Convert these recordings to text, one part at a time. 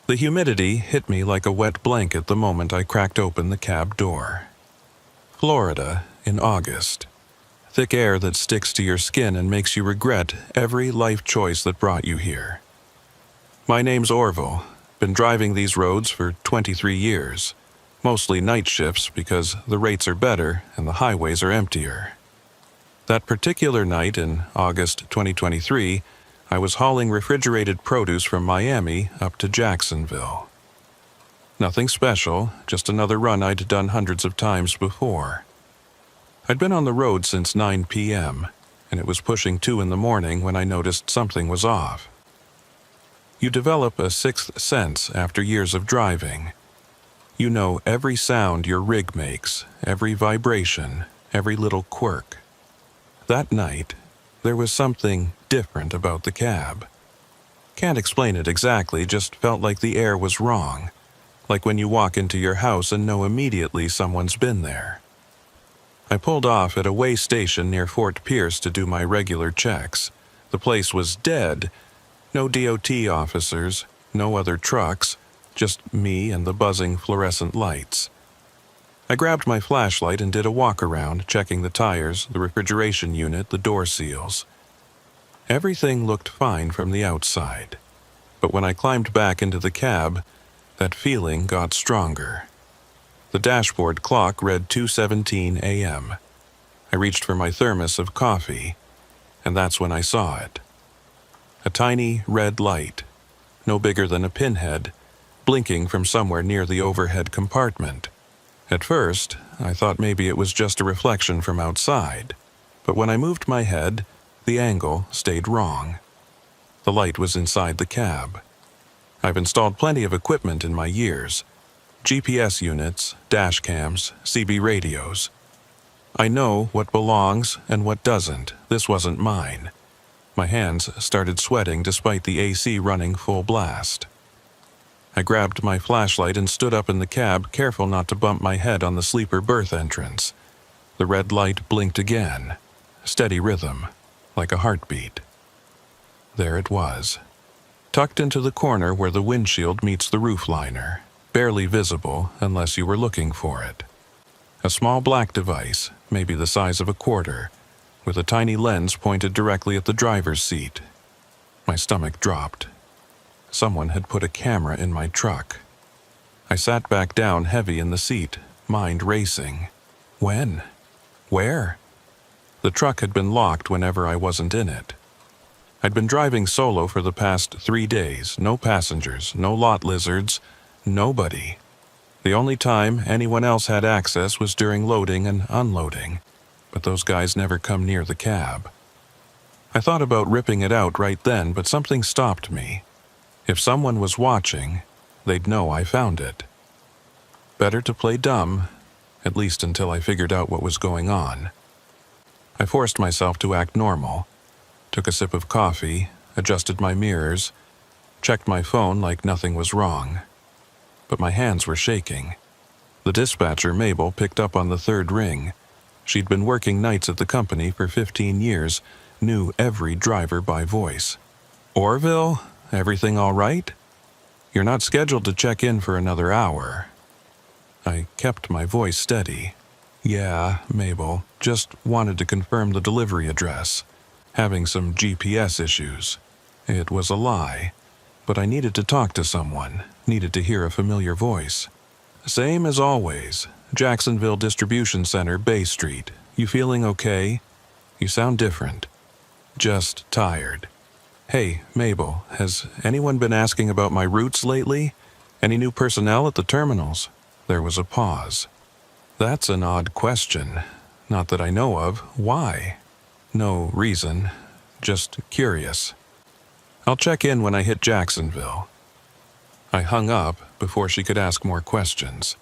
The humidity hit me like a wet blanket the moment I cracked open the cab door. Florida in August. Thick air that sticks to your skin and makes you regret every life choice that brought you here. My name's Orville. Been driving these roads for 23 years. Mostly night shifts because the rates are better and the highways are emptier. That particular night in August 2023, I was hauling refrigerated produce from Miami up to Jacksonville. Nothing special, just another run I'd done hundreds of times before. I'd been on the road since 9 p.m., and it was pushing 2 in the morning when I noticed something was off. You develop a sixth sense after years of driving. You know every sound your rig makes, every vibration, every little quirk. That night, there was something different about the cab. Can't explain it exactly, just felt like the air was wrong. Like when you walk into your house and know immediately someone's been there. I pulled off at a way station near Fort Pierce to do my regular checks. The place was dead. No DOT officers, no other trucks, just me and the buzzing fluorescent lights. I grabbed my flashlight and did a walk around, checking the tires, the refrigeration unit, the door seals. Everything looked fine from the outside. But when I climbed back into the cab, that feeling got stronger. The dashboard clock read 2:17 a.m. I reached for my thermos of coffee, and that's when I saw it. A tiny red light, no bigger than a pinhead, blinking from somewhere near the overhead compartment. At first, I thought maybe it was just a reflection from outside, but when I moved my head, the angle stayed wrong. The light was inside the cab. I've installed plenty of equipment in my years. GPS units, dash cams, CB radios. I know what belongs and what doesn't. This wasn't mine. My hands started sweating despite the AC running full blast. I grabbed my flashlight and stood up in the cab, careful not to bump my head on the sleeper berth entrance. The red light blinked again. Steady rhythm, like a heartbeat. There it was. Tucked into the corner where the windshield meets the roof liner, barely visible unless you were looking for it. A small black device, maybe the size of a quarter, with a tiny lens pointed directly at the driver's seat. My stomach dropped. Someone had put a camera in my truck. I sat back down heavy in the seat, mind racing. When? Where? The truck had been locked whenever I wasn't in it. I'd been driving solo for the past 3 days, no passengers, no lot lizards, nobody. The only time anyone else had access was during loading and unloading, but those guys never come near the cab. I thought about ripping it out right then, but something stopped me. If someone was watching, they'd know I found it. Better to play dumb, at least until I figured out what was going on. I forced myself to act normal. Took a sip of coffee, adjusted my mirrors, checked my phone like nothing was wrong. But my hands were shaking. The dispatcher, Mabel, picked up on the third ring. She'd been working nights at the company for 15 years, knew every driver by voice. Orville, everything all right? You're not scheduled to check in for another hour. I kept my voice steady. Yeah, Mabel, just wanted to confirm the delivery address. Having some GPS issues. It was a lie, but I needed to talk to someone, needed to hear a familiar voice. Same as always, Jacksonville Distribution Center, Bay Street. You feeling okay? You sound different. Just tired. Hey, Mabel, has anyone been asking about my routes lately? Any new personnel at the terminals? There was a pause. That's an odd question. Not that I know of. Why? No reason, just curious. I'll check in when I hit Jacksonville. I hung up before she could ask more questions.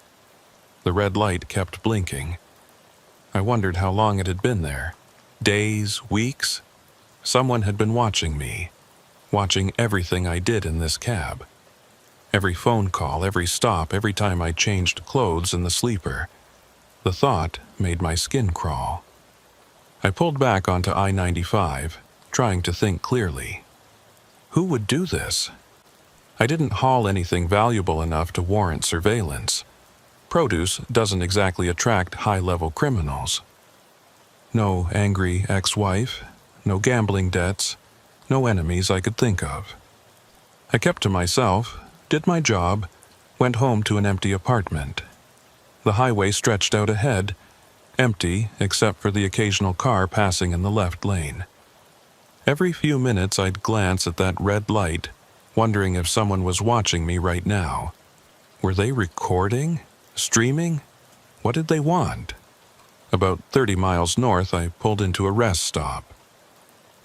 The red light kept blinking. I wondered how long it had been there. Days, weeks? Someone had been watching me, watching everything I did in this cab. Every phone call, every stop, every time I changed clothes in the sleeper. The thought made my skin crawl. I pulled back onto I-95, trying to think clearly. Who would do this? I didn't haul anything valuable enough to warrant surveillance. Produce doesn't exactly attract high-level criminals. No angry ex-wife, no gambling debts, no enemies I could think of. I kept to myself, did my job, went home to an empty apartment. The highway stretched out ahead, empty except for the occasional car passing in the left lane. Every few minutes I'd glance at that red light, wondering if someone was watching me right now. Were they recording? Streaming? What did they want? About 30 miles north, I pulled into a rest stop.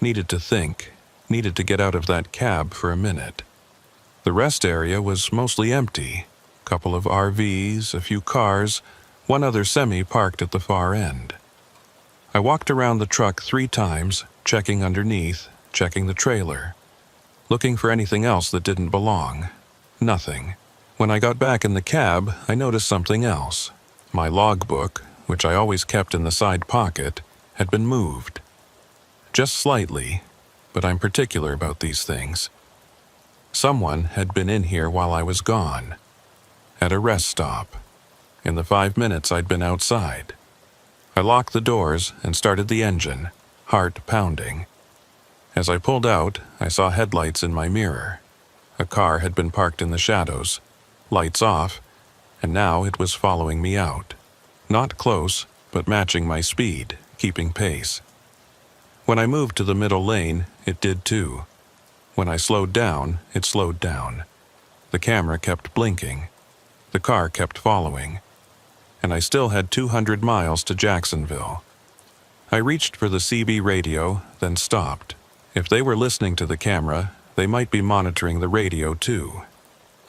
Needed to think, needed to get out of that cab for a minute. The rest area was mostly empty. A couple of RVs, a few cars, one other semi parked at the far end. I walked around the truck 3 times, checking underneath, checking the trailer, looking for anything else that didn't belong. Nothing. When I got back in the cab, I noticed something else. My logbook, which I always kept in the side pocket, had been moved. Just slightly, but I'm particular about these things. Someone had been in here while I was gone. At a rest stop. In the 5 minutes I'd been outside. I locked the doors and started the engine, heart pounding. As I pulled out, I saw headlights in my mirror. A car had been parked in the shadows, lights off, and now it was following me out. Not close, but matching my speed, keeping pace. When I moved to the middle lane, it did too. When I slowed down, it slowed down. The camera kept blinking. The car kept following. And I still had 200 miles to Jacksonville. I reached for the CB radio, then stopped. If they were listening to the camera, they might be monitoring the radio too.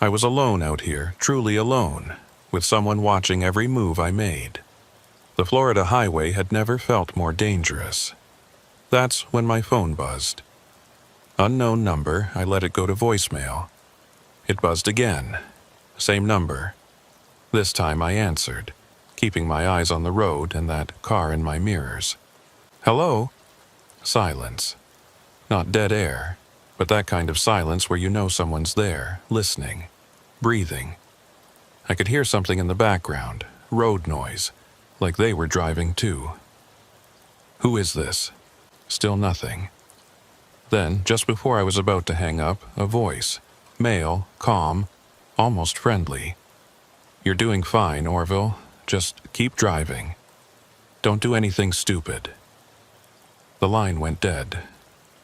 I was alone out here, truly alone, with someone watching every move I made. The Florida highway had never felt more dangerous. That's when my phone buzzed. Unknown number, I let it go to voicemail. It buzzed again. Same number. This time I answered, keeping my eyes on the road and that car in my mirrors. Hello? Silence. Not dead air, but that kind of silence where you know someone's there, listening, breathing. I could hear something in the background, road noise, like they were driving too. Who is this? Still nothing. Then, just before I was about to hang up, a voice, male, calm, almost friendly. You're doing fine, Orville. Just keep driving. Don't do anything stupid. The line went dead.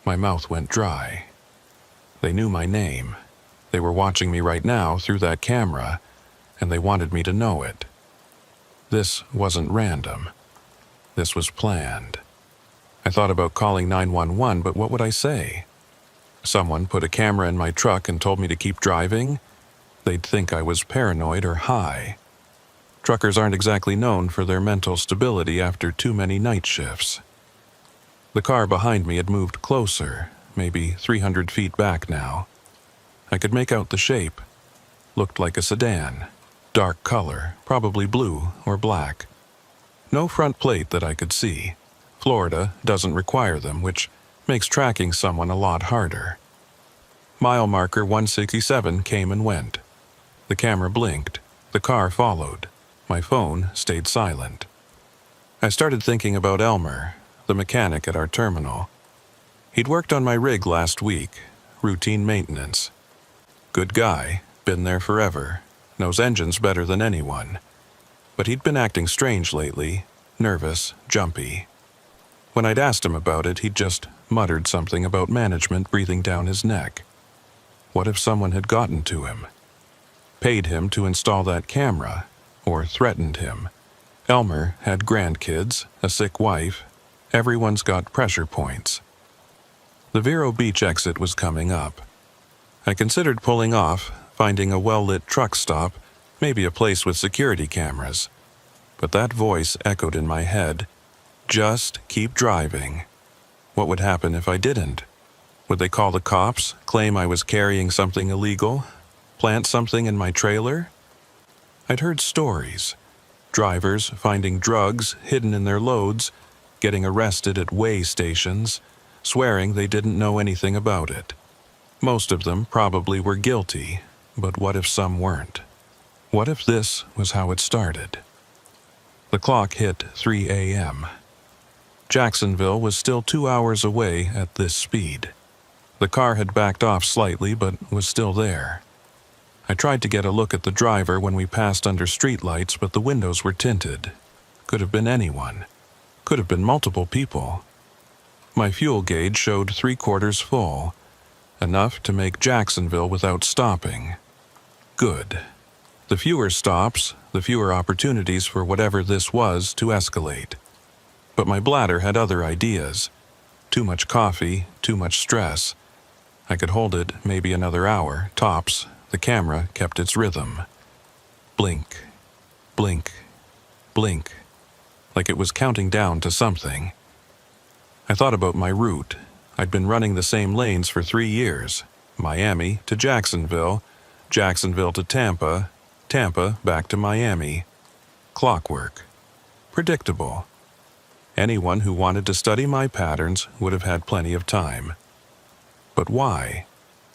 My mouth went dry. They knew my name. They were watching me right now through that camera, and they wanted me to know it. This wasn't random. This was planned. I thought about calling 911, but what would I say? Someone put a camera in my truck and told me to keep driving? They'd think I was paranoid or high. Truckers aren't exactly known for their mental stability after too many night shifts. The car behind me had moved closer, maybe 300 feet back now. I could make out the shape. Looked like a sedan. Dark color, probably blue or black. No front plate that I could see. Florida doesn't require them, which makes tracking someone a lot harder. Mile marker 167 came and went. The camera blinked. The car followed. My phone stayed silent. I started thinking about Elmer, the mechanic at our terminal. He'd worked on my rig last week, routine maintenance. Good guy, been there forever, knows engines better than anyone. But he'd been acting strange lately, nervous, jumpy. When I'd asked him about it, he'd just muttered something about management breathing down his neck. What if someone had gotten to him? Paid him to install that camera, or threatened him. Elmer had grandkids, a sick wife. Everyone's got pressure points. The Vero Beach exit was coming up. I considered pulling off, finding a well-lit truck stop, maybe a place with security cameras. But that voice echoed in my head. Just keep driving. What would happen if I didn't? Would they call the cops, claim I was carrying something illegal, plant something in my trailer? I'd heard stories. Drivers finding drugs hidden in their loads, getting arrested at weigh stations, swearing they didn't know anything about it. Most of them probably were guilty, but what if some weren't? What if this was how it started? The clock hit 3 a.m. Jacksonville was still 2 hours away at this speed. The car had backed off slightly, but was still there. I tried to get a look at the driver when we passed under streetlights, but the windows were tinted. Could have been anyone. Could have been multiple people. My fuel gauge showed 3/4 full, enough to make Jacksonville without stopping. Good. The fewer stops, the fewer opportunities for whatever this was to escalate. But my bladder had other ideas. Too much coffee, too much stress. I could hold it maybe another hour, tops. The camera kept its rhythm. Blink, blink, blink, like it was counting down to something. I thought about my route. I'd been running the same lanes for 3 years. Miami to Jacksonville, Jacksonville to Tampa, Tampa back to Miami. Clockwork. Predictable. Anyone who wanted to study my patterns would have had plenty of time. But why?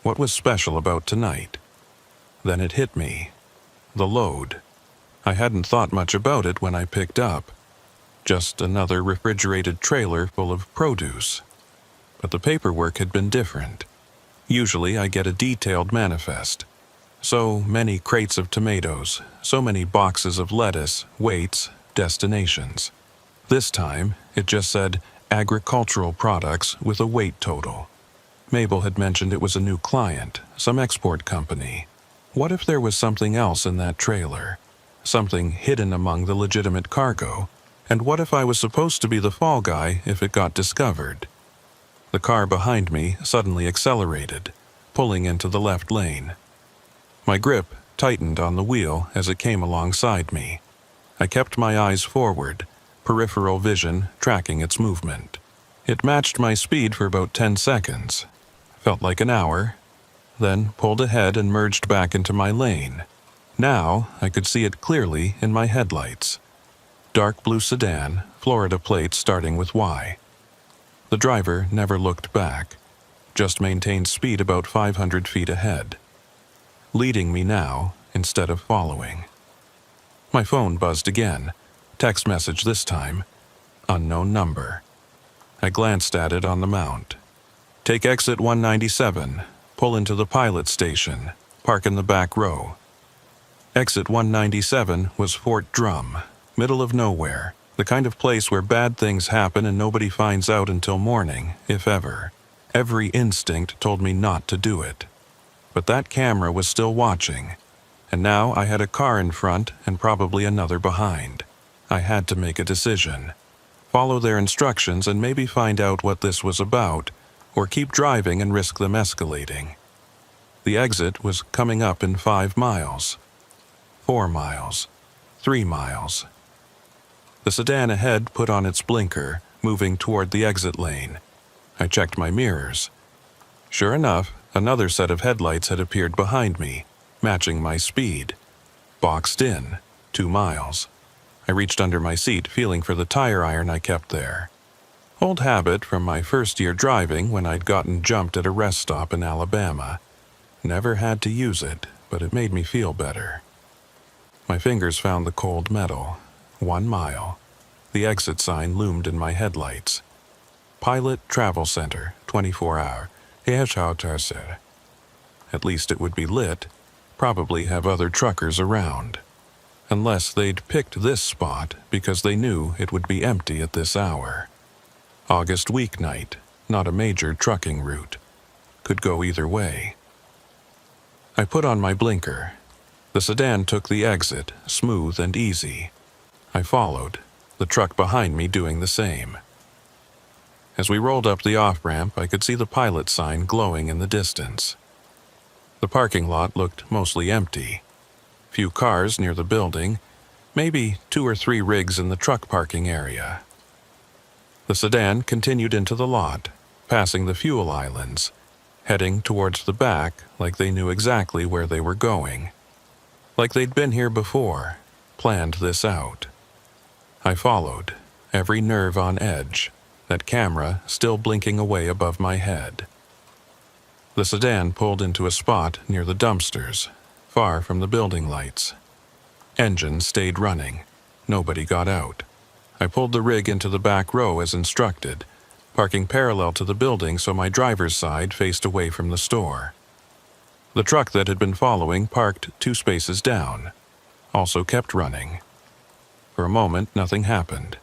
What was special about tonight? Then it hit me. The load. I hadn't thought much about it when I picked up. Just another refrigerated trailer full of produce. But the paperwork had been different. Usually I get a detailed manifest. So many crates of tomatoes, so many boxes of lettuce, weights, destinations. This time, it just said agricultural products with a weight total. Mabel had mentioned it was a new client, some export company. What if there was something else in that trailer? Something hidden among the legitimate cargo? And what if I was supposed to be the fall guy if it got discovered? The car behind me suddenly accelerated, pulling into the left lane. My grip tightened on the wheel as it came alongside me. I kept my eyes forward, peripheral vision tracking its movement. It matched my speed for about 10 seconds. Felt like an hour, then pulled ahead and merged back into my lane. Now I could see it clearly in my headlights. Dark blue sedan, Florida plates starting with Y. The driver never looked back, just maintained speed about 500 feet ahead. Leading me now instead of following. My phone buzzed again. Text message this time. Unknown number. I glanced at it on the mount. Take exit 197. Pull into the pilot station. Park in the back row. Exit 197 was Fort Drum, middle of nowhere, the kind of place where bad things happen and nobody finds out until morning, if ever. Every instinct told me not to do it. But that camera was still watching, and now I had a car in front and probably another behind. I had to make a decision. Follow their instructions and maybe find out what this was about, or keep driving and risk them escalating. The exit was coming up in 5 miles. 4 miles. 3 miles. The sedan ahead put on its blinker, moving toward the exit lane. I checked my mirrors. Sure enough, another set of headlights had appeared behind me, matching my speed. Boxed in, 2 miles. I reached under my seat, feeling for the tire iron I kept there. Old habit from my first year driving when I'd gotten jumped at a rest stop in Alabama. Never had to use it, but it made me feel better. My fingers found the cold metal. 1 mile. The exit sign loomed in my headlights. Pilot Travel Center, 24-hour. At least it would be lit. Probably have other truckers around. Unless they'd picked this spot because they knew it would be empty at this hour. August weeknight, not a major trucking route. Could go either way. I put on my blinker. The sedan took the exit, smooth and easy. I followed, the truck behind me doing the same. As we rolled up the off-ramp, I could see the pilot sign glowing in the distance. The parking lot looked mostly empty. Few cars near the building, maybe 2 or 3 rigs in the truck parking area. The sedan continued into the lot, passing the fuel islands, heading towards the back like they knew exactly where they were going. Like they'd been here before, planned this out. I followed, every nerve on edge, that camera still blinking away above my head. The sedan pulled into a spot near the dumpsters, far from the building lights. Engine stayed running. Nobody got out. I pulled the rig into the back row as instructed, parking parallel to the building so my driver's side faced away from the store. The truck that had been following parked 2 spaces down, also kept running. For a moment, nothing happened.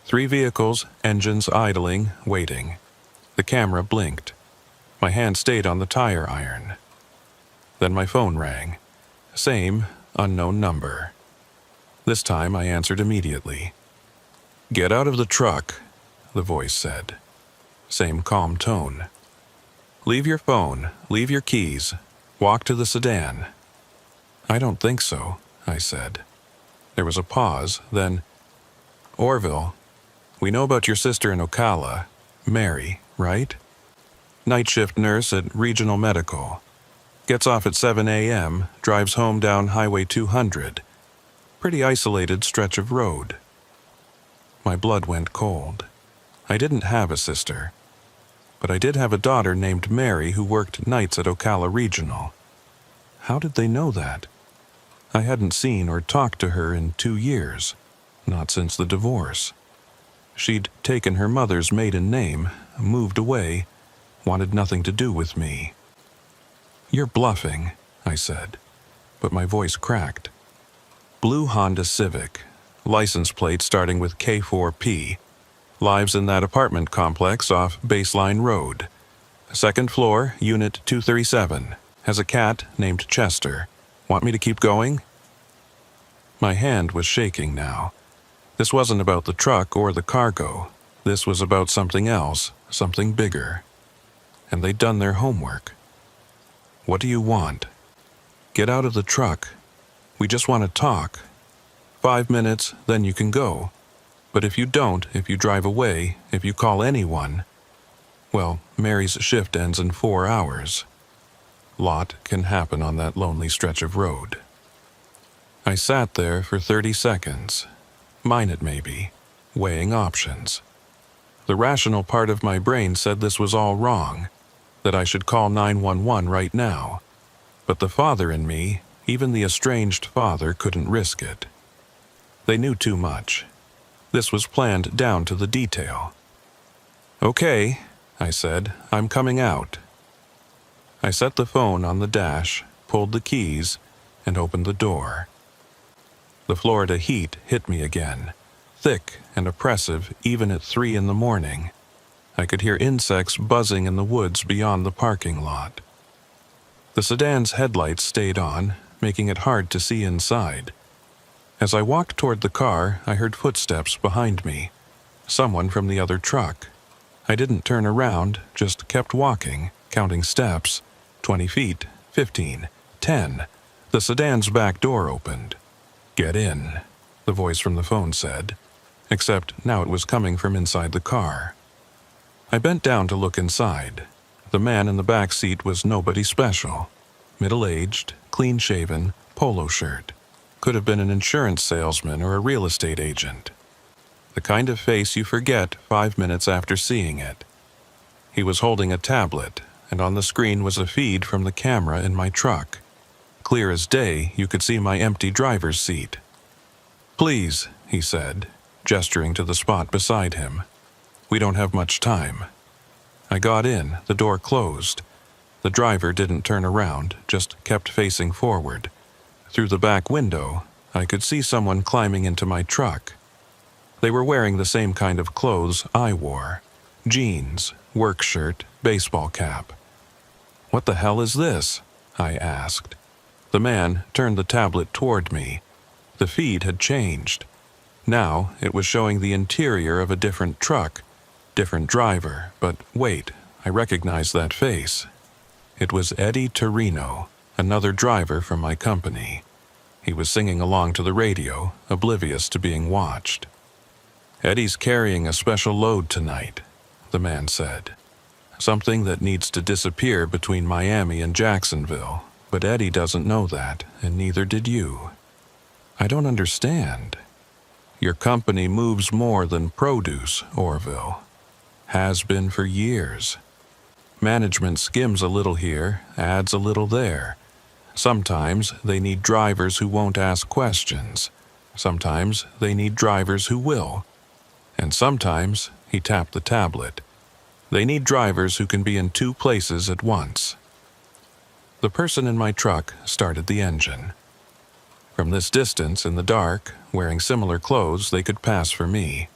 3 vehicles, engines idling, waiting. The camera blinked. My hand stayed on the tire iron. Then my phone rang. Same, unknown number. This time I answered immediately. "Get out of the truck," the voice said. Same calm tone. "Leave your phone, leave your keys, walk to the sedan." "I don't think so," I said. There was a pause, then, "Orville, we know about your sister in Ocala, Mary, right? Night shift nurse at Regional Medical. Gets off at 7 a.m., drives home down Highway 200. Pretty isolated stretch of road." My blood went cold. I didn't have a sister, but I did have a daughter named Mary who worked nights at Ocala Regional. How did they know that? I hadn't seen or talked to her in 2 years, not since the divorce. She'd taken her mother's maiden name, moved away, wanted nothing to do with me. "You're bluffing," I said, but my voice cracked. "Blue Honda Civic, license plate starting with K4P, lives in that apartment complex off Baseline Road. 2nd floor, unit 237, has a cat named Chester. Want me to keep going?" My hand was shaking now. This wasn't about the truck or the cargo. This was about something else, something bigger. And they'd done their homework. "What do you want?" "Get out of the truck. We just want to talk. 5 minutes, then you can go. But if you don't, if you drive away, if you call anyone, well, Mary's shift ends in 4 hours. Lot can happen on that lonely stretch of road." I sat there for 30 seconds, mine it maybe, weighing options. The rational part of my brain said this was all wrong, that I should call 911 right now. But the father in me, even the estranged father, couldn't risk it. They knew too much. This was planned down to the detail. "Okay," I said, "I'm coming out." I set the phone on the dash, pulled the keys, and opened the door. The Florida heat hit me again, thick and oppressive even at 3 in the morning. I could hear insects buzzing in the woods beyond the parking lot. The sedan's headlights stayed on, making it hard to see inside. As I walked toward the car, I heard footsteps behind me. Someone from the other truck. I didn't turn around, just kept walking, counting steps. 20 feet, 15, 10. The sedan's back door opened. "Get in," the voice from the phone said, except now it was coming from inside the car. I bent down to look inside. The man in the back seat was nobody special. Middle-aged, clean-shaven, polo shirt. Could have been an insurance salesman or a real estate agent. The kind of face you forget 5 minutes after seeing it. He was holding a tablet, and on the screen was a feed from the camera in my truck. Clear as day, you could see my empty driver's seat. "Please," he said, gesturing to the spot beside him. "We don't have much time." I got in, the door closed. The driver didn't turn around, just kept facing forward. Through the back window, I could see someone climbing into my truck. They were wearing the same kind of clothes I wore. Jeans, work shirt, baseball cap. "What the hell is this?" I asked. The man turned the tablet toward me. The feed had changed. Now it was showing the interior of a different truck, different driver, but wait, I recognized that face. It was Eddie Torino, another driver from my company. He was singing along to the radio, oblivious to being watched. "Eddie's carrying a special load tonight," the man said. "Something that needs to disappear between Miami and Jacksonville, but Eddie doesn't know that, and neither did you." "I don't understand." "Your company moves more than produce, Orville. Has been for years." Management skims a little here, adds a little there. Sometimes they need drivers who won't ask questions. Sometimes they need drivers who will. And sometimes, he tapped the tablet, they need drivers who can be in two places at once. The person in my truck started the engine. From this distance in the dark, wearing similar clothes, they could pass for me.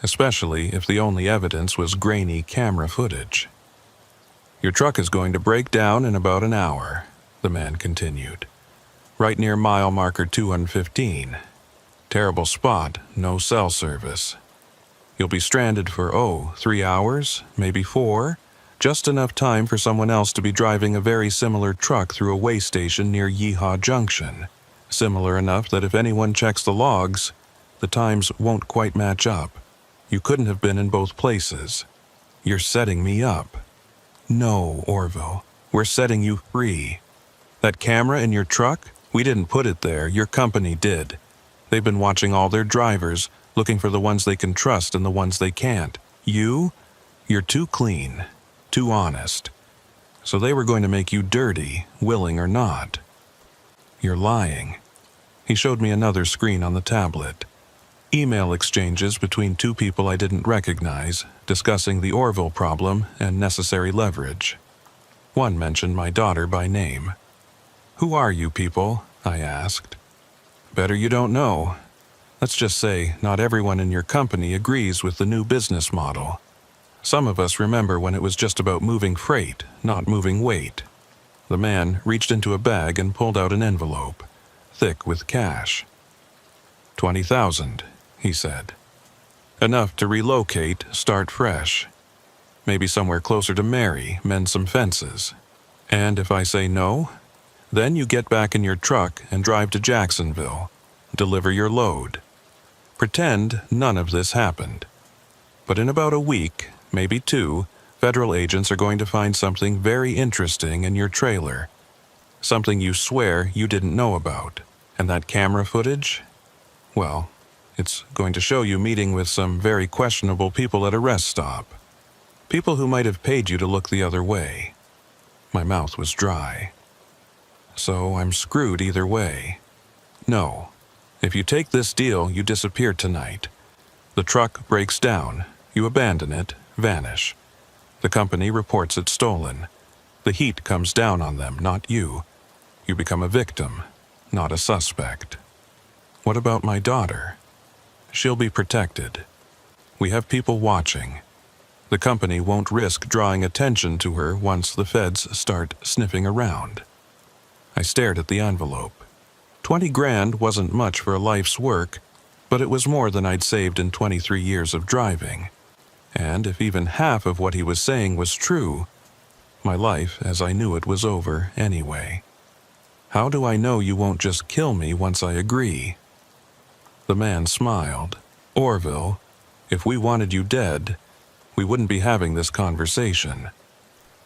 Especially if the only evidence was grainy camera footage. Your truck is going to break down in about an hour, the man continued. Right near mile marker 215. Terrible spot, no cell service. You'll be stranded for, 3 hours, maybe 4, just enough time for someone else to be driving a very similar truck through a way station near Yeehaw Junction. Similar enough that if anyone checks the logs, the times won't quite match up. You couldn't have been in both places. You're setting me up. No, Orville, we're setting you free. That camera in your truck, we didn't put it there, your company did. They've been watching all their drivers, looking for the ones they can trust and the ones they can't. You're too clean, too honest. So they were going to make you dirty, willing or not. You're lying. He showed me another screen on the tablet. Email exchanges between two people I didn't recognize, discussing the Orville problem and necessary leverage. One mentioned my daughter by name. Who are you people? I asked. Better you don't know. Let's just say not everyone in your company agrees with the new business model. Some of us remember when it was just about moving freight, not moving weight. The man reached into a bag and pulled out an envelope, thick with cash. 20,000, he said. Enough to relocate, start fresh. Maybe somewhere closer to Mary, mend some fences. And if I say no, then you get back in your truck and drive to Jacksonville. Deliver your load. Pretend none of this happened. But in about a week, maybe 2, federal agents are going to find something very interesting in your trailer. Something you swear you didn't know about. And that camera footage? Well, it's going to show you meeting with some very questionable people at a rest stop. People who might have paid you to look the other way. My mouth was dry. So I'm screwed either way. No. If you take this deal, you disappear tonight. The truck breaks down. You abandon it, vanish. The company reports it stolen. The heat comes down on them, not you. You become a victim, not a suspect. What about my daughter? She'll be protected. We have people watching. The company won't risk drawing attention to her once the feds start sniffing around. I stared at the envelope. 20 grand wasn't much for a life's work, but it was more than I'd saved in 23 years of driving. And if even half of what he was saying was true, my life as I knew it was over anyway. How do I know you won't just kill me once I agree? The man smiled. Orville, if we wanted you dead, we wouldn't be having this conversation.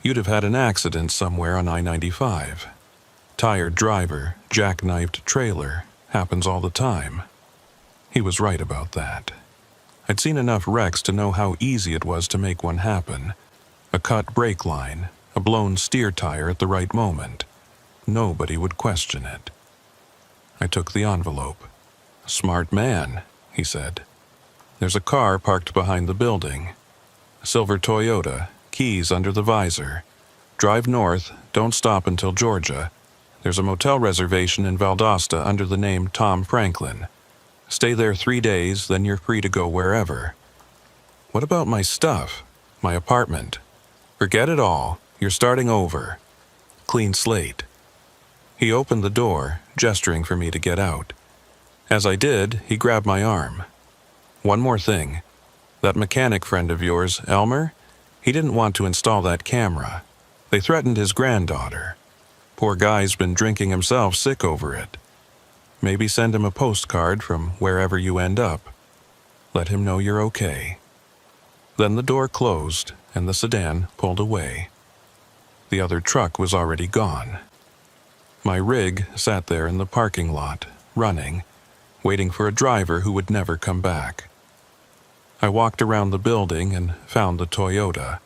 You'd have had an accident somewhere on I-95. Tired driver, jackknifed trailer, happens all the time. He was right about that. I'd seen enough wrecks to know how easy it was to make one happen. A cut brake line, a blown steer tire at the right moment. Nobody would question it. I took the envelope. Smart man, he said. There's a car parked behind the building. Silver Toyota, keys under the visor. Drive north, don't stop until Georgia. There's a motel reservation in Valdosta under the name Tom Franklin. Stay there 3 days, then you're free to go wherever. What about my stuff? My apartment? Forget it all. You're starting over. Clean slate. He opened the door, gesturing for me to get out. As I did, he grabbed my arm. One more thing. That mechanic friend of yours, Elmer, he didn't want to install that camera. They threatened his granddaughter. Poor guy's been drinking himself sick over it. Maybe send him a postcard from wherever you end up. Let him know you're okay. Then the door closed and the sedan pulled away. The other truck was already gone. My rig sat there in the parking lot, running, waiting for a driver who would never come back. I walked around the building and found the Toyota.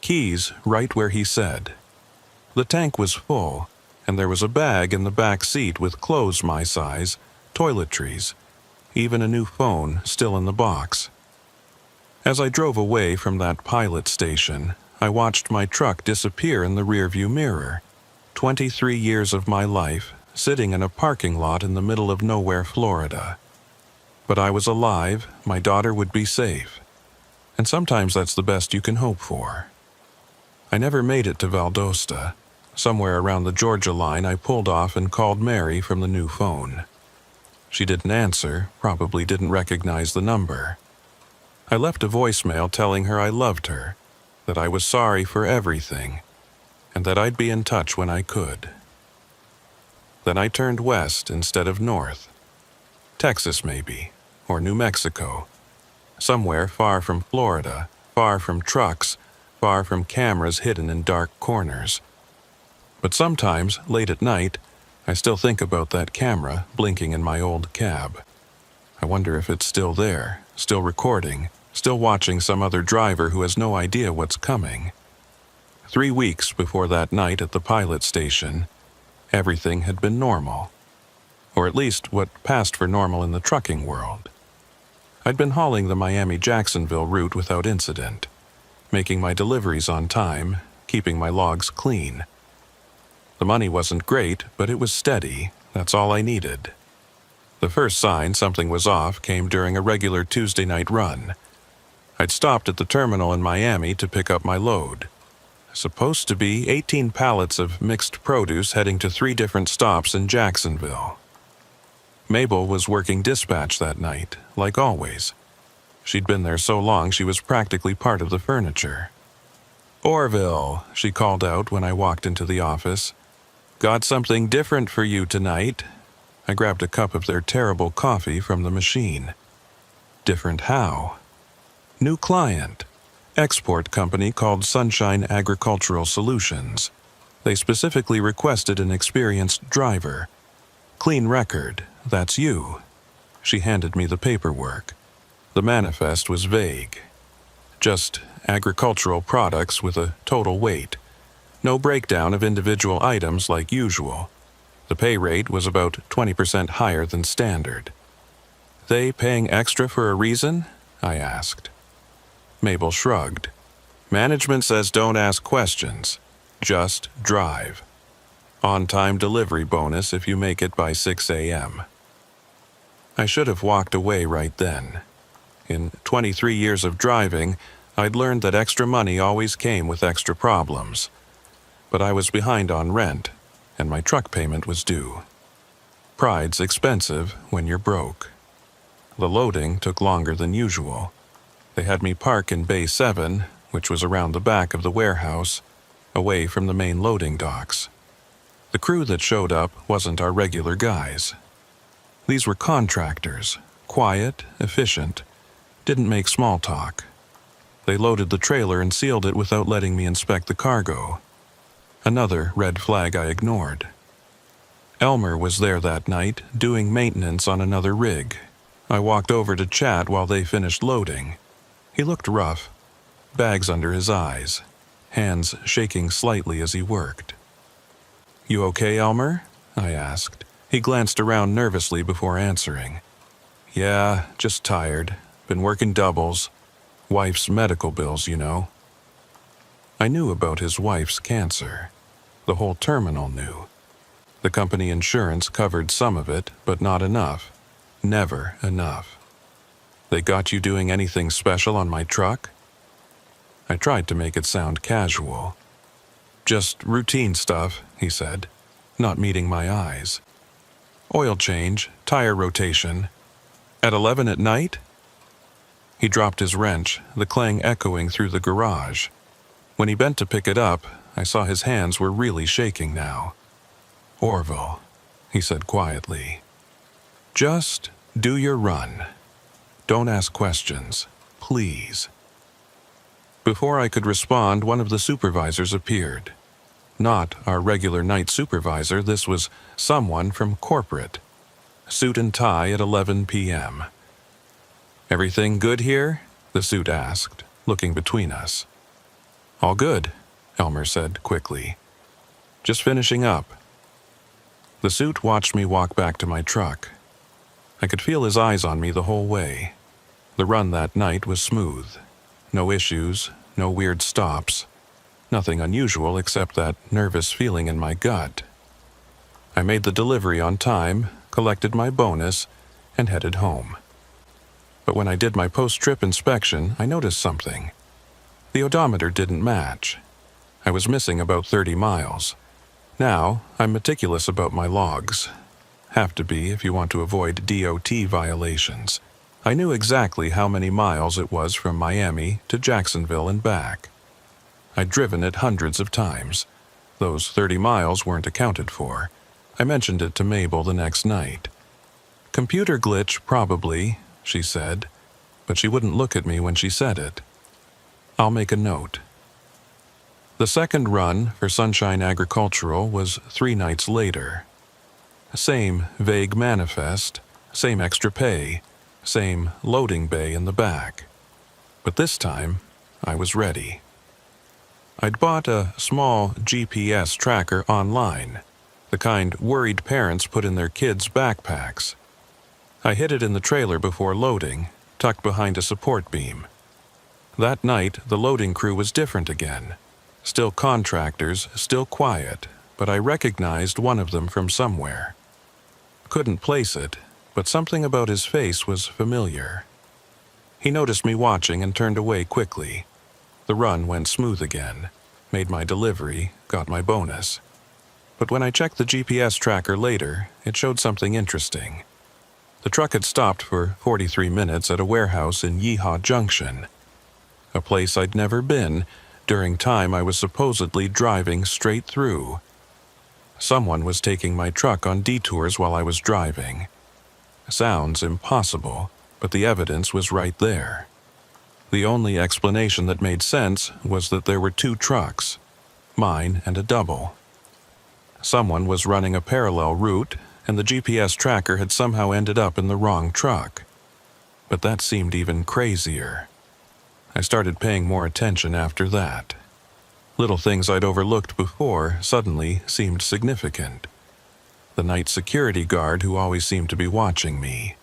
Keys right where he said. The tank was full, and there was a bag in the back seat with clothes my size, toiletries, even a new phone still in the box. As I drove away from that pilot station, I watched my truck disappear in the rearview mirror. 23 years of my life sitting in a parking lot in the middle of nowhere, Florida. But I was alive, my daughter would be safe. And sometimes that's the best you can hope for. I never made it to Valdosta. Somewhere around the Georgia line, I pulled off and called Mary from the new phone. She didn't answer, probably didn't recognize the number. I left a voicemail telling her I loved her, that I was sorry for everything, and that I'd be in touch when I could. Then I turned west instead of north. Texas, maybe, or New Mexico. Somewhere far from Florida, far from trucks, far from cameras hidden in dark corners. But sometimes, late at night, I still think about that camera blinking in my old cab. I wonder if it's still there, still recording, still watching some other driver who has no idea what's coming. 3 weeks before that night at the pilot station, everything had been normal. Or at least what passed for normal in the trucking world. I'd been hauling the Miami-Jacksonville route without incident, making my deliveries on time, keeping my logs clean. The money wasn't great, but it was steady. That's all I needed. The first sign something was off came during a regular Tuesday night run. I'd stopped at the terminal in Miami to pick up my load. Supposed to be 18 pallets of mixed produce heading to 3 different stops in Jacksonville. Mabel was working dispatch that night, like always. She'd been there so long she was practically part of the furniture. "Orville," she called out when I walked into the office. "Got something different for you tonight." I grabbed a cup of their terrible coffee from the machine. Different how? New client. Export company called Sunshine Agricultural Solutions. They specifically requested an experienced driver. Clean record, that's you. She handed me the paperwork. The manifest was vague. Just agricultural products with a total weight. No breakdown of individual items like usual. The pay rate was about 20% higher than standard. "They paying extra for a reason?" I asked. Mabel shrugged. "Management says don't ask questions. Just drive. On-time delivery bonus if you make it by 6 a.m. I should have walked away right then. In 23 years of driving, I'd learned that extra money always came with extra problems. But I was behind on rent, and my truck payment was due. Pride's expensive when you're broke. The loading took longer than usual. They had me park in Bay 7, which was around the back of the warehouse, away from the main loading docks. The crew that showed up wasn't our regular guys. These were contractors, quiet, efficient, didn't make small talk. They loaded the trailer and sealed it without letting me inspect the cargo. Another red flag I ignored. Elmer was there that night, doing maintenance on another rig. I walked over to chat while they finished loading. He looked rough, bags under his eyes, hands shaking slightly as he worked. "You okay, Elmer?" I asked. He glanced around nervously before answering. "Yeah, just tired. Been working doubles. Wife's medical bills, you know." I knew about his wife's cancer. The whole terminal knew. The company insurance covered some of it, but not enough. Never enough. "They got you doing anything special on my truck?" I tried to make it sound casual. "Just routine stuff," he said, not meeting my eyes. "Oil change, tire rotation. At 11 at night?" He dropped his wrench, the clang echoing through the garage. When he bent to pick it up, I saw his hands were really shaking now. "Orville," he said quietly. "Just do your run. Don't ask questions, please." Before I could respond, one of the supervisors appeared. Not our regular night supervisor, this was someone from corporate. Suit and tie at 11 p.m. "Everything good here?" the suit asked, looking between us. All good, Elmer said quickly. Just finishing up. The suit watched me walk back to my truck. I could feel his eyes on me the whole way. The run that night was smooth. No issues, no weird stops. Nothing unusual except that nervous feeling in my gut. I made the delivery on time, collected my bonus, and headed home. But when I did my post-trip inspection, I noticed something. The odometer didn't match. I was missing about 30 miles. Now, I'm meticulous about my logs. Have to be if you want to avoid DOT violations. I knew exactly how many miles it was from Miami to Jacksonville and back. I'd driven it hundreds of times. Those 30 miles weren't accounted for. I mentioned it to Mabel the next night. Computer glitch, probably, she said, but she wouldn't look at me when she said it. I'll make a note. The second run for Sunshine Agricultural was 3 nights later. Same vague manifest, same extra pay, same loading bay in the back. But this time, I was ready. I'd bought a small GPS tracker online, the kind worried parents put in their kids' backpacks. I hid it in the trailer before loading, tucked behind a support beam. That night, the loading crew was different again. Still contractors, still quiet, but I recognized one of them from somewhere. Couldn't place it, but something about his face was familiar. He noticed me watching and turned away quickly. The run went smooth again, made my delivery, got my bonus. But when I checked the GPS tracker later, it showed something interesting. The truck had stopped for 43 minutes at a warehouse in Yeehaw Junction, a place I'd never been during time I was supposedly driving straight through. Someone was taking my truck on detours while I was driving. Sounds impossible, but the evidence was right there. The only explanation that made sense was that there were 2 trucks, mine and a double. Someone was running a parallel route, and the GPS tracker had somehow ended up in the wrong truck. But that seemed even crazier. I started paying more attention after that. Little things I'd overlooked before suddenly seemed significant. The night security guard who always seemed to be watching me.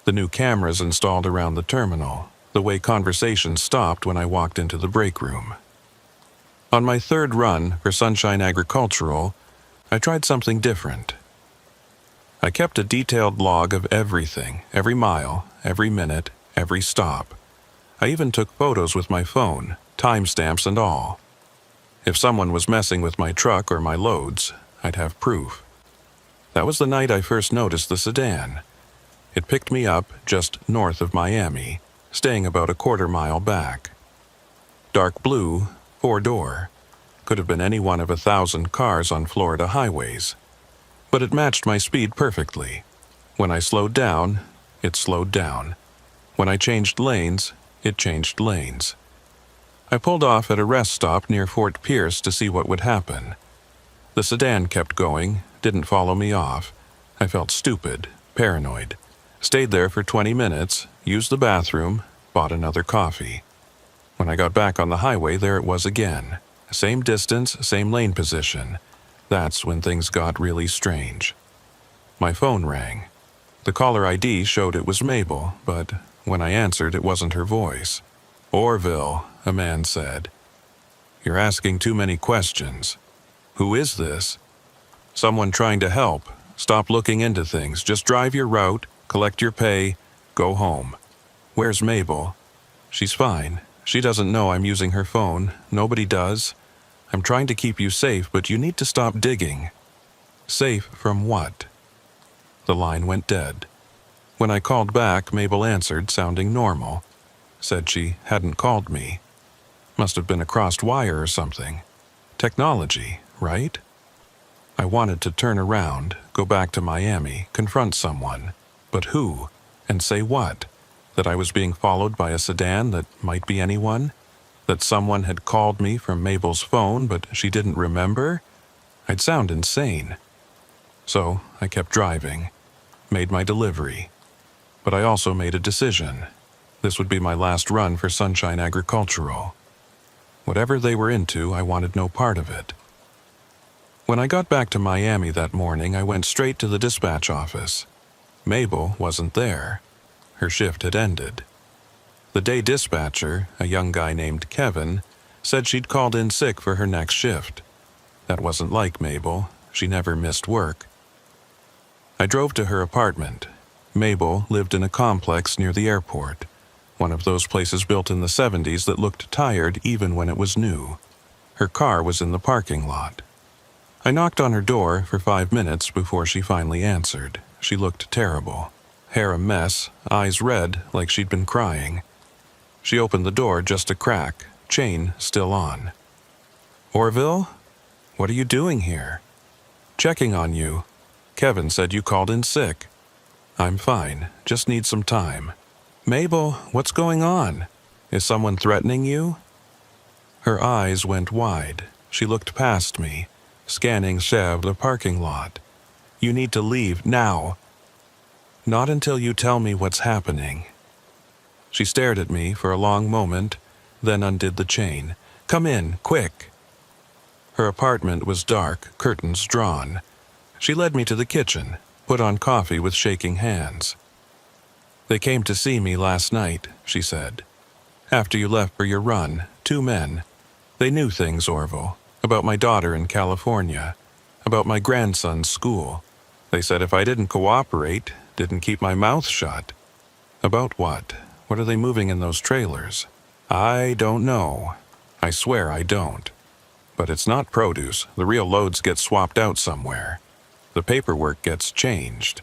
The new cameras installed around the terminal. The way conversations stopped when I walked into the break room. On my third run for Sunshine Agricultural, I tried something different. I kept a detailed log of everything, every mile, every minute, every stop. I even took photos with my phone, timestamps and all. If someone was messing with my truck or my loads, I'd have proof. That was the night I first noticed the sedan. It picked me up just north of Miami, staying about a quarter-mile back. Dark blue, 4-door. Could have been any one of 1,000 cars on Florida highways. But it matched my speed perfectly. When I slowed down, it slowed down. When I changed lanes, it changed lanes. I pulled off at a rest stop near Fort Pierce to see what would happen. The sedan kept going, didn't follow me off. I felt stupid, paranoid. Stayed there for 20 minutes, used the bathroom, bought another coffee. When I got back on the highway, there it was again. Same distance, same lane position. That's when things got really strange. My phone rang. The caller ID showed it was Mabel, but when I answered, it wasn't her voice. Orville, a man said. You're asking too many questions. Who is this? Someone trying to help. Stop looking into things. Just drive your route, collect your pay, go home. Where's Mabel? She's fine. She doesn't know I'm using her phone. Nobody does. I'm trying to keep you safe, but you need to stop digging. Safe from what? The line went dead. When I called back, Mabel answered, sounding normal. Said she hadn't called me. Must have been a crossed wire or something. Technology, right? I wanted to turn around, go back to Miami, confront someone. But who? And say what? That I was being followed by a sedan that might be anyone? That someone had called me from Mabel's phone, but she didn't remember? I'd sound insane. So I kept driving, made my delivery. But I also made a decision. This would be my last run for Sunshine Agricultural. Whatever they were into, I wanted no part of it. When I got back to Miami that morning, I went straight to the dispatch office. Mabel wasn't there. Her shift had ended. The day dispatcher, a young guy named Kevin, said she'd called in sick for her next shift. That wasn't like Mabel. She never missed work. I drove to her apartment. Mabel lived in a complex near the airport, one of those places built in the 70s that looked tired even when it was new. Her car was in the parking lot. I knocked on her door for 5 minutes before she finally answered. She looked terrible. Hair a mess, eyes red like she'd been crying. She opened the door just a crack, chain still on. "Orville? What are you doing here?" "Checking on you. Kevin said you called in sick." "I'm fine, just need some time." "Mabel, what's going on? Is someone threatening you?" Her eyes went wide. She looked past me, scanning the parking lot. "You need to leave now." "Not until you tell me what's happening." She stared at me for a long moment, then undid the chain. "Come in, quick." Her apartment was dark, curtains drawn. She led me to the kitchen, put on coffee with shaking hands. "They came to see me last night," she said. "After you left for your run, 2 men. They knew things, Orville, about my daughter in California, about my grandson's school. They said if I didn't cooperate, didn't keep my mouth shut." "About what? What are they moving in those trailers?" "I don't know. I swear I don't. But it's not produce. The real loads get swapped out somewhere. The paperwork gets changed.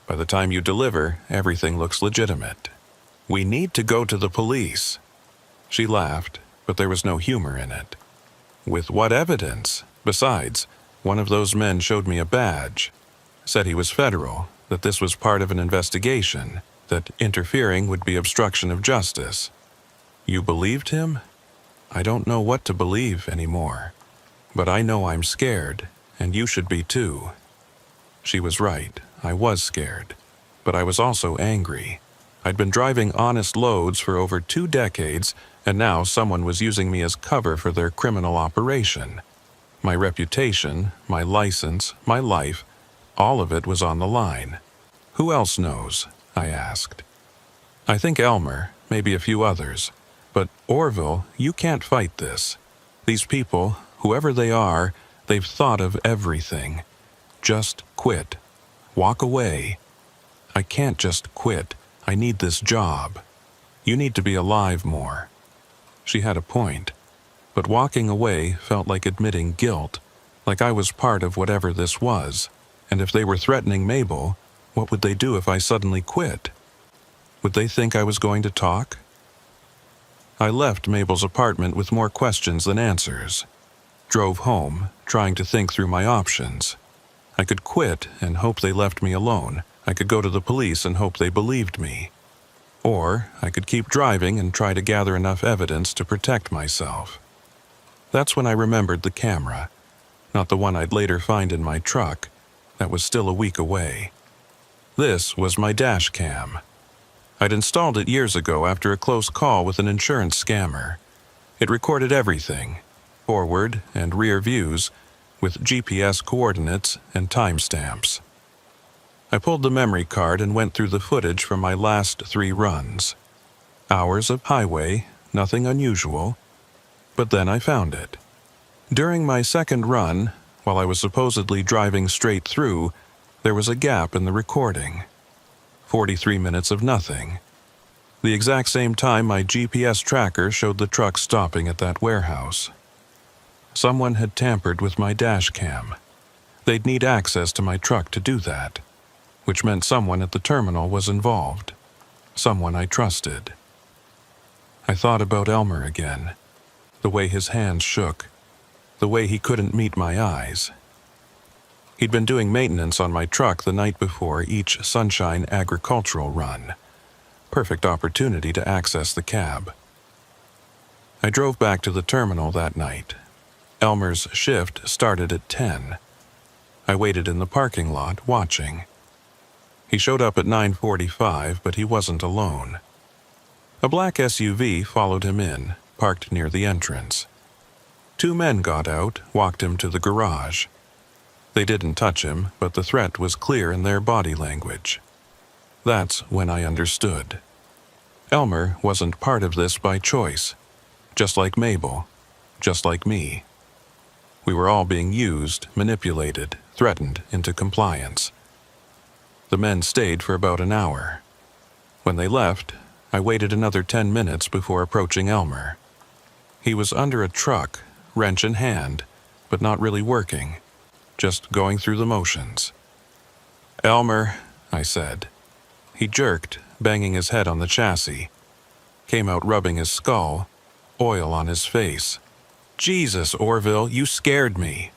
By the time you deliver, everything looks legitimate. We need to go to the police." She laughed, but there was no humor in it. "With what evidence? Besides, one of those men showed me a badge. Said he was federal, that this was part of an investigation, that interfering would be obstruction of justice." "You believed him?" "I don't know what to believe anymore. But I know I'm scared, and you should be too." She was right. I was scared. But I was also angry. I'd been driving honest loads for over 2 decades, and now someone was using me as cover for their criminal operation. My reputation, my license, my life, all of it was on the line. "Who else knows?" I asked. "I think Elmer, maybe a few others. But Orville, you can't fight this. These people, whoever they are, they've thought of everything. Just quit. Walk away." "I can't just quit. I need this job. You need to be alive more." She had a point. But walking away felt like admitting guilt, like I was part of whatever this was. And if they were threatening Mabel, what would they do if I suddenly quit? Would they think I was going to talk? I left Mabel's apartment with more questions than answers. Drove home, trying to think through my options. I could quit and hope they left me alone. I could go to the police and hope they believed me. Or I could keep driving and try to gather enough evidence to protect myself. That's when I remembered the camera. Not the one I'd later find in my truck. That was still a week away. This was my dash cam. I'd installed it years ago after a close call with an insurance scammer. It recorded everything, forward and rear views, with GPS coordinates and timestamps. I pulled the memory card and went through the footage from my last 3 runs. Hours of highway, nothing unusual. But then I found it. During my second run, while I was supposedly driving straight through, there was a gap in the recording. 43 minutes of nothing. The exact same time my GPS tracker showed the truck stopping at that warehouse. Someone had tampered with my dash cam. They'd need access to my truck to do that, which meant someone at the terminal was involved. Someone I trusted. I thought about Elmer again. The way his hands shook. The way he couldn't meet my eyes. He'd been doing maintenance on my truck the night before each Sunshine agricultural run. Perfect opportunity to access the cab. I drove back to the terminal that night. Elmer's shift started at 10. I waited in the parking lot, watching. He showed up at 9:45, but he wasn't alone. A black SUV followed him in, parked near the entrance. Two men got out, walked him to the garage. They didn't touch him, but the threat was clear in their body language. That's when I understood. Elmer wasn't part of this by choice, just like Mabel, just like me. We were all being used, manipulated, threatened into compliance. The men stayed for about an hour. When they left, I waited another 10 minutes before approaching Elmer. He was under a truck, wrench in hand, but not really working, just going through the motions. "Elmer," I said. He jerked, banging his head on the chassis. Came out rubbing his skull, oil on his face. "Jesus, Orville, you scared me."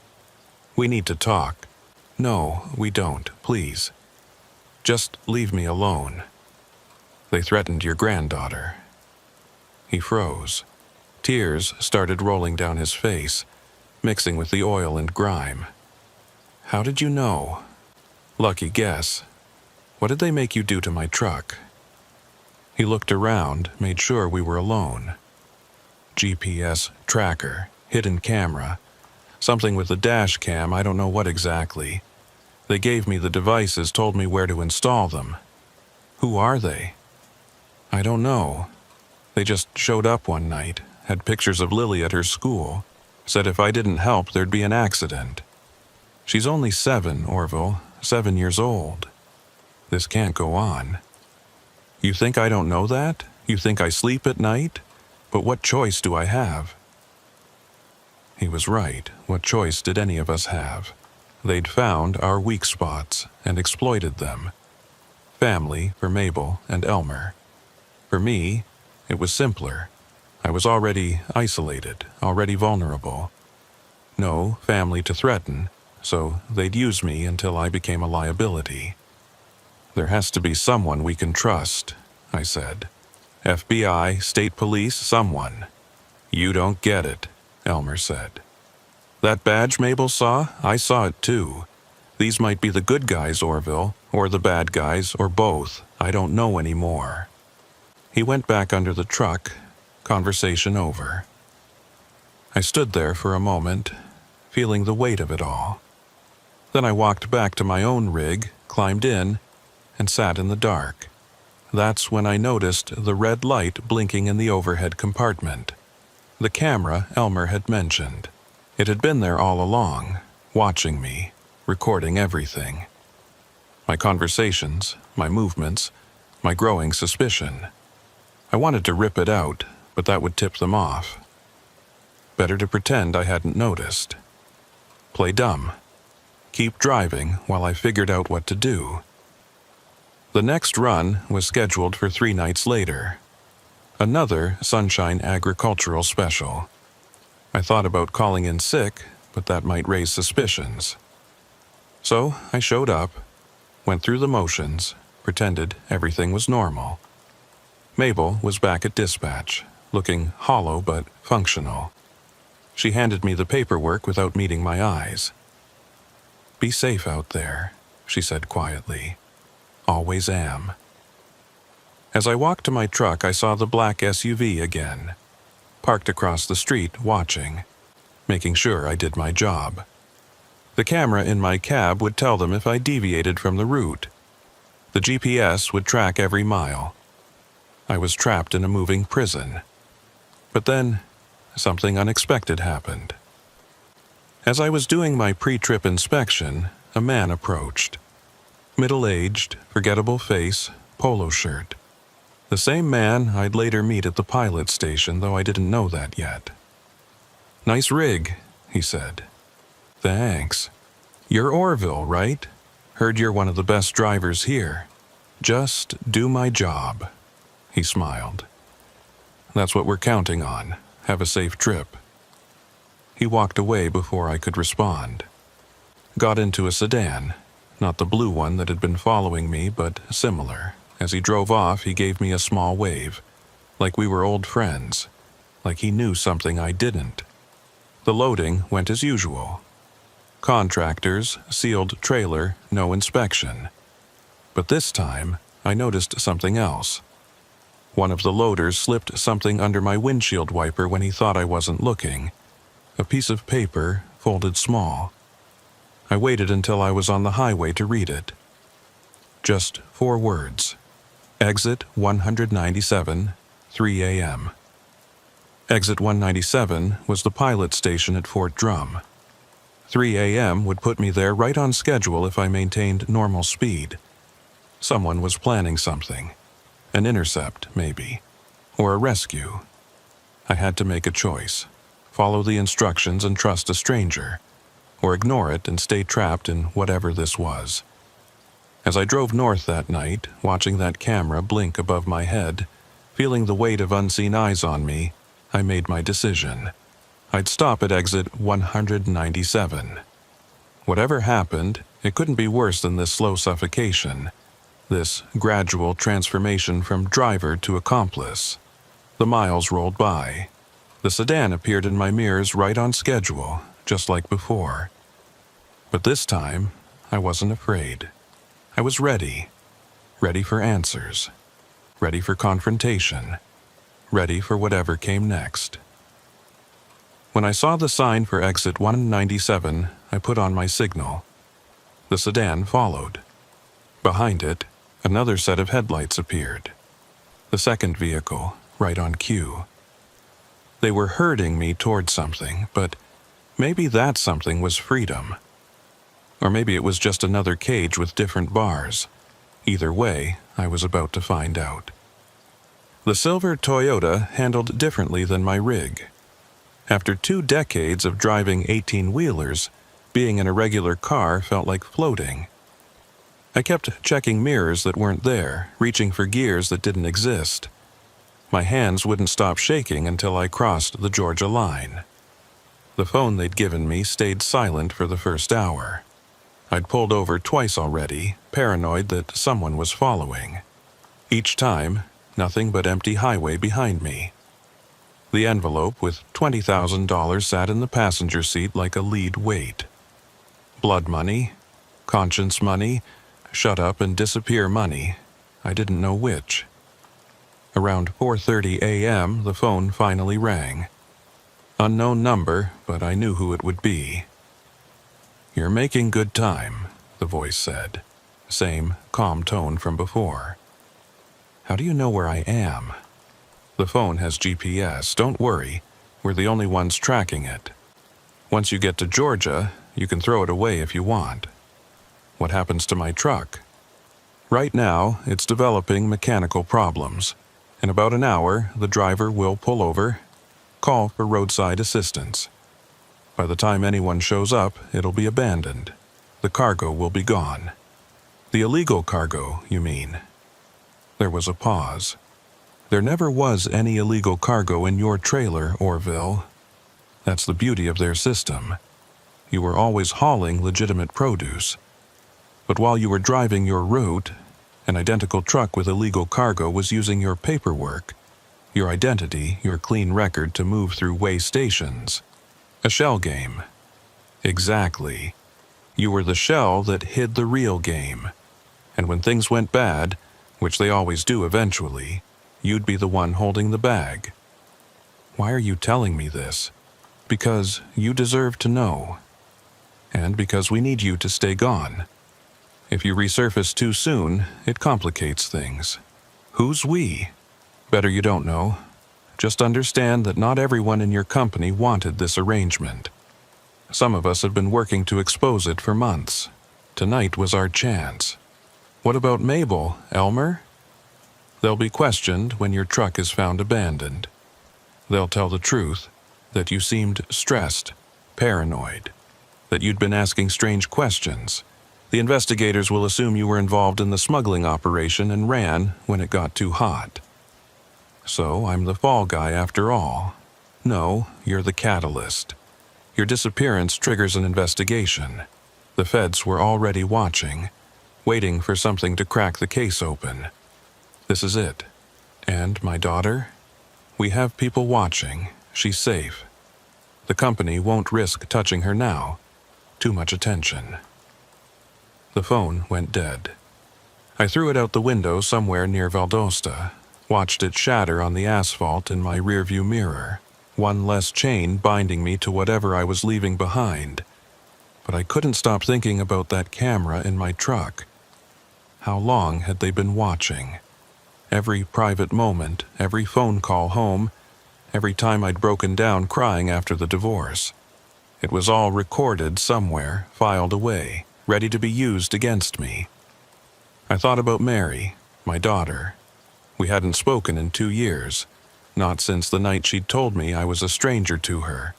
"We need to talk." "No, we don't, please. Just leave me alone. They threatened your granddaughter." He froze. Tears started rolling down his face, mixing with the oil and grime. "How did you know?" "Lucky guess. What did they make you do to my truck?" He looked around, made sure we were alone. GPS tracker, hidden camera, something with a dash cam, I don't know what exactly. They gave me the devices, told me where to install them. "Who are they?" "I don't know. They just showed up one night, had pictures of Lily at her school, said if I didn't help there'd be an accident. She's only 7, Orville, 7 years old. This can't go on. You think I don't know that? You think I sleep at night? But what choice do I have?" He was right. What choice did any of us have? They'd found our weak spots and exploited them. Family for Mabel and Elmer. For me, it was simpler. I was already isolated, already vulnerable. No family to threaten, so they'd use me until I became a liability. "There has to be someone we can trust," I said. "FBI, state police, someone." "You don't get it," Elmer said. "That badge Mabel saw, I saw it too. These might be the good guys, Orville, or the bad guys, or both. I don't know anymore." He went back under the truck, conversation over. I stood there for a moment, feeling the weight of it all. Then I walked back to my own rig, climbed in, and sat in the dark. That's when I noticed the red light blinking in the overhead compartment. The camera Elmer had mentioned. It had been there all along, watching me, recording everything. My conversations, my movements, my growing suspicion. I wanted to rip it out, but that would tip them off. Better to pretend I hadn't noticed. Play dumb. Keep driving while I figured out what to do. The next run was scheduled for 3 nights later. Another Sunshine Agricultural Special. I thought about calling in sick, but that might raise suspicions. So I showed up, went through the motions, pretended everything was normal. Mabel was back at dispatch, looking hollow but functional. She handed me the paperwork without meeting my eyes. "Be safe out there," she said quietly. "Always am." As I walked to my truck, I saw the black SUV again, parked across the street, watching, making sure I did my job. The camera in my cab would tell them if I deviated from the route. The GPS would track every mile. I was trapped in a moving prison. But then, something unexpected happened. As I was doing my pre-trip inspection, a man approached. Middle-aged, forgettable face, polo shirt. The same man I'd later meet at the pilot station, though I didn't know that yet. "Nice rig," he said. "Thanks. You're Orville, right? Heard you're one of the best drivers here. Just do my job." He smiled. "That's what we're counting on. Have a safe trip." He walked away before I could respond. Got into a sedan. Not the blue one that had been following me, but similar. As he drove off, he gave me a small wave, like we were old friends, like he knew something I didn't. The loading went as usual. Contractors, sealed trailer, no inspection. But this time, I noticed something else. One of the loaders slipped something under my windshield wiper when he thought I wasn't looking. a piece of paper folded small. I waited until I was on the highway to read it. Just 4 words. Exit 197, 3 a.m. Exit 197 was the pilot station at Fort Drum. 3 a.m. would put me there right on schedule if I maintained normal speed. Someone was planning something. An intercept, maybe. Or a rescue. I had to make a choice. Follow the instructions and trust a stranger, or ignore it and stay trapped in whatever this was. As I drove north that night, watching that camera blink above my head, feeling the weight of unseen eyes on me, I made my decision. I'd stop at exit 197. Whatever happened, it couldn't be worse than this slow suffocation, this gradual transformation from driver to accomplice. The miles rolled by. The sedan appeared in my mirrors right on schedule, just like before. But this time, I wasn't afraid. I was ready. Ready for answers. Ready for confrontation. Ready for whatever came next. When I saw the sign for exit 197, I put on my signal. The sedan followed. Behind it, another set of headlights appeared. The second vehicle, right on cue. They were herding me toward something, but maybe that something was freedom. Or maybe it was just another cage with different bars. Either way, I was about to find out. The silver Toyota handled differently than my rig. After 2 decades of driving 18-wheelers, being in a regular car felt like floating. I kept checking mirrors that weren't there, reaching for gears that didn't exist. My hands wouldn't stop shaking until I crossed the Georgia line. The phone they'd given me stayed silent for the first hour. I'd pulled over twice already, paranoid that someone was following. Each time, nothing but empty highway behind me. The envelope with $20,000 sat in the passenger seat like a lead weight. Blood money, conscience money, shut up and disappear money. I didn't know which. Around 4:30 a.m., the phone finally rang. Unknown number, but I knew who it would be. "You're making good time," the voice said. Same calm tone from before. "How do you know where I am?" "The phone has GPS, don't worry. We're the only ones tracking it. Once you get to Georgia, you can throw it away if you want." "What happens to my truck?" "Right now, it's developing mechanical problems. In about an hour, the driver will pull over, call for roadside assistance. By the time anyone shows up, it'll be abandoned. The cargo will be gone." "The illegal cargo, you mean?" There was a pause. "There never was any illegal cargo in your trailer, Orville. That's the beauty of their system. You were always hauling legitimate produce. But while you were driving your route, an identical truck with illegal cargo was using your paperwork, your identity, your clean record to move through way stations. A shell game." "Exactly. You were the shell that hid the real game. And when things went bad, which they always do eventually, you'd be the one holding the bag." "Why are you telling me this?" "Because you deserve to know. And because we need you to stay gone. If you resurface too soon, it complicates things." "Who's we?" "Better you don't know. Just understand that not everyone in your company wanted this arrangement. Some of us have been working to expose it for months. Tonight was our chance." "What about Mabel, Elmer?" "They'll be questioned when your truck is found abandoned. They'll tell the truth, that you seemed stressed, paranoid, that you'd been asking strange questions. The investigators will assume you were involved in the smuggling operation and ran when it got too hot. So I'm the fall guy after all. No, you're the catalyst. Your disappearance triggers an investigation. The feds were already watching, waiting for something to crack the case open. This is it. And my daughter? We have people watching. She's safe. The company won't risk touching her now. Too much attention." The phone went dead. I threw it out the window somewhere near Valdosta, watched it shatter on the asphalt in my rearview mirror, one less chain binding me to whatever I was leaving behind. But I couldn't stop thinking about that camera in my truck. How long had they been watching? Every private moment, every phone call home, every time I'd broken down crying after the divorce. It was all recorded somewhere, filed away, ready to be used against me. I thought about Mary, my daughter. We hadn't spoken in 2 years, not since the night she'd told me I was a stranger to her,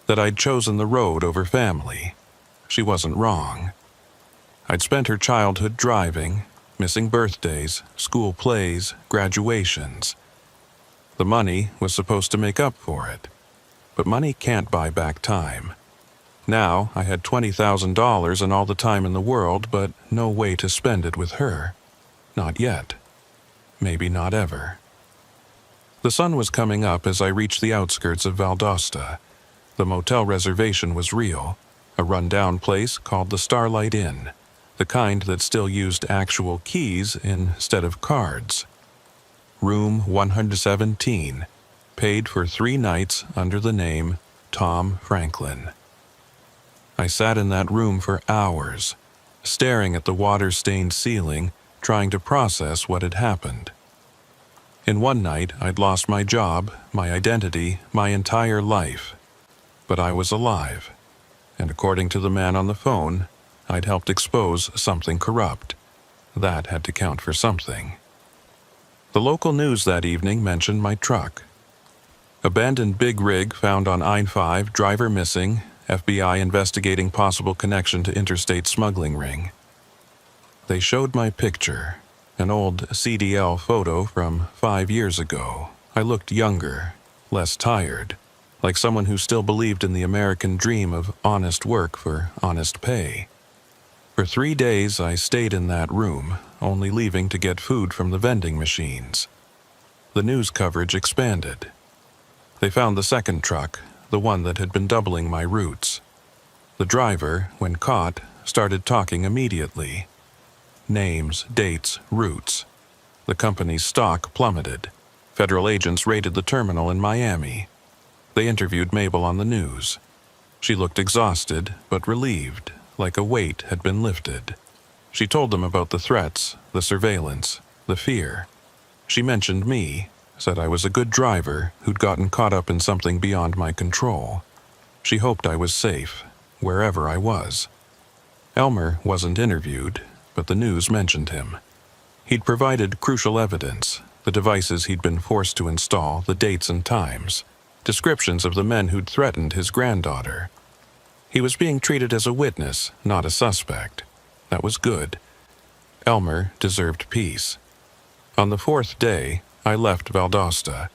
that I'd chosen the road over family. She wasn't wrong. I'd spent her childhood driving, missing birthdays, school plays, graduations. The money was supposed to make up for it, but money can't buy back time. Now I had $20,000 and all the time in the world, but no way to spend it with her. Not yet. Maybe not ever. The sun was coming up as I reached the outskirts of Valdosta. The motel reservation was real, a run-down place called the Starlight Inn, the kind that still used actual keys instead of cards. Room 117, paid for 3 nights under the name Tom Franklin. I sat in that room for hours, staring at the water-stained ceiling, trying to process what had happened. In one night, I'd lost my job, my identity, my entire life. But I was alive, and according to the man on the phone, I'd helped expose something corrupt. That had to count for something. The local news that evening mentioned my truck. Abandoned big rig found on I-5, driver missing, FBI investigating possible connection to interstate smuggling ring. They showed my picture, an old CDL photo from 5 years ago. I looked younger, less tired, like someone who still believed in the American dream of honest work for honest pay. For 3 days I stayed in that room, only leaving to get food from the vending machines. The news coverage expanded. They found the second truck, the one that had been doubling my routes. The driver, when caught, started talking immediately. Names, dates, routes. The company's stock plummeted. Federal agents raided the terminal in Miami. They interviewed Mabel on the news. She looked exhausted, but relieved, like a weight had been lifted. She told them about the threats, the surveillance, the fear. She mentioned me, said I was a good driver who'd gotten caught up in something beyond my control. She hoped I was safe, wherever I was. Elmer wasn't interviewed, but the news mentioned him. He'd provided crucial evidence, the devices he'd been forced to install, the dates and times, descriptions of the men who'd threatened his granddaughter. He was being treated as a witness, not a suspect. That was good. Elmer deserved peace. On the 4th day, I left Valdosta.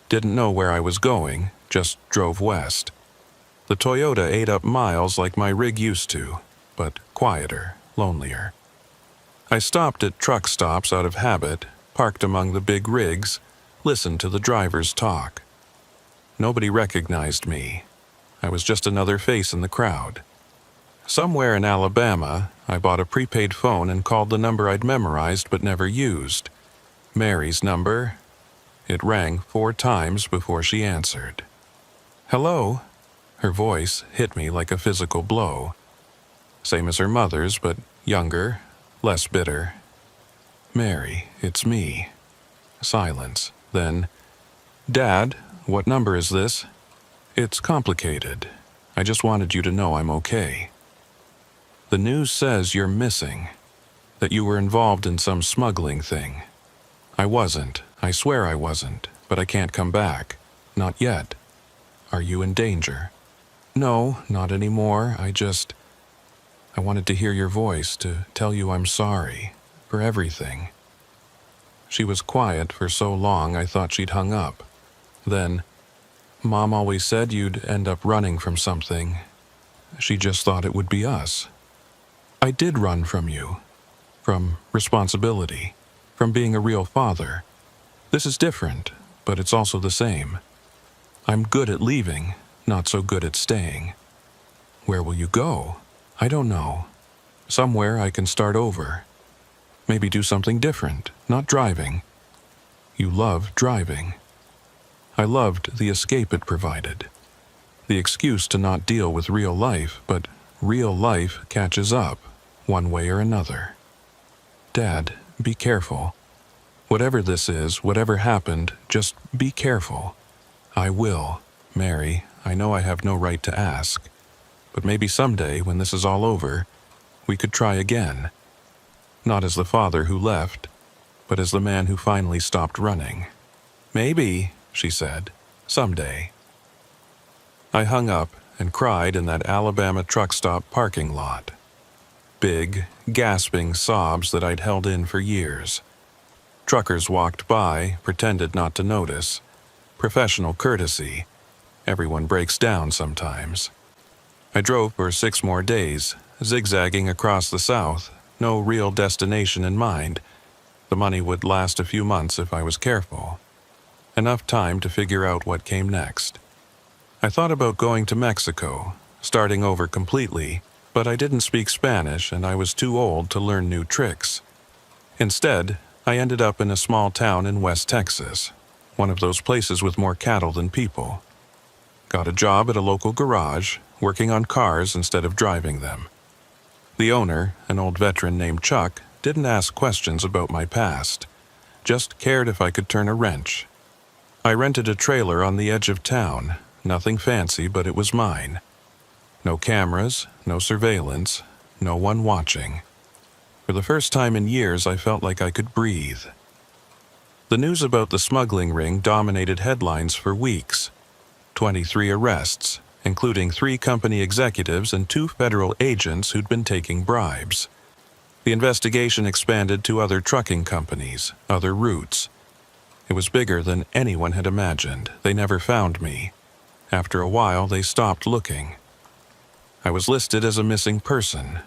Didn't know where I was going, just drove west. The Toyota ate up miles like my rig used to, but quieter, lonelier. I stopped at truck stops out of habit, parked among the big rigs, listened to the drivers talk. Nobody recognized me. I was just another face in the crowd. Somewhere in Alabama, I bought a prepaid phone and called the number I'd memorized but never used. Mary's number. It rang 4 times before she answered. "Hello?" Her voice hit me like a physical blow. Same as her mother's, but younger, less bitter. "Mary, it's me." Silence. Then, "Dad, what number is this?" "It's complicated. I just wanted you to know I'm okay." "The news says you're missing, that you were involved in some smuggling thing." "I wasn't. I swear I wasn't, but I can't come back. Not yet." "Are you in danger?" "No, not anymore. I wanted to hear your voice, to tell you I'm sorry, for everything." She was quiet for so long I thought she'd hung up. Then, "Mom always said you'd end up running from something. She just thought it would be us." "I did run from you. From responsibility. From being a real father. This is different, but it's also the same. I'm good at leaving, not so good at staying." "Where will you go?" "I don't know. Somewhere I can start over. Maybe do something different, not driving." "You love driving." I loved the escape it provided. The excuse to not deal with real life, but real life catches up, one way or another. Dad, be careful. Whatever this is, whatever happened, just be careful. I will. Mary, I know I have no right to ask, but maybe someday, when this is all over, we could try again. Not as the father who left, but as the man who finally stopped running. Maybe, she said, someday. I hung up and cried in that Alabama truck stop parking lot. Big, gasping sobs that I'd held in for years. Truckers walked by, pretended not to notice. Professional courtesy. Everyone breaks down sometimes. I drove for 6 more days, zigzagging across the South, no real destination in mind. The money would last a few months if I was careful. Enough time to figure out what came next. I thought about going to Mexico, starting over completely, but I didn't speak Spanish and I was too old to learn new tricks. Instead, I ended up in a small town in West Texas, one of those places with more cattle than people. Got a job at a local garage, working on cars instead of driving them. The owner, an old veteran named Chuck, didn't ask questions about my past, just cared if I could turn a wrench. I rented a trailer on the edge of town, nothing fancy, but it was mine. No cameras, no surveillance, no one watching. For the first time in years, I felt like I could breathe. The news about the smuggling ring dominated headlines for weeks. 23 arrests, including 3 company executives and 2 federal agents who'd been taking bribes. The investigation expanded to other trucking companies, other routes. It was bigger than anyone had imagined. They never found me. After a while, they stopped looking. I was listed as a missing person,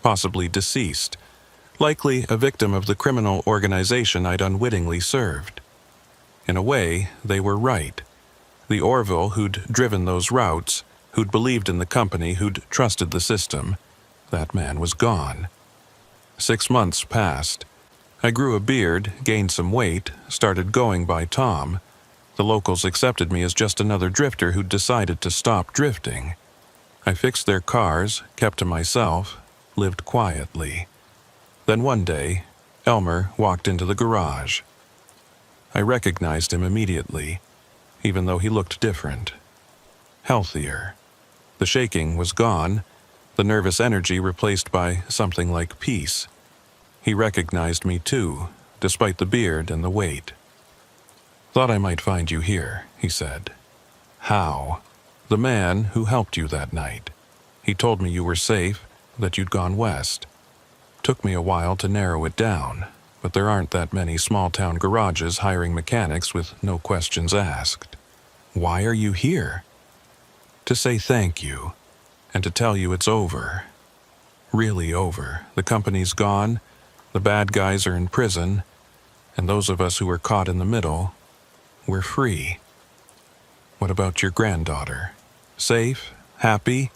possibly deceased, likely a victim of the criminal organization I'd unwittingly served. In a way, they were right. The Orville who'd driven those routes, who'd believed in the company, who'd trusted the system, that man was gone. 6 months passed. I grew a beard, gained some weight, started going by Tom. The locals accepted me as just another drifter who'd decided to stop drifting. I fixed their cars, kept to myself, lived quietly. Then one day, Elmer walked into the garage. I recognized him immediately, even though he looked different. Healthier. The shaking was gone, the nervous energy replaced by something like peace. He recognized me too, despite the beard and the weight. "Thought I might find you here," he said. "How?" "The man who helped you that night. He told me you were safe, that you'd gone west. Took me a while to narrow it down, but there aren't that many small-town garages hiring mechanics with no questions asked." "Why are you here?" "To say thank you, and to tell you it's over. Really over. The company's gone, the bad guys are in prison, and those of us who were caught in the middle, we're free." "What about your granddaughter? Safe? Happy?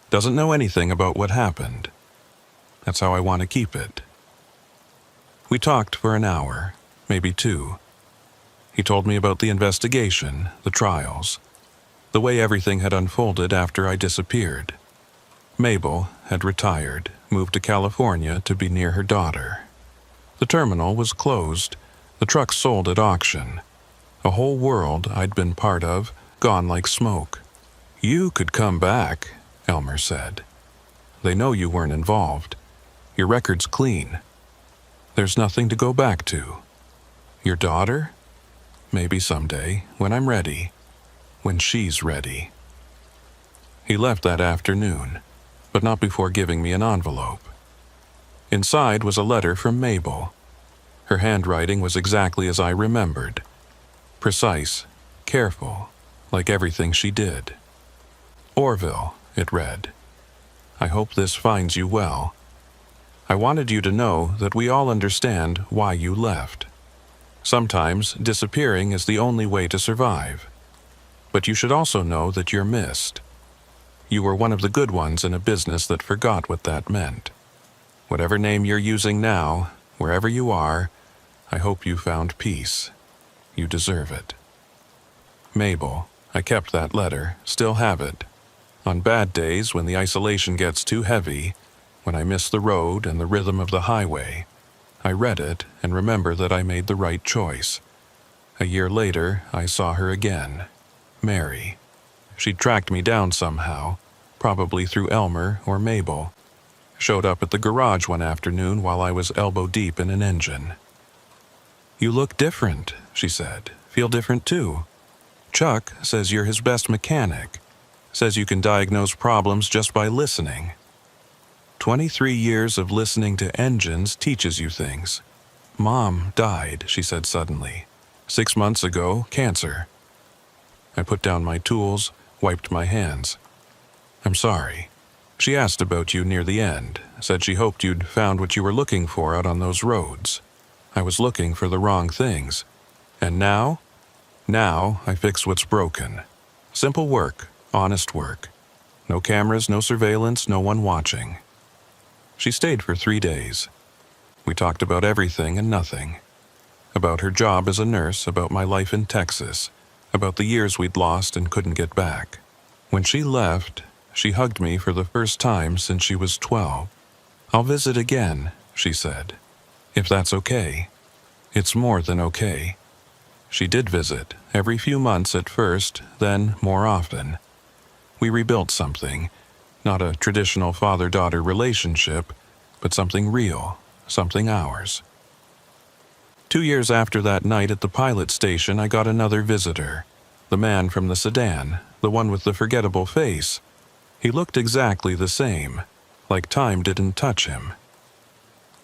Doesn't know anything about what happened. That's how I want to keep it." We talked for an hour, maybe 2. He told me about the investigation, the trials, the way everything had unfolded after I disappeared. Mabel had retired, moved to California to be near her daughter. The terminal was closed, the truck sold at auction. A whole world I'd been part of, gone like smoke. "You could come back," Elmer said. "They know you weren't involved. Your record's clean. There's nothing to go back to. Your daughter? Maybe someday, when I'm ready. When she's ready." He left that afternoon, but not before giving me an envelope. Inside was a letter from Mabel. Her handwriting was exactly as I remembered. Precise, careful, like everything she did. "Orville," it read. "I hope this finds you well. I wanted you to know that we all understand why you left. Sometimes disappearing is the only way to survive. But you should also know that you're missed. You were one of the good ones in a business that forgot what that meant. Whatever name you're using now, wherever you are, I hope you found peace. You deserve it." Mabel, I kept that letter, still have it. On bad days when the isolation gets too heavy, when I miss the road and the rhythm of the highway, I read it and remember that I made the right choice. A year later, I saw her again. Mary. She'd tracked me down somehow, probably through Elmer or Mabel. Showed up at the garage one afternoon while I was elbow deep in an engine. "You look different," she said. "Feel different too. Chuck says you're his best mechanic. Says you can diagnose problems just by listening. 23 years of listening to engines teaches you things. Mom died," she said suddenly. 6 months ago, cancer." I put down my tools, wiped my hands. "I'm sorry. She asked about you near the end, said she hoped you'd found what you were looking for out on those roads. I was looking for the wrong things. And now? Now I fix what's broken. Simple work, honest work. No cameras, no surveillance, no one watching." She stayed for 3 days. We talked about everything and nothing. About her job as a nurse, about my life in Texas, about the years we'd lost and couldn't get back. When she left, she hugged me for the first time since she was 12. "I'll visit again," she said. "If that's okay." It's more than okay. She did visit, every few months at first, then more often. We rebuilt something, not a traditional father-daughter relationship, but something real, something ours. 2 years after that night at the pilot station, I got another visitor. The man from the sedan, the one with the forgettable face. He looked exactly the same, like time didn't touch him.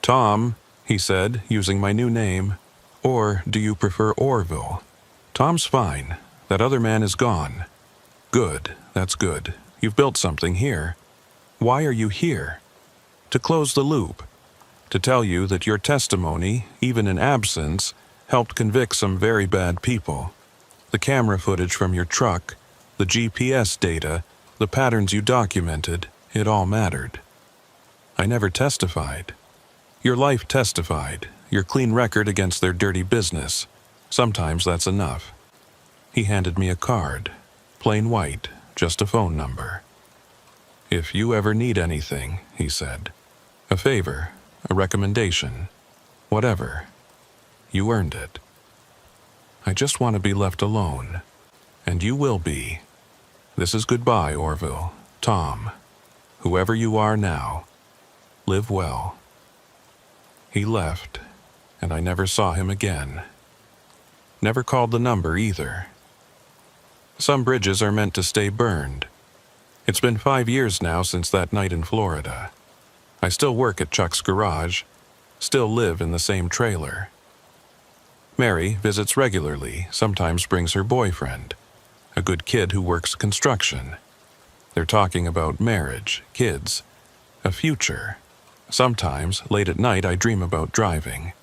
"Tom," he said, using my new name. "Or do you prefer Orville?" "Tom's fine. That other man is gone." "Good, that's good. You've built something here. Why are you here?" "To close the loop. To tell you that your testimony, even in absence, helped convict some very bad people. The camera footage from your truck, the GPS data, the patterns you documented, it all mattered." "I never testified." "Your life testified, your clean record against their dirty business. Sometimes that's enough." He handed me a card, plain white, just a phone number. "If you ever need anything," he said, "a favor, a recommendation, whatever, you earned it. I just want to be left alone, and you will be. This is goodbye, Orville, Tom, whoever you are now. Live well." He left, and I never saw him again. Never called the number either. Some bridges are meant to stay burned. It's been 5 years now since that night in Florida. I still work at Chuck's garage, still live in the same trailer. Mary visits regularly, sometimes brings her boyfriend, a good kid who works construction. They're talking about marriage, kids, a future. Sometimes, late at night, I dream about driving.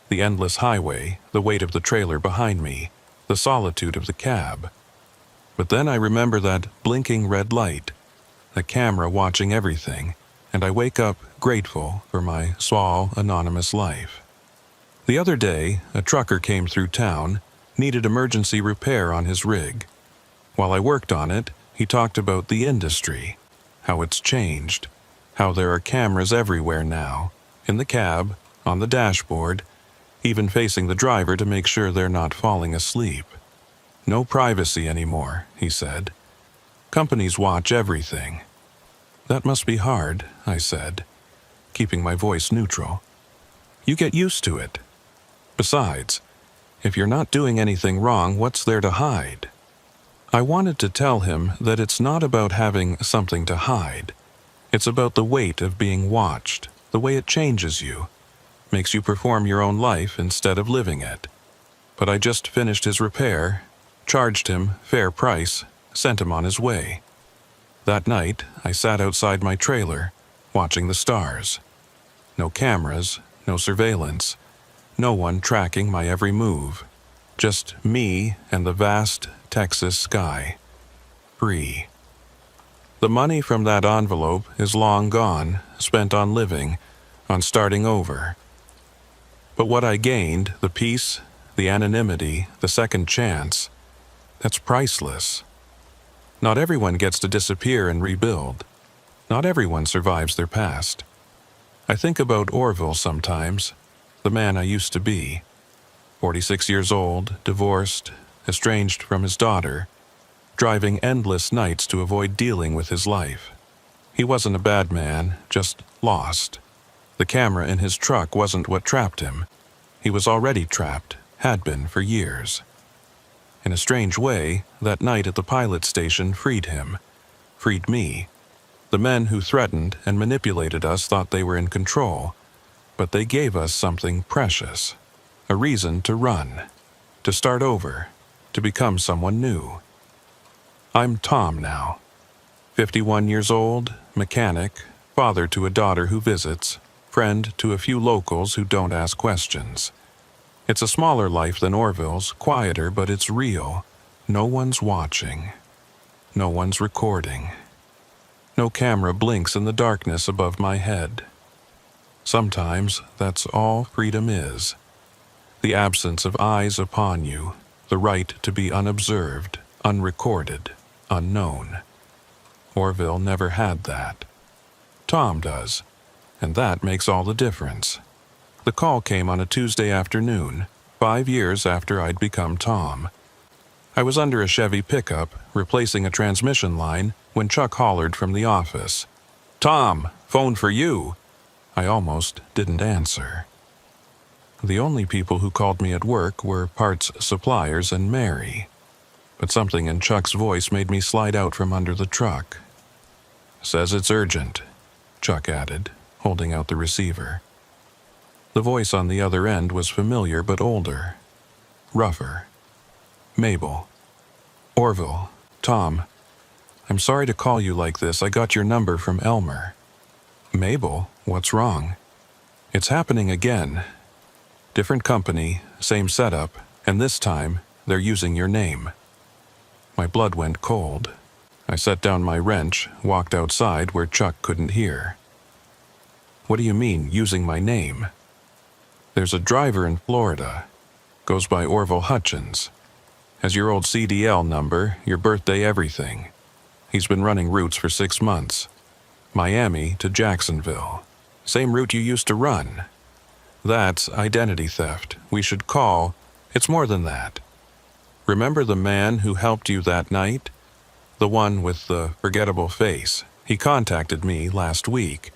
The endless highway, the weight of the trailer behind me, the solitude of the cab. But then I remember that blinking red light, the camera watching everything, and I wake up grateful for my small, anonymous life. The other day, a trucker came through town, needed emergency repair on his rig. While I worked on it, he talked about the industry, how it's changed, how there are cameras everywhere now, in the cab, on the dashboard, even facing the driver to make sure they're not falling asleep. No privacy anymore, he said. Companies watch everything. That must be hard, I said, keeping my voice neutral. You get used to it. Besides, if you're not doing anything wrong, what's there to hide? I wanted to tell him that it's not about having something to hide. It's about the weight of being watched, the way it changes you, makes you perform your own life instead of living it. But I just finished his repair, charged him fair price, sent him on his way. That night, I sat outside my trailer, watching the stars. No cameras, no surveillance, no one tracking my every move. Just me and the vast Texas sky. Free. The money from that envelope is long gone, spent on living, on starting over. But what I gained, the peace, the anonymity, the second chance, That's priceless. Not everyone gets to disappear and rebuild. Not everyone survives their past. I think about Orville sometimes, the man I used to be. 46 years old, divorced, estranged from his daughter, driving endless nights to avoid dealing with his life. He wasn't a bad man, just lost. The camera in his truck wasn't what trapped him. He was already trapped, had been for years. In a strange way, that night at the pilot station freed him, freed me. The men who threatened and manipulated us thought they were in control, but they gave us something precious, a reason to run, to start over, to become someone new. I'm Tom now, 51 years old, mechanic, father to a daughter who visits, friend to a few locals who don't ask questions. It's a smaller life than Orville's, quieter, but it's real. No one's watching. No one's recording. No camera blinks in the darkness above my head. Sometimes that's all freedom is. The absence of eyes upon you, the right to be unobserved, unrecorded, unknown. Orville never had that. Tom does, and that makes all the difference. The call came on a Tuesday afternoon, 5 years after I'd become Tom. I was under a Chevy pickup, replacing a transmission line, when Chuck hollered from the office. "Tom, phone for you." I almost didn't answer. The only people who called me at work were parts suppliers and Mary. But something in Chuck's voice made me slide out from under the truck. "Says it's urgent," Chuck added, holding out the receiver. The voice on the other end was familiar but older, rougher. "Mabel." "Orville, Tom. I'm sorry to call you like this. I got your number from Elmer." "Mabel, what's wrong?" "It's happening again. Different company, same setup, and this time they're using your name." My blood went cold. I set down my wrench, walked outside where Chuck couldn't hear. "What do you mean, using my name?" "There's a driver in Florida. Goes by Orville Hutchins. Has your old CDL number, your birthday, everything. He's been running routes for 6 months. Miami to Jacksonville. Same route you used to run. That's identity theft. We should call. It's more than that. Remember the man who helped you that night? The one with the forgettable face. He contacted me last week.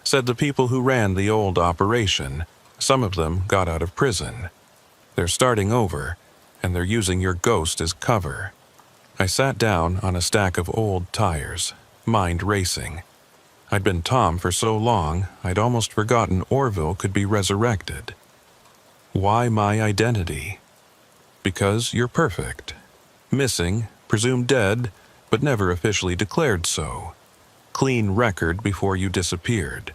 Said the people who ran the old operation, some of them got out of prison. They're starting over, and they're using your ghost as cover." I sat down on a stack of old tires, mind racing. I'd been Tom for so long, I'd almost forgotten Orville could be resurrected. Why my identity? Because you're perfect. Missing, presumed dead, but never officially declared so. Clean record before you disappeared.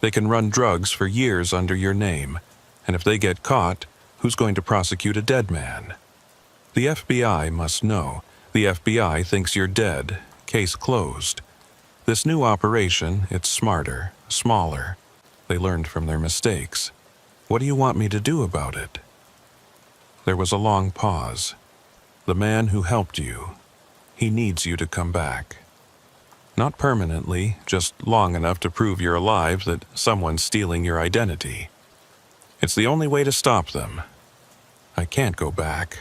They can run drugs for years under your name, and if they get caught, who's going to prosecute a dead man? The FBI must know. The FBI thinks you're dead. Case closed. This new operation, it's smarter, smaller. They learned from their mistakes. What do you want me to do about it? There was a long pause. The man who helped you, he needs you to come back. Not permanently, just long enough to prove you're alive, that someone's stealing your identity. It's the only way to stop them. I can't go back.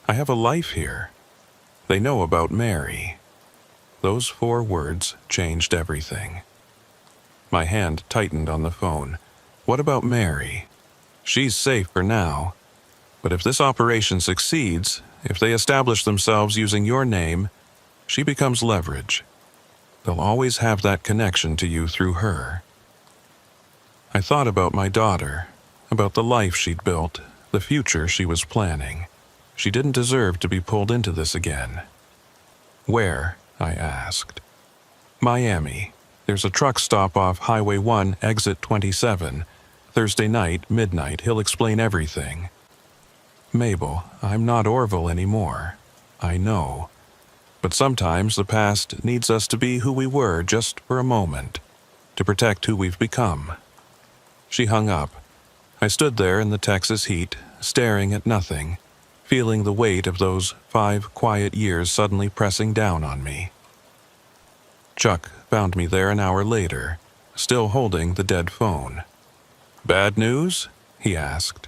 I have a life here. They know about Mary. Those 4 words changed everything. My hand tightened on the phone. What about Mary? She's safe for now. But if this operation succeeds, if they establish themselves using your name, she becomes leverage. They'll always have that connection to you through her. I thought about my daughter, about the life she'd built, the future she was planning. She didn't deserve to be pulled into this again. "Where?" I asked. "Miami. There's a truck stop off Highway 1, exit 27. Thursday night, midnight, he'll explain everything." "Mabel, I'm not Orville anymore. I know. But sometimes the past needs us to be who we were just for a moment, to protect who we've become." She hung up. I stood there in the Texas heat, staring at nothing, feeling the weight of those 5 quiet years suddenly pressing down on me. Chuck found me there an hour later, still holding the dead phone. "Bad news?" he asked.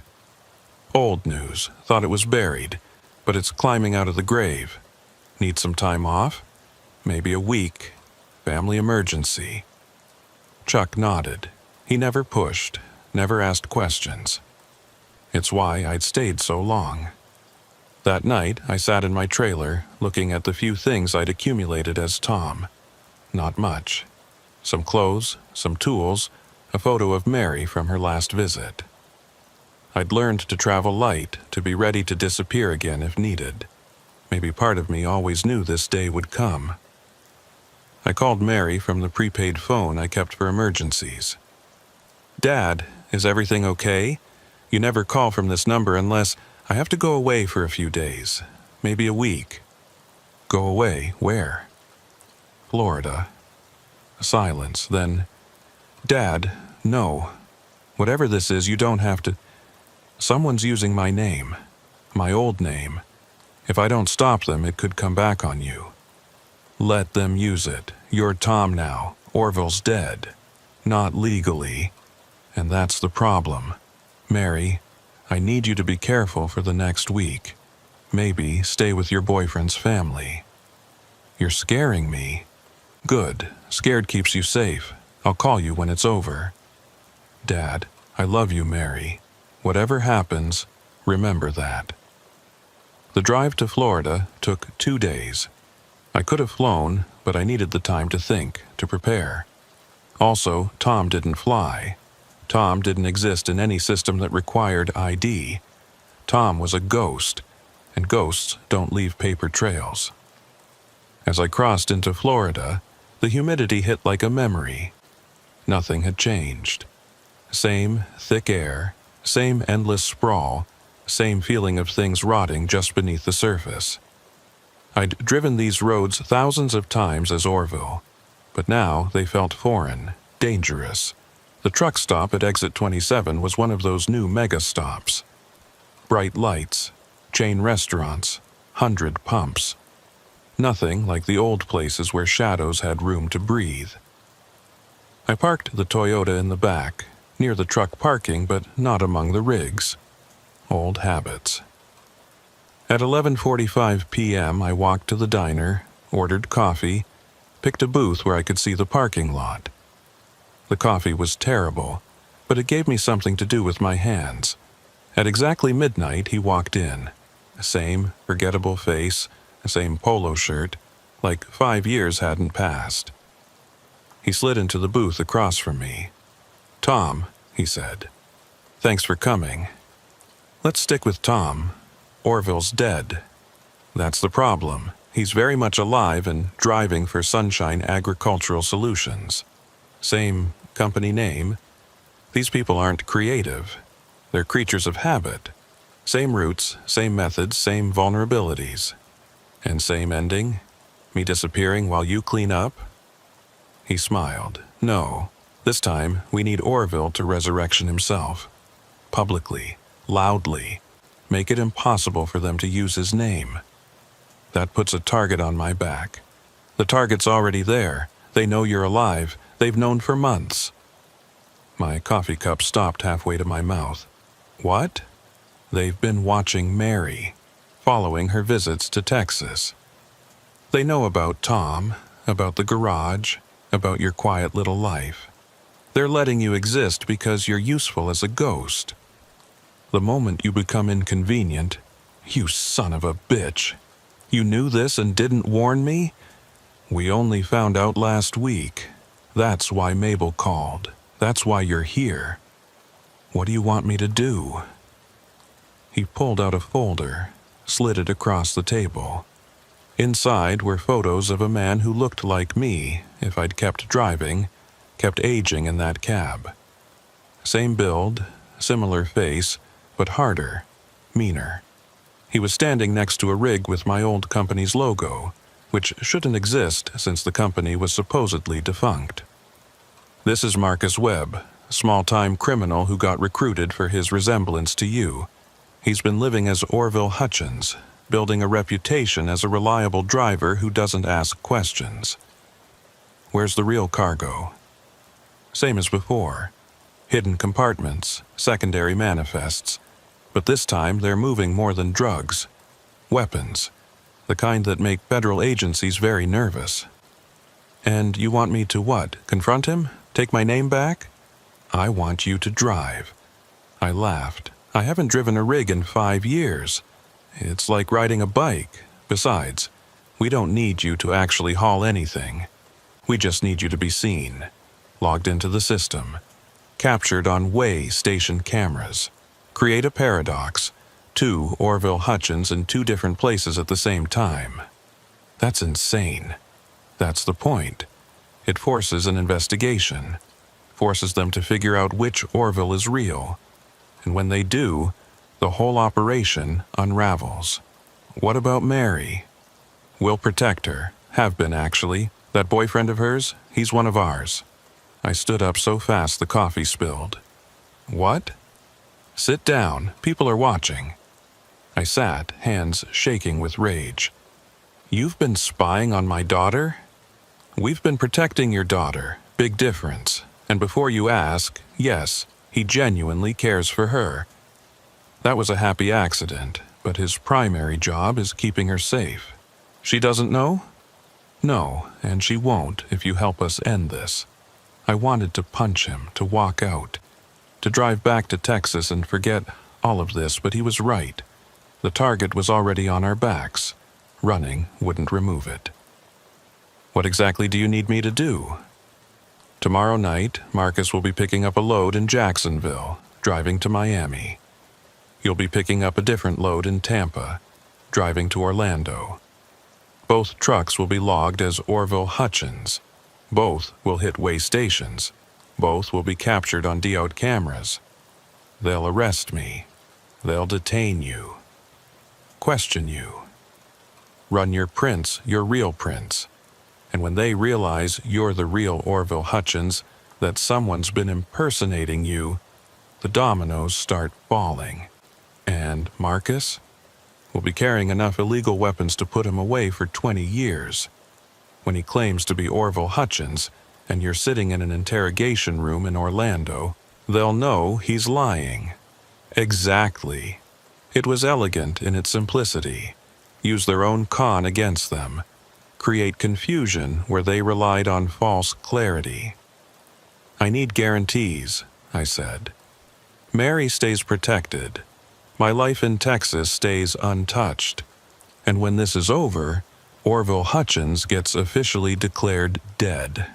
"Old news. Thought it was buried, but it's climbing out of the grave. Need some time off? Maybe a week. Family emergency." Chuck nodded. He never pushed, never asked questions. It's why I'd stayed so long. That night, I sat in my trailer, looking at the few things I'd accumulated as Tom. Not much. Some clothes, some tools, a photo of Mary from her last visit. I'd learned to travel light, to be ready to disappear again if needed. Maybe part of me always knew this day would come. I called Mary from the prepaid phone I kept for emergencies. "Dad, is everything okay? You never call from this number unless I have to go away for a few days, maybe a week." "Go away? Where?" "Florida." Silence, then, "Dad, no. Whatever this is, you don't have to. Someone's using my name, my old name. If I don't stop them, it could come back on you. Let them use it. You're Tom now. Orville's dead. Not legally. And that's the problem. Mary, I need you to be careful for the next week. Maybe stay with your boyfriend's family." "You're scaring me." "Good. Scared keeps you safe. I'll call you when it's over." "Dad, I love you, Mary. Whatever happens, remember that." The drive to Florida took 2 days. I could have flown, but I needed the time to think, to prepare. Also, Tom didn't fly. Tom didn't exist in any system that required ID. Tom was a ghost, and ghosts don't leave paper trails. As I crossed into Florida, the humidity hit like a memory. Nothing had changed. Same thick air, same endless sprawl, same feeling of things rotting just beneath the surface. I'd driven these roads thousands of times as Orville, but now they felt foreign, dangerous. The truck stop at exit 27 was one of those new mega stops. Bright lights, chain restaurants, 100 pumps. Nothing like the old places where shadows had room to breathe. I parked the Toyota in the back, near the truck parking but not among the rigs. Old habits. At 11:45 p.m. I walked to the diner, ordered coffee, picked a booth where I could see the parking lot. The coffee was terrible, but it gave me something to do with my hands. At exactly midnight, he walked in. Same forgettable face, same polo shirt, like 5 years hadn't passed. He slid into the booth across from me. "Tom," he said. "Thanks for coming. Let's stick with Tom. Orville's dead. That's the problem. He's very much alive and driving for Sunshine Agricultural Solutions. Same company name. These people aren't creative. They're creatures of habit. Same roots, same methods, same vulnerabilities. And same ending? Me disappearing while you clean up?" He smiled. "No. This time, we need Orville to resurrection himself. Publicly, loudly. Make it impossible for them to use his name. That puts a target on my back. The target's already there. They know you're alive. They've known for months." My coffee cup stopped halfway to my mouth. "What?" "They've been watching Mary, following her visits to Texas. They know about Tom, about the garage, about your quiet little life. They're letting you exist because you're useful as a ghost. The moment you become inconvenient, you son of a bitch. You knew this and didn't warn me? We only found out last week. That's why Mabel called. That's why you're here. What do you want me to do?" He pulled out a folder, slid it across the table. Inside were photos of a man who looked like me if I'd kept driving, kept aging in that cab. Same build, similar face, but harder, meaner. He was standing next to a rig with my old company's logo, which shouldn't exist since the company was supposedly defunct. "This is Marcus Webb, small-time criminal who got recruited for his resemblance to you. He's been living as Orville Hutchins, building a reputation as a reliable driver who doesn't ask questions. Where's the real cargo? Same as before. Hidden compartments, secondary manifests. But this time they're moving more than drugs. Weapons. The kind that make federal agencies very nervous. And you want me to what? Confront him? Take my name back? I want you to drive. I laughed. I haven't driven a rig in 5 years. It's like riding a bike. Besides, we don't need you to actually haul anything. We just need you to be seen, logged into the system, captured on way station cameras. Create a paradox. 2 Orville Hutchins in 2 different places at the same time. That's insane. That's the point. It forces an investigation, forces them to figure out which Orville is real. And when they do, the whole operation unravels. What about Mary? We'll protect her. Have been, actually. That boyfriend of hers, he's one of ours. I stood up so fast the coffee spilled. What? Sit down. People are watching. I sat, hands shaking with rage. You've been spying on my daughter? We've been protecting your daughter. Big difference. And before you ask, yes, he genuinely cares for her. That was a happy accident, but his primary job is keeping her safe. She doesn't know? No, and she won't if you help us end this. I wanted to punch him, to walk out, to drive back to Texas and forget all of this, but he was right. The target was already on our backs. Running wouldn't remove it. What exactly do you need me to do? Tomorrow night, Marcus will be picking up a load in Jacksonville, driving to Miami. You'll be picking up a different load in Tampa, driving to Orlando. Both trucks will be logged as Orville Hutchins. Both will hit way stations. Both will be captured on DOT cameras. They'll arrest me. They'll detain you. Question you. Run your prints, your real prints. And when they realize you're the real Orville Hutchins, that someone's been impersonating you, the dominoes start falling. And Marcus? We'll be carrying enough illegal weapons to put him away for 20 years. When he claims to be Orville Hutchins, and you're sitting in an interrogation room in Orlando, they'll know he's lying. Exactly. It was elegant in its simplicity. Use their own con against them. Create confusion where they relied on false clarity. I need guarantees, I said. Mary stays protected. My life in Texas stays untouched. And when this is over, Orville Hutchins gets officially declared dead.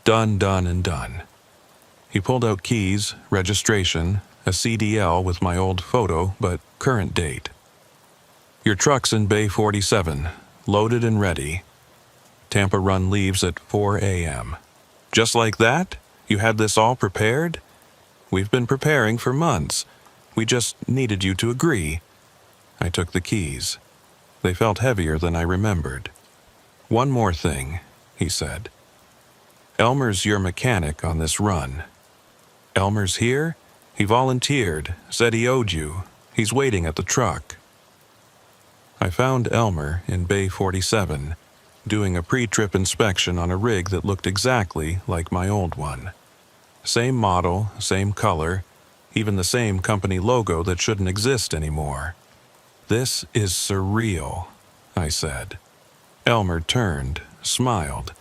Done, done, and done. He pulled out keys, registration, a CDL with my old photo, but current date. Your truck's in Bay 47, loaded and ready. Tampa run leaves at 4 a.m. Just like that? You had this all prepared? We've been preparing for months. We just needed you to agree. I took the keys. They felt heavier than I remembered. One more thing, he said. Elmer's your mechanic on this run. Elmer's here? He volunteered, said he owed you. He's waiting at the truck. I found Elmer in Bay 47, doing a pre-trip inspection on a rig that looked exactly like my old one. Same model, same color, even the same company logo that shouldn't exist anymore. This is surreal, I said. Elmer turned, smiled.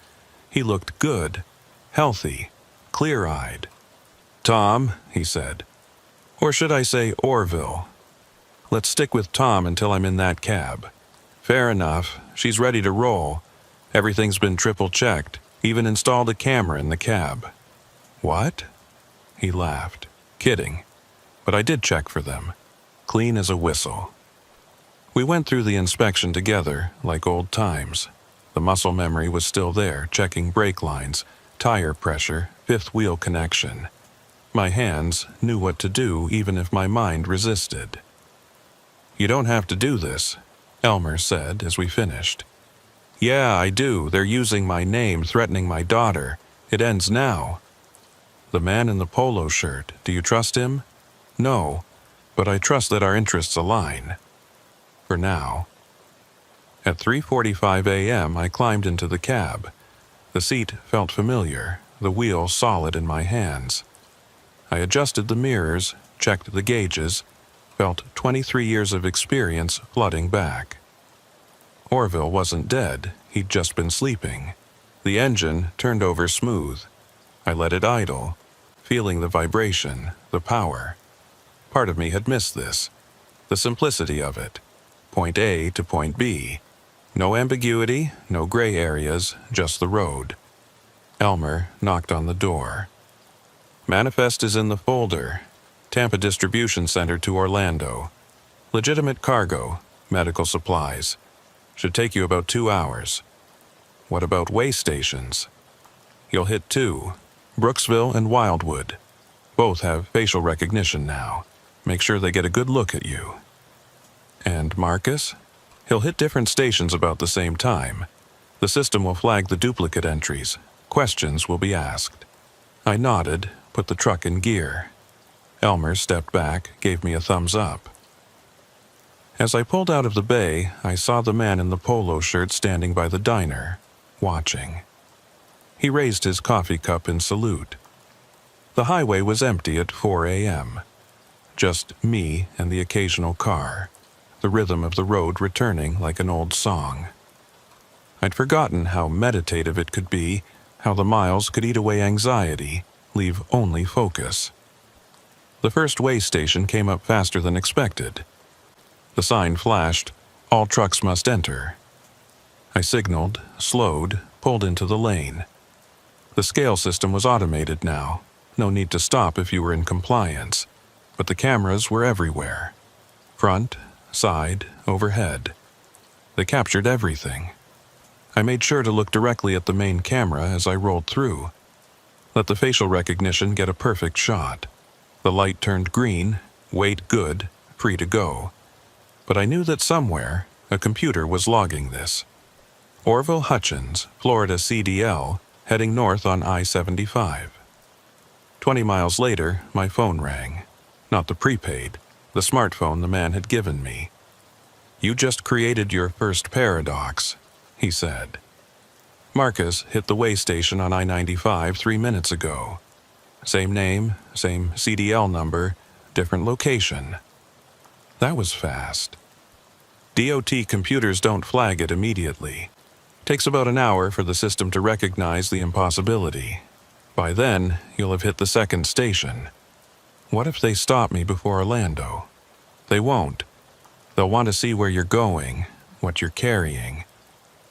He looked good, healthy, clear-eyed. Tom, he said. Or should I say Orville? Let's stick with Tom until I'm in that cab. Fair enough. She's ready to roll. Everything's been triple-checked. Even installed a camera in the cab. What? He laughed. Kidding. But I did check for them. Clean as a whistle. We went through the inspection together, like old times. The muscle memory was still there, checking brake lines, tire pressure, fifth wheel connection. My hands knew what to do even if my mind resisted. You don't have to do this, Elmer said as we finished. Yeah, I do. They're using my name, threatening my daughter. It ends now. The man in the polo shirt, do you trust him? No, but I trust that our interests align. For now. At 3:45 a.m., I climbed into the cab. The seat felt familiar, the wheel solid in my hands. I adjusted the mirrors, checked the gauges, felt 23 years of experience flooding back. Orville wasn't dead, he'd just been sleeping. The engine turned over smooth. I let it idle, feeling the vibration, the power. Part of me had missed this, the simplicity of it. Point A to point B. No ambiguity, no gray areas, just the road. Elmer knocked on the door. Manifest is in the folder. Tampa Distribution Center to Orlando. Legitimate cargo, medical supplies. Should take you about 2 hours. What about way stations? You'll hit 2, Brooksville and Wildwood. Both have facial recognition now. Make sure they get a good look at you. And Marcus? He'll hit different stations about the same time. The system will flag the duplicate entries. Questions will be asked. I nodded, put the truck in gear. Elmer stepped back, gave me a thumbs up. As I pulled out of the bay, I saw the man in the polo shirt standing by the diner, watching. He raised his coffee cup in salute. The highway was empty at 4 a.m. Just me and the occasional car, the rhythm of the road returning like an old song. I'd forgotten how meditative it could be, how the miles could eat away anxiety, leave only focus. The first way station came up faster than expected. The sign flashed, "All trucks must enter." I signaled, slowed, pulled into the lane. The scale system was automated now. No need to stop if you were in compliance. But the cameras were everywhere. Front, side, overhead. They captured everything. I made sure to look directly at the main camera as I rolled through. Let the facial recognition get a perfect shot. The light turned green, weight good, free to go. But I knew that somewhere, a computer was logging this. Orville Hutchins, Florida CDL, heading north on I-75. 20 miles later, my phone rang. Not the prepaid, the smartphone the man had given me. "You just created your first paradox," he said. Marcus hit the way station on I-95 3 minutes ago. Same name, same CDL number, different location. That was fast. DOT computers don't flag it immediately. Takes about an hour for the system to recognize the impossibility. By then, you'll have hit the second station. What if they stop me before Orlando? They won't. They'll want to see where you're going, what you're carrying.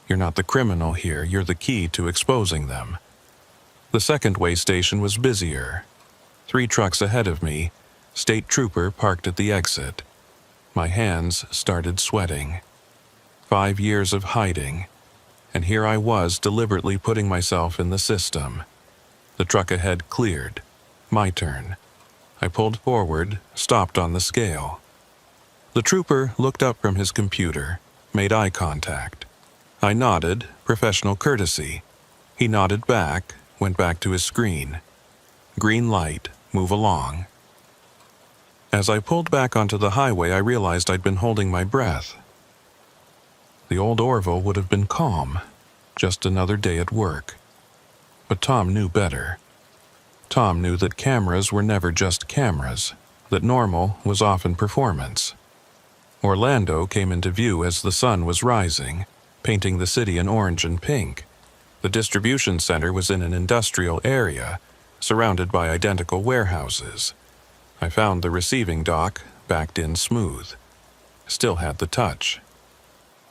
You're not the criminal here, you're the key to exposing them. The second way station was busier. 3 trucks ahead of me, state trooper parked at the exit. My hands started sweating. 5 years of hiding, and here I was deliberately putting myself in the system. The truck ahead cleared. My turn. I pulled forward, stopped on the scale. The trooper looked up from his computer, made eye contact. I nodded, professional courtesy. He nodded back, went back to his screen. Green light, move along. As I pulled back onto the highway, I realized I'd been holding my breath. The old Orville would have been calm, just another day at work. But Tom knew better. Tom knew that cameras were never just cameras, that normal was often performance. Orlando came into view as the sun was rising, painting the city in orange and pink. The distribution center was in an industrial area, surrounded by identical warehouses. I found the receiving dock, backed in smooth. Still had the touch.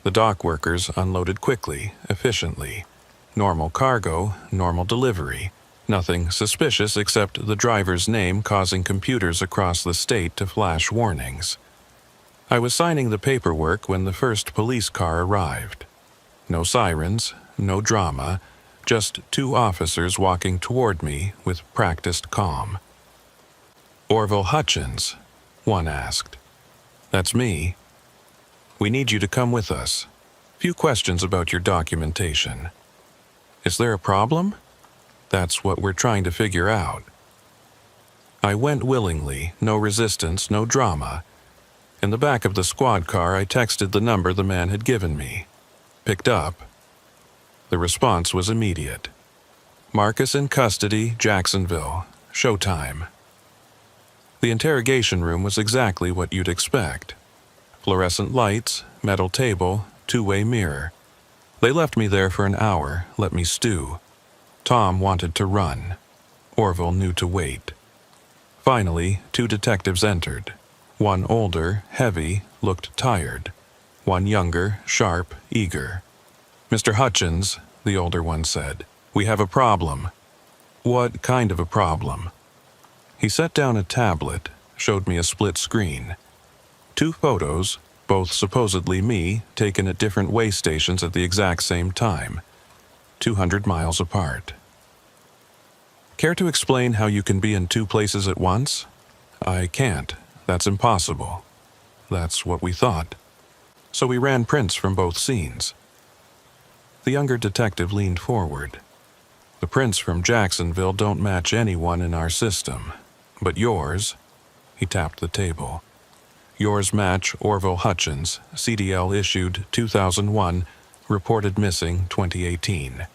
The dock workers unloaded quickly, efficiently. Normal cargo, normal delivery. Nothing suspicious except the driver's name causing computers across the state to flash warnings. I was signing the paperwork when the first police car arrived. No sirens, no drama, just 2 officers walking toward me with practiced calm. "Orville Hutchins," one asked. "That's me. We need you to come with us. Few questions about your documentation." "Is there a problem?" "That's what we're trying to figure out." I went willingly, no resistance, no drama. In the back of the squad car, I texted the number the man had given me. Picked up. The response was immediate. Marcus in custody, Jacksonville. Showtime. The interrogation room was exactly what you'd expect. Fluorescent lights, metal table, two-way mirror. They left me there for an hour, let me stew. Tom wanted to run. Orville knew to wait. Finally, 2 detectives entered. One older, heavy, looked tired. One younger, sharp, eager. "Mr. Hutchins," the older one said, "we have a problem." "What kind of a problem?" He set down a tablet, showed me a split screen. 2 photos, both supposedly me, taken at different way stations at the exact same time, 200 miles apart. "Care to explain how you can be in 2 places at once?" "I can't. That's impossible." "That's what we thought. So we ran prints from both scenes." The younger detective leaned forward. "The prints from Jacksonville don't match anyone in our system. But yours," he tapped the table, "yours match Orville Hutchins, CDL issued 2001, reported missing 2018.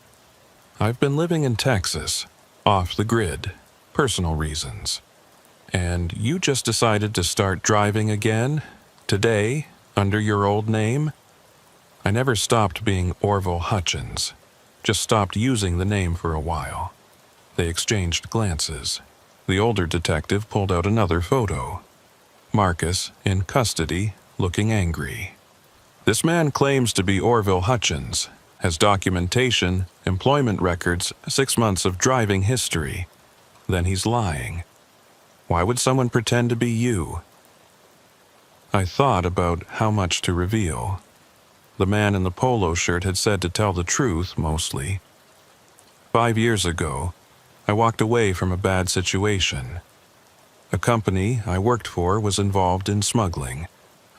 I've been living in Texas, off the grid, personal reasons. And you just decided to start driving again, today, under your old name?" "I never stopped being Orville Hutchins, just stopped using the name for a while." They exchanged glances. The older detective pulled out another photo. Marcus, in custody, looking angry. "This man claims to be Orville Hutchins, has documentation, employment records, 6 months of driving history. Then he's lying. Why would someone pretend to be you?" I thought about how much to reveal. The man in the polo shirt had said to tell the truth, mostly. 5 years ago, I walked away from a bad situation. A company I worked for was involved in smuggling.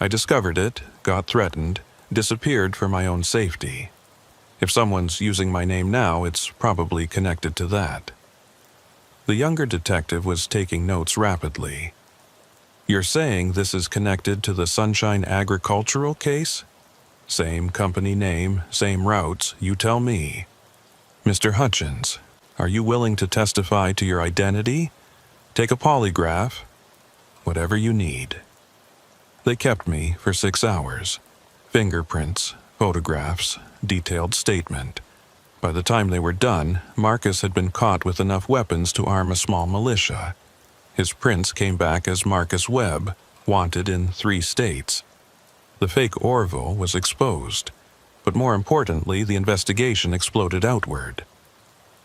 I discovered it, got threatened, disappeared for my own safety. If someone's using my name now, it's probably connected to that. The younger detective was taking notes rapidly. "You're saying this is connected to the Sunshine Agricultural case? Same company name, same routes, you tell me. Mr. Hutchins, are you willing to testify to your identity? Take a polygraph? Whatever you need." They kept me for 6 hours. Fingerprints, photographs, detailed statement. By the time they were done, Marcus had been caught with enough weapons to arm a small militia. His prints came back as Marcus Webb, wanted in 3 states. The fake Orville was exposed, but more importantly, the investigation exploded outward.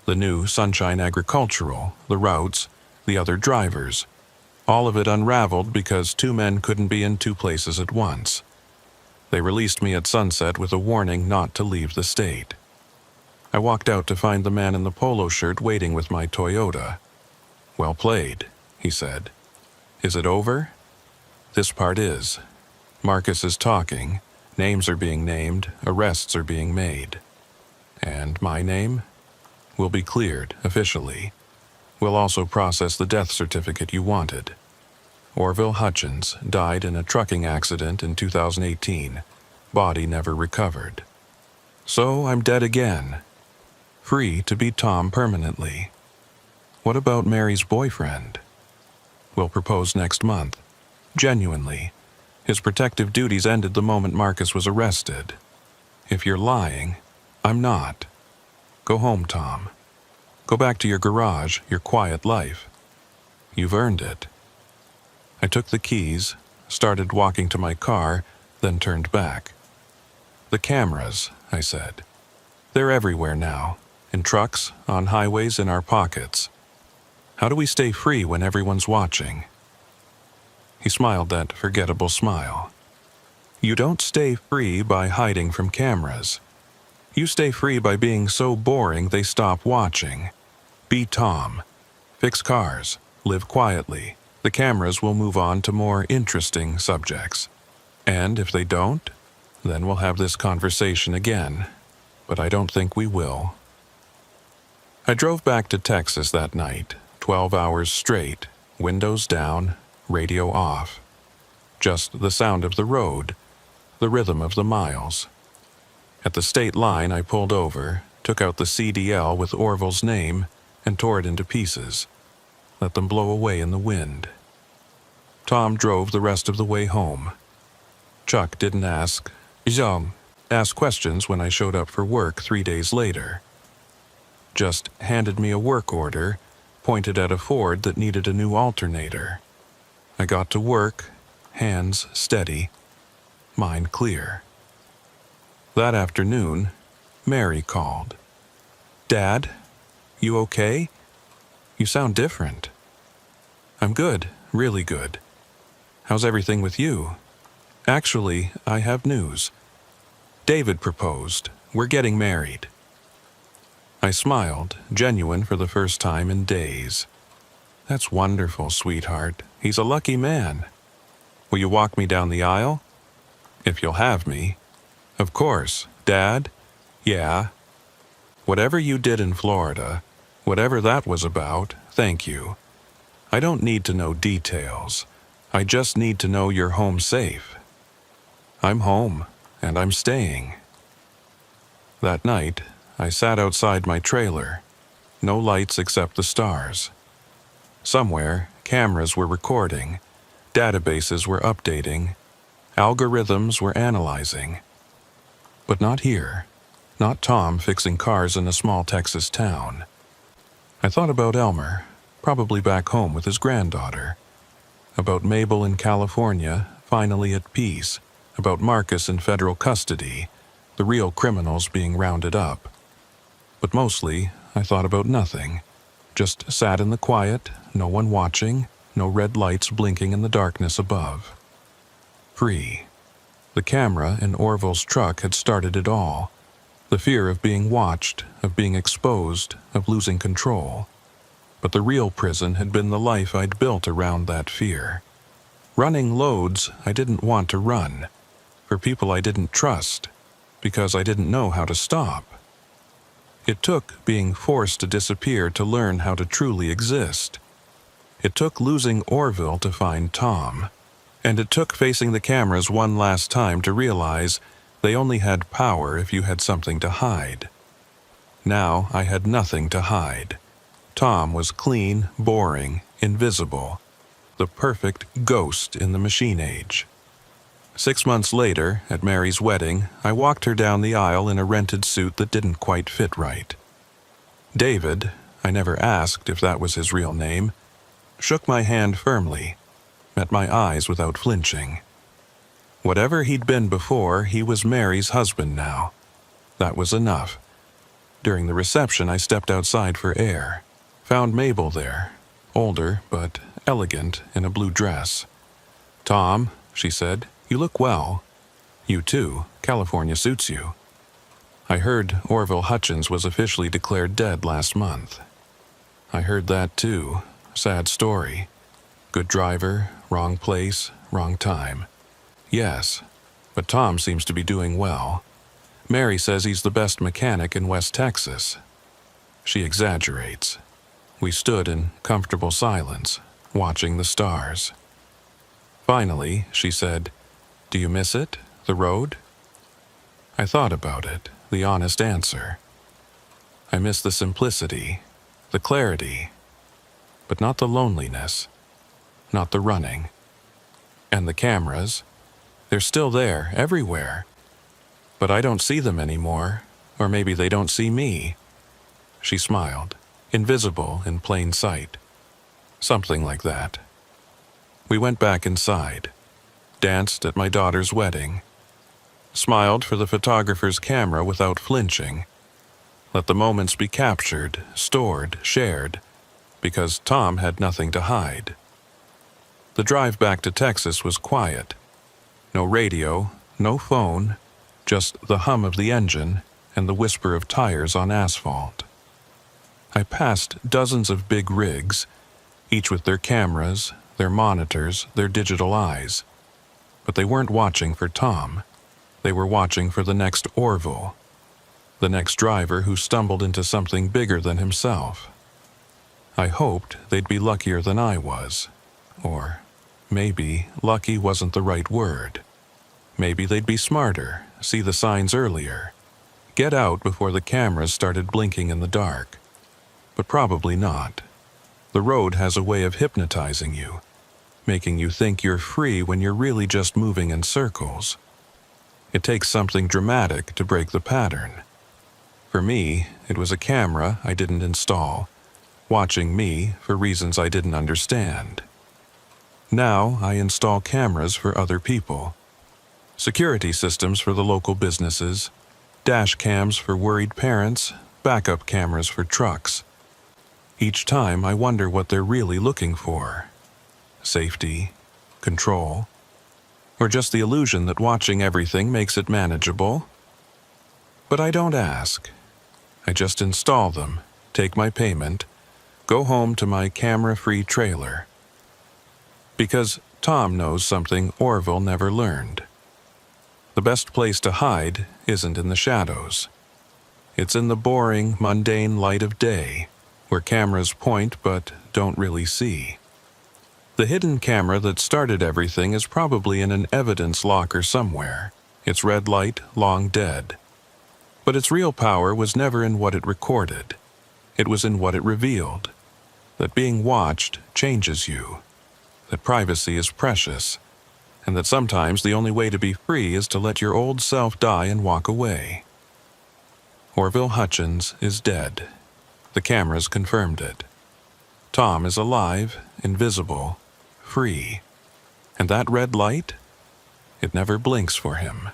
The new Sunshine Agricultural, the routes, the other drivers. All of it unraveled because 2 men couldn't be in 2 places at once. They released me at sunset with a warning not to leave the state. I walked out to find the man in the polo shirt waiting with my Toyota. "Well played," he said. "Is it over?" "This part is. Marcus is talking, names are being named, arrests are being made. And my name? Will be cleared, officially. We'll also process the death certificate you wanted. Orville Hutchins died in a trucking accident in 2018. Body never recovered. So I'm dead again. Free to be Tom permanently. What about Mary's boyfriend? We'll propose next month. Genuinely. His protective duties ended the moment Marcus was arrested. If you're lying, I'm not. Go home, Tom. Go back to your garage, your quiet life. You've earned it." I took the keys, started walking to my car, then turned back. "The cameras," I said. "They're everywhere now, in trucks, on highways, in our pockets. How do we stay free when everyone's watching?" He smiled that forgettable smile. "You don't stay free by hiding from cameras. You stay free by being so boring they stop watching. Be Tom. Fix cars. Live quietly. The cameras will move on to more interesting subjects. And if they don't, then we'll have this conversation again. But I don't think we will." I drove back to Texas that night, 12 hours straight, windows down, radio off. Just the sound of the road, the rhythm of the miles. At the state line, I pulled over, took out the CDL with Orville's name, and tore it into pieces. Let them blow away in the wind. Tom drove the rest of the way home. Chuck didn't ask questions when I showed up for work 3 days later. Just handed me a work order, pointed at a Ford that needed a new alternator. I got to work, hands steady, mind clear. That afternoon, Mary called. "Dad, you okay? You sound different." "I'm good, really good. How's everything with you?" "Actually, I have news. David proposed. We're getting married." I smiled, genuine for the first time in days. "That's wonderful, sweetheart. He's a lucky man. Will you walk me down the aisle?" "If you'll have me." "Of course. Dad?" "Yeah." "Whatever you did in Florida, whatever that was about, thank you. I don't need to know details. I just need to know you're home safe." "I'm home, and I'm staying." That night, I sat outside my trailer. No lights except the stars. Somewhere, cameras were recording, databases were updating, algorithms were analyzing. But not here. Not Tom fixing cars in a small Texas town. I thought about Elmer, probably back home with his granddaughter. About Mabel in California, finally at peace. About Marcus in federal custody, the real criminals being rounded up. But mostly, I thought about nothing. Just sat in the quiet, no one watching, no red lights blinking in the darkness above. Free. The camera in Orville's truck had started it all. The fear of being watched, of being exposed, of losing control. But the real prison had been the life I'd built around that fear. Running loads I didn't want to run. For people I didn't trust. Because I didn't know how to stop. It took being forced to disappear to learn how to truly exist. It took losing Orville to find Tom. And it took facing the cameras one last time to realize they only had power if you had something to hide. Now I had nothing to hide. Tom was clean, boring, invisible. The perfect ghost in the machine age. 6 months later, at Mary's wedding, I walked her down the aisle in a rented suit that didn't quite fit right. David, I never asked if that was his real name, shook my hand firmly, met my eyes without flinching. Whatever he'd been before, he was Mary's husband now. That was enough. During the reception, I stepped outside for air. Found Mabel there, older but elegant in a blue dress. "Tom," she said, "you look well. You too. California suits you." I heard Orville Hutchins was officially declared dead last month. I heard that too. Sad story. Good driver, wrong place, wrong time. Yes, but Tom seems to be doing well. Mary says he's the best mechanic in West Texas. She exaggerates. We stood in comfortable silence, watching the stars. Finally, she said, "Do you miss it, the road?" I thought about it, the honest answer. I miss the simplicity, the clarity, but not the loneliness, not the running. And the cameras, they're still there, everywhere. But I don't see them anymore, or maybe they don't see me. She smiled, invisible in plain sight. Something like that. We went back inside, danced at my daughter's wedding, smiled for the photographer's camera without flinching, let the moments be captured, stored, shared, because Tom had nothing to hide. The drive back to Texas was quiet. No radio, no phone, just the hum of the engine and the whisper of tires on asphalt. I passed dozens of big rigs, each with their cameras, their monitors, their digital eyes. But they weren't watching for Tom. They were watching for the next Orville, the next driver who stumbled into something bigger than himself. I hoped they'd be luckier than I was, or Maybe lucky wasn't the right word. Maybe they'd be smarter, see the signs earlier, get out before the cameras started blinking in the dark. But probably not. The road has a way of hypnotizing you, making you think you're free when you're really just moving in circles. It takes something dramatic to break the pattern. For me, it was a camera I didn't install, watching me for reasons I didn't understand. Now I install cameras for other people. Security systems for the local businesses, dash cams for worried parents, backup cameras for trucks. Each time I wonder what they're really looking for. Safety, control, or just the illusion that watching everything makes it manageable. But I don't ask. I just install them, take my payment, go home to my camera-free trailer. Because Tom knows something Orville never learned. The best place to hide isn't in the shadows. It's in the boring, mundane light of day, where cameras point but don't really see. The hidden camera that started everything is probably in an evidence locker somewhere, its red light long dead. But its real power was never in what it recorded. It was in what it revealed. That being watched changes you. That privacy is precious. And that sometimes the only way to be free is to let your old self die and walk away. Orville Hutchins is dead. The cameras confirmed it. Tom is alive, invisible, free. And that red light? It never blinks for him.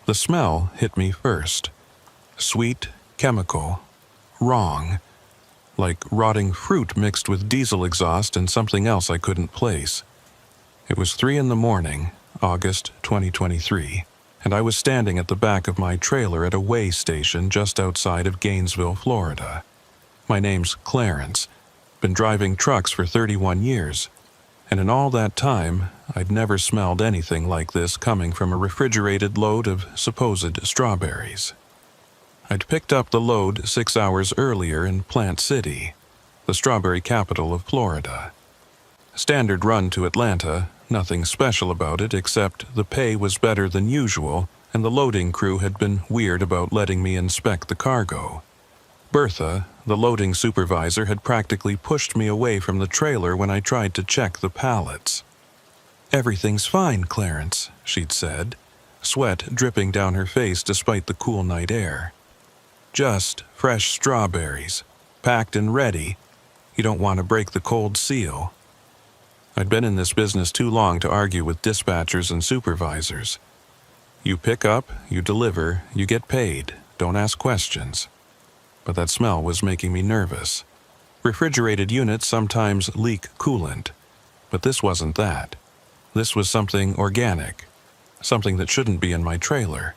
The smell hit me first. Sweet, chemical, wrong. Like rotting fruit mixed with diesel exhaust and something else I couldn't place. It was 3 a.m, August 2023, and I was standing at the back of my trailer at a way station just outside of Gainesville, Florida. My name's Clarence. Been driving trucks for 31 years, and in all that time, I'd never smelled anything like this coming from a refrigerated load of supposed strawberries. I'd picked up the load 6 hours earlier in Plant City, the strawberry capital of Florida. Standard run to Atlanta, nothing special about it except the pay was better than usual and the loading crew had been weird about letting me inspect the cargo. Bertha, the loading supervisor, had practically pushed me away from the trailer when I tried to check the pallets. "Everything's fine, Clarence," she'd said, sweat dripping down her face despite the cool night air. "Just fresh strawberries, packed and ready. You don't want to break the cold seal." I'd been in this business too long to argue with dispatchers and supervisors. You pick up, you deliver, you get paid, don't ask questions. But that smell was making me nervous. Refrigerated units sometimes leak coolant, but this wasn't that. This was something organic, something that shouldn't be in my trailer.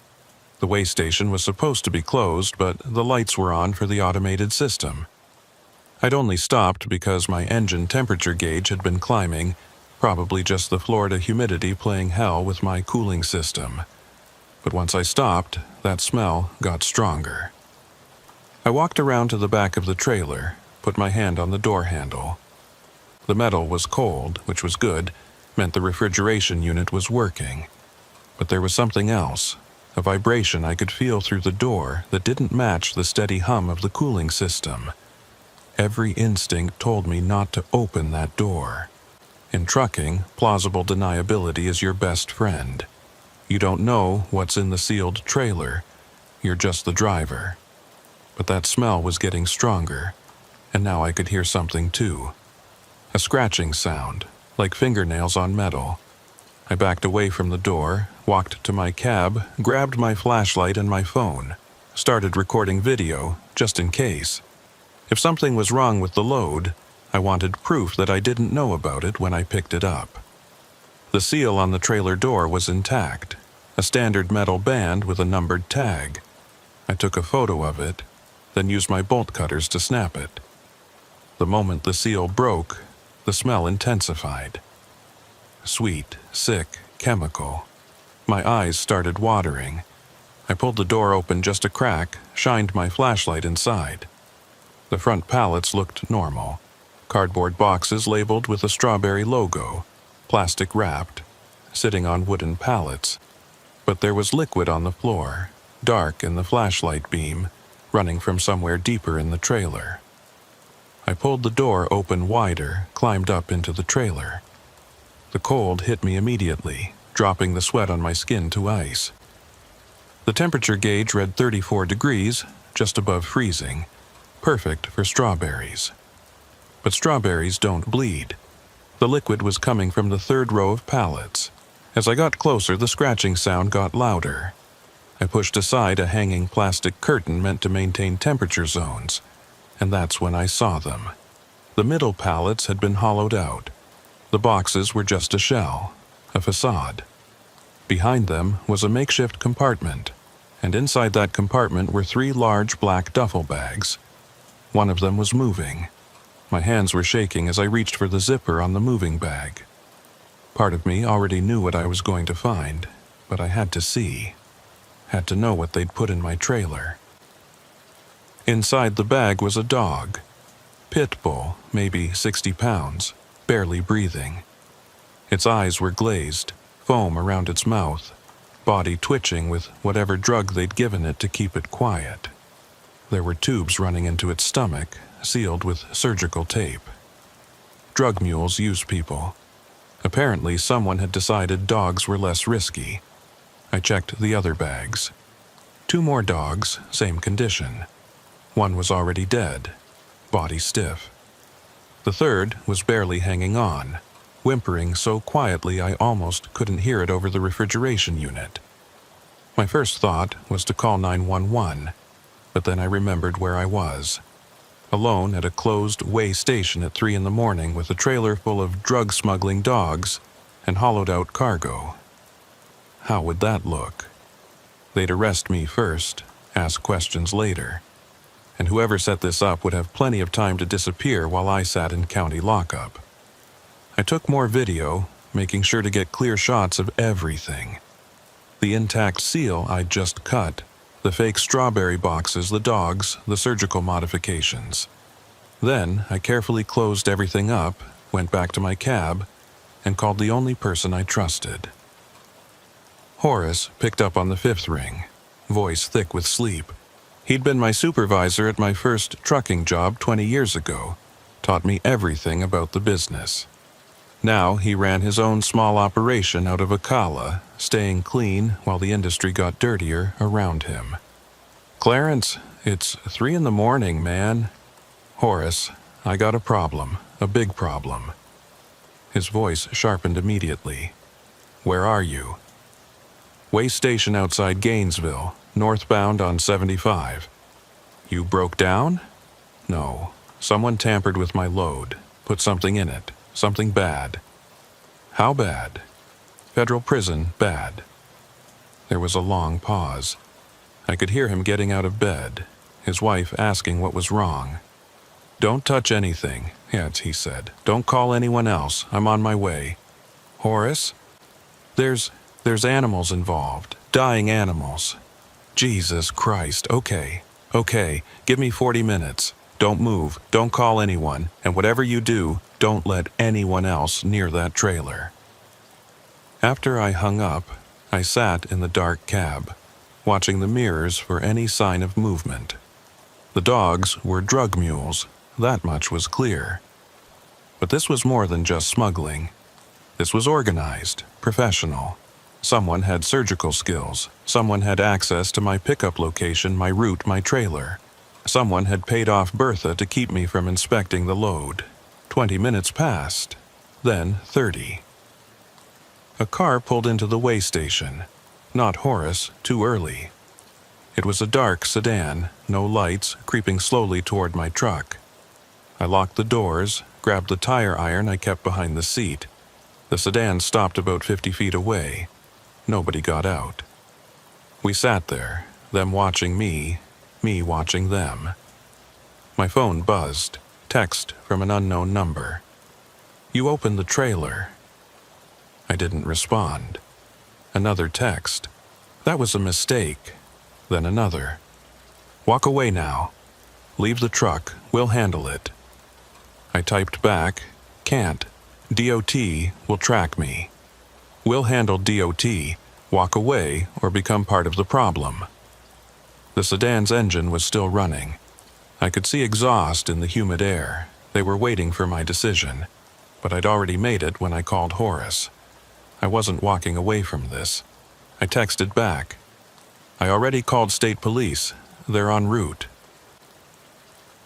The way station was supposed to be closed, but the lights were on for the automated system. I'd only stopped because my engine temperature gauge had been climbing, probably just the Florida humidity playing hell with my cooling system. But once I stopped, that smell got stronger. I walked around to the back of the trailer, put my hand on the door handle. The metal was cold, which was good, meant the refrigeration unit was working. But there was something else, a vibration I could feel through the door that didn't match the steady hum of the cooling system. Every instinct told me not to open that door. In trucking, plausible deniability is your best friend. You don't know what's in the sealed trailer, you're just the driver. But that smell was getting stronger, and now I could hear something too. A scratching sound, like fingernails on metal. I backed away from the door, walked to my cab, grabbed my flashlight and my phone, started recording video, just in case. If something was wrong with the load, I wanted proof that I didn't know about it when I picked it up. The seal on the trailer door was intact, a standard metal band with a numbered tag. I took a photo of it, then used my bolt cutters to snap it. The moment the seal broke, the smell intensified. Sweet, sick, chemical. My eyes started watering. I pulled the door open just a crack, shined my flashlight inside. The front pallets looked normal, Cardboard boxes labeled with a strawberry logo, plastic wrapped, sitting on wooden pallets. But there was liquid on the floor, dark in the flashlight beam, running from somewhere deeper in the trailer. I pulled the door open wider, climbed up into the trailer. The cold hit me immediately, dropping the sweat on my skin to ice. The temperature gauge read 34 degrees, just above freezing, perfect for strawberries. But strawberries don't bleed. The liquid was coming from the third row of pallets. As I got closer, the scratching sound got louder. I pushed aside a hanging plastic curtain meant to maintain temperature zones, and that's when I saw them. The middle pallets had been hollowed out. The boxes were just a shell, a facade. Behind them was a makeshift compartment, and inside that compartment were 3 large black duffel bags. One of them was moving. My hands were shaking as I reached for the zipper on the moving bag. Part of me already knew what I was going to find, but I had to see. Had to know what they'd put in my trailer. Inside the bag was a dog. Pit bull, maybe 60 pounds, barely breathing. Its eyes were glazed, foam around its mouth, body twitching with whatever drug they'd given it to keep it quiet. There were tubes running into its stomach, sealed with surgical tape. Drug mules use people. Apparently, someone had decided dogs were less risky. I checked the other bags. 2 more dogs, same condition. One was already dead, body stiff. The third was barely hanging on, whimpering so quietly I almost couldn't hear it over the refrigeration unit. My first thought was to call 911, but then I remembered where I was. Alone at a closed way station at 3 a.m. with a trailer full of drug-smuggling dogs and hollowed-out cargo. How would that look? They'd arrest me first, ask questions later, and whoever set this up would have plenty of time to disappear while I sat in county lockup. I took more video, making sure to get clear shots of everything. The intact seal I'd just cut, the fake strawberry boxes, the dogs, the surgical modifications. Then I carefully closed everything up, went back to my cab, and called the only person I trusted. Horace picked up on the 5th ring, voice thick with sleep. He'd been my supervisor at my first trucking job 20 years ago, taught me everything about the business. Now he ran his own small operation out of Ocala, staying clean while the industry got dirtier around him. "Clarence, it's 3 a.m, man." "Horace, I got a problem, a big problem." His voice sharpened immediately. "Where are you?" "Way station outside Gainesville, northbound on 75. "You broke down?" "No. Someone tampered with my load, put something in it, something bad." "How bad?" "Federal prison, bad." There was a long pause. I could hear him getting out of bed, his wife asking what was wrong. "Don't touch anything," he said. "Don't call anyone else. I'm on my way." "Horace?" There's animals involved. Dying animals." "Jesus Christ, okay. Give me 40 minutes. Don't move, don't call anyone, and whatever you do, don't let anyone else near that trailer." After I hung up, I sat in the dark cab, watching the mirrors for any sign of movement. The dogs were drug mules, that much was clear. But this was more than just smuggling. This was organized, professional. Someone had surgical skills. Someone had access to my pickup location, my route, my trailer. Someone had paid off Bertha to keep me from inspecting the load. 20 minutes passed, then 30. A car pulled into the way station. Not Horace, too early. It was a dark sedan, no lights, creeping slowly toward my truck. I locked the doors, grabbed the tire iron I kept behind the seat. The sedan stopped about 50 feet away. Nobody got out. We sat there, them watching me watching them. My phone buzzed, text from an unknown number. "You opened the trailer." I didn't respond. Another text. "That was a mistake." Then another. "Walk away now. Leave the truck, we'll handle it." I typed back, "Can't. DOT will track me. We'll handle DOT, walk away, or become part of the problem." The sedan's engine was still running. I could see exhaust in the humid air. They were waiting for my decision, but I'd already made it when I called Horace. I wasn't walking away from this. I texted back, "I already called state police. They're en route."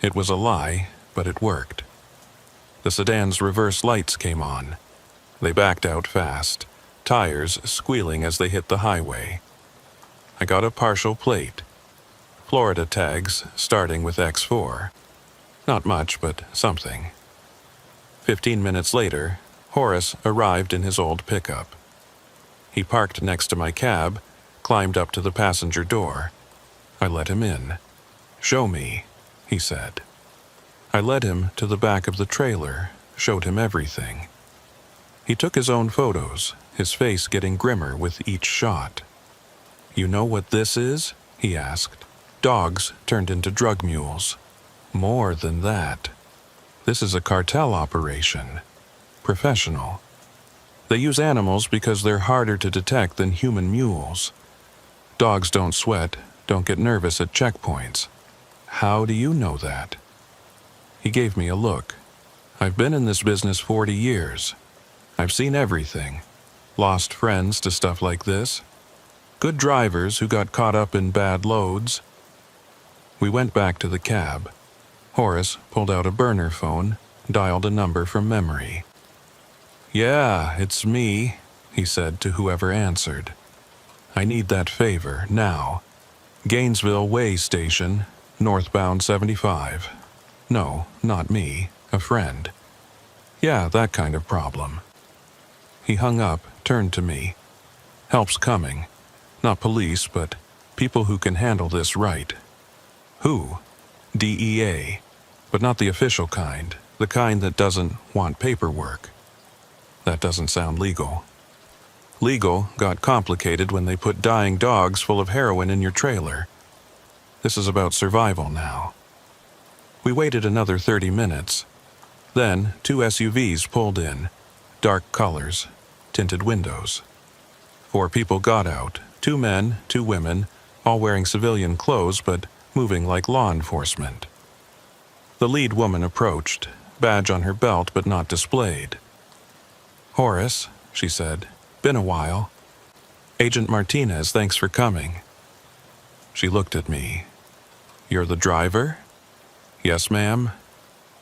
It was a lie, but it worked. The sedan's reverse lights came on. They backed out fast, tires squealing as they hit the highway. I got a partial plate. Florida tags starting with X4. Not much, but something. 15 minutes later, Horace arrived in his old pickup. He parked next to my cab, climbed up to the passenger door. I let him in. "Show me," he said. I led him to the back of the trailer, showed him everything. He took his own photos, his face getting grimmer with each shot. "You know what this is?" he asked. "Dogs turned into drug mules. More than that. This is a cartel operation. Professional. They use animals because they're harder to detect than human mules. Dogs don't sweat, don't get nervous at checkpoints. How do you know that?" He gave me a look. "I've been in this business 40 years. I've seen everything. Lost friends to stuff like this. Good drivers who got caught up in bad loads." We went back to the cab. Horace pulled out a burner phone, dialed a number from memory. "Yeah, it's me," he said to whoever answered. "I need that favor, now. Gainesville Way Station, northbound 75. No, not me, a friend. Yeah, that kind of problem." He hung up, turned to me. "Help's coming. Not police, but people who can handle this right." "Who?" "DEA. But not the official kind, the kind that doesn't want paperwork." That doesn't sound legal. Legal got complicated when they put dying dogs full of heroin in your trailer. This is about survival now. We waited another 30 minutes. Then 2 SUVs pulled in, dark colors, tinted windows. 4 people got out, 2 men, 2 women, all wearing civilian clothes but moving like law enforcement. The lead woman approached, badge on her belt but not displayed. "Horace," she said, "been a while. Agent Martinez, thanks for coming." She looked at me. "You're the driver?" "Yes, ma'am."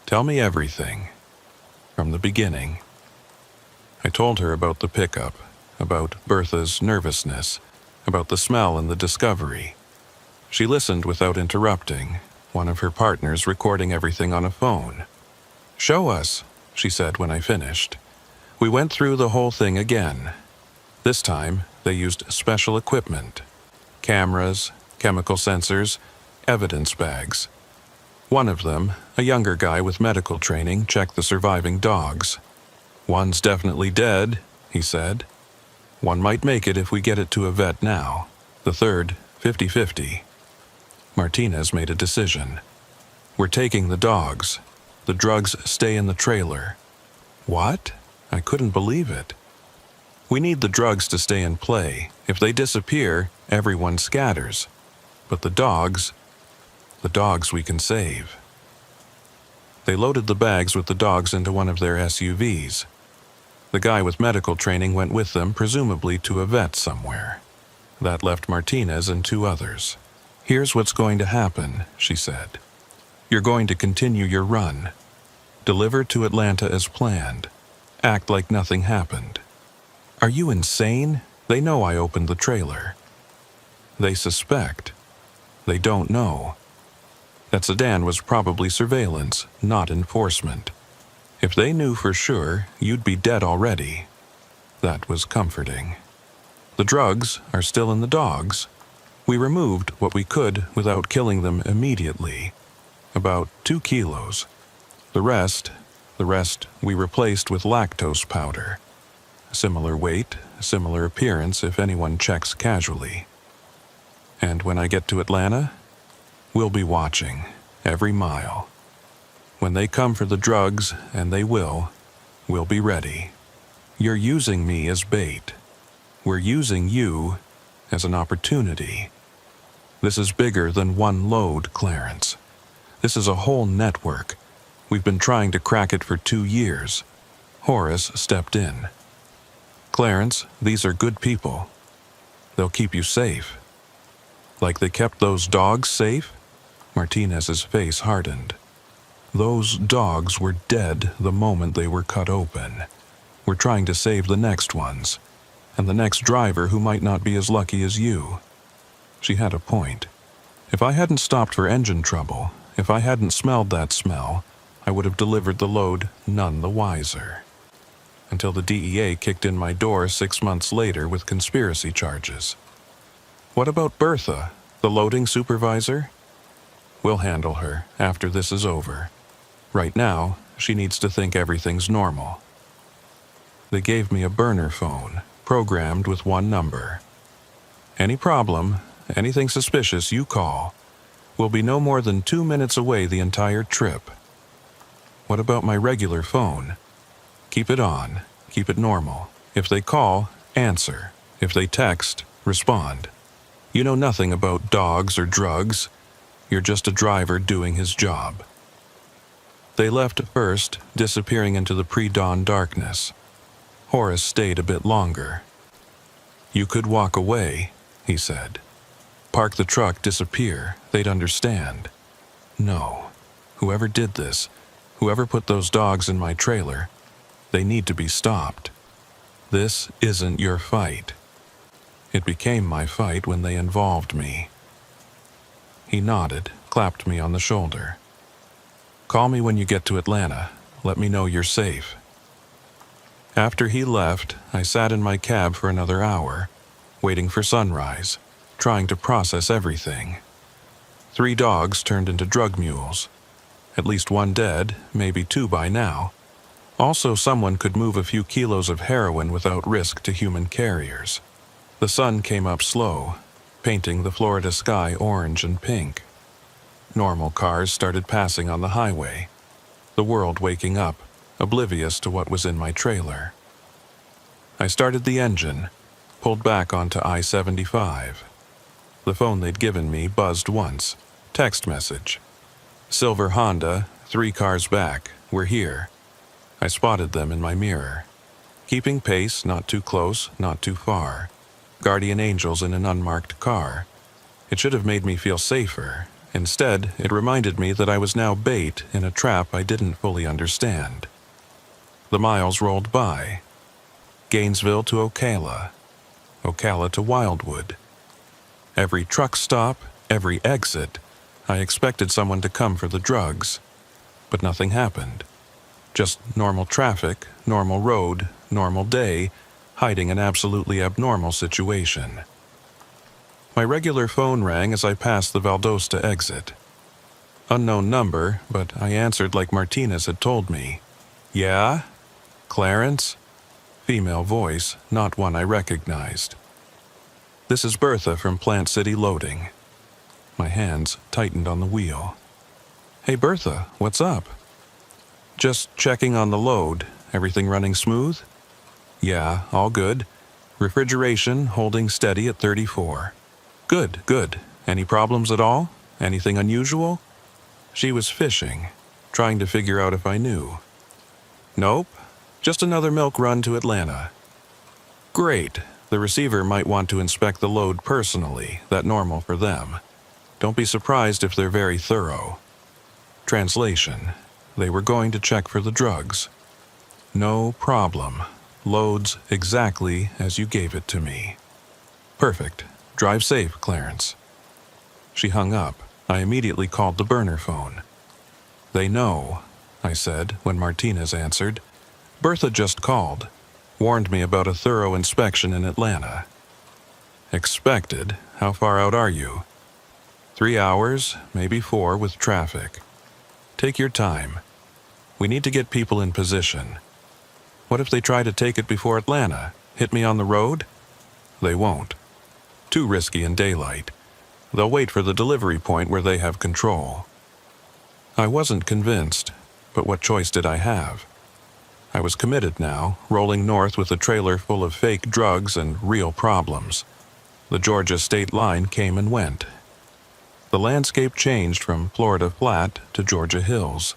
"Tell me everything. From the beginning." I told her about the pickup, about Bertha's nervousness, about the smell and the discovery. She listened without interrupting, one of her partners recording everything on a phone. "Show us," she said when I finished. We went through the whole thing again. This time, they used special equipment. Cameras, chemical sensors, evidence bags. One of them, a younger guy with medical training, checked the surviving dogs. "One's definitely dead," he said. "One might make it if we get it to a vet now. The third, 50-50. Martinez made a decision. "We're taking the dogs. The drugs stay in the trailer." "What?" I couldn't believe it. "We need the drugs to stay in play. If they disappear, everyone scatters. But the dogs we can save." They loaded the bags with the dogs into one of their SUVs. The guy with medical training went with them, presumably to a vet somewhere. That left Martinez and 2 others. "Here's what's going to happen," she said. "You're going to continue your run. Deliver to Atlanta as planned. Act like nothing happened." "Are you insane? They know I opened the trailer." "They suspect. They don't know. That sedan was probably surveillance, not enforcement. If they knew for sure, you'd be dead already." That was comforting. "The drugs are still in the dogs. We removed what we could without killing them immediately. About 2 kilos. The rest we replaced with lactose powder. Similar weight, similar appearance if anyone checks casually. And when I get to Atlanta, we'll be watching every mile. When they come for the drugs, and they will, we'll be ready. You're using me as bait. We're using you as an opportunity. This is bigger than one load, Clarence. This is a whole network. We've been trying to crack it for 2 years. Horace stepped in. Clarence, these are good people. They'll keep you safe. Like they kept those dogs safe? Martinez's face hardened. Those dogs were dead the moment they were cut open. We're trying to save the next ones, and the next driver who might not be as lucky as you. She had a point. If I hadn't stopped for engine trouble, if I hadn't smelled that smell, I would have delivered the load none the wiser. Until the DEA kicked in my door 6 months later with conspiracy charges. What about Bertha, the loading supervisor? We'll handle her after this is over. Right now, she needs to think everything's normal. They gave me a burner phone, programmed with one number. Any problem, anything suspicious, you call. We'll be no more than 2 minutes away the entire trip. What about my regular phone? Keep it on. Keep it normal. If they call, answer. If they text, respond. You know nothing about dogs or drugs. You're just a driver doing his job. They left first, disappearing into the pre-dawn darkness. Horace stayed a bit longer. You could walk away, he said. Park the truck, disappear. They'd understand. No. Whoever did this, whoever put those dogs in my trailer, they need to be stopped. This isn't your fight. It became my fight when they involved me. He nodded, clapped me on the shoulder. Call me when you get to Atlanta. Let me know you're safe. After he left, I sat in my cab for another hour, waiting for sunrise, trying to process everything. 3 dogs turned into drug mules. At least 1 dead, maybe 2 by now. Also, someone could move a few kilos of heroin without risk to human carriers. The sun came up slow, painting the Florida sky orange and pink. Normal cars started passing on the highway, the world waking up, oblivious to what was in my trailer. I started the engine, pulled back onto I-75. The phone they'd given me buzzed once. Text message. Silver Honda, 3 cars back. We're here. I spotted them in my mirror. Keeping pace, not too close, not too far. Guardian angels in an unmarked car. It should have made me feel safer. Instead, it reminded me that I was now bait in a trap I didn't fully understand. The miles rolled by. Gainesville to Ocala. Ocala to Wildwood. Every truck stop, every exit, I expected someone to come for the drugs. But nothing happened. Just normal traffic, normal road, normal day, hiding an absolutely abnormal situation. My regular phone rang as I passed the Valdosta exit. Unknown number, but I answered like Martinez had told me. Yeah? Clarence? Female voice, not one I recognized. This is Bertha from Plant City Loading. My hands tightened on the wheel. Hey Bertha, what's up? Just checking on the load. Everything running smooth? Yeah, all good. Refrigeration holding steady at 34. Good, good. Any problems at all? Anything unusual? She was fishing, trying to figure out if I knew. Nope. Just another milk run to Atlanta. Great. The receiver might want to inspect the load personally. That's normal for them. Don't be surprised if they're very thorough. Translation. They were going to check for the drugs. No problem. Loads exactly as you gave it to me. Perfect. Drive safe, Clarence. She hung up. I immediately called the burner phone. They know, I said when Martinez answered. Bertha just called. Warned me about a thorough inspection in Atlanta. Expected? How far out are you? 3 hours, maybe 4 with traffic. Take your time. We need to get people in position. What if they try to take it before Atlanta? Hit me on the road? They won't. Too risky in daylight. They'll wait for the delivery point where they have control. I wasn't convinced. But what choice did I have? I was committed now, rolling north with a trailer full of fake drugs and real problems. The Georgia state line came and went. The landscape changed from Florida flat to Georgia hills.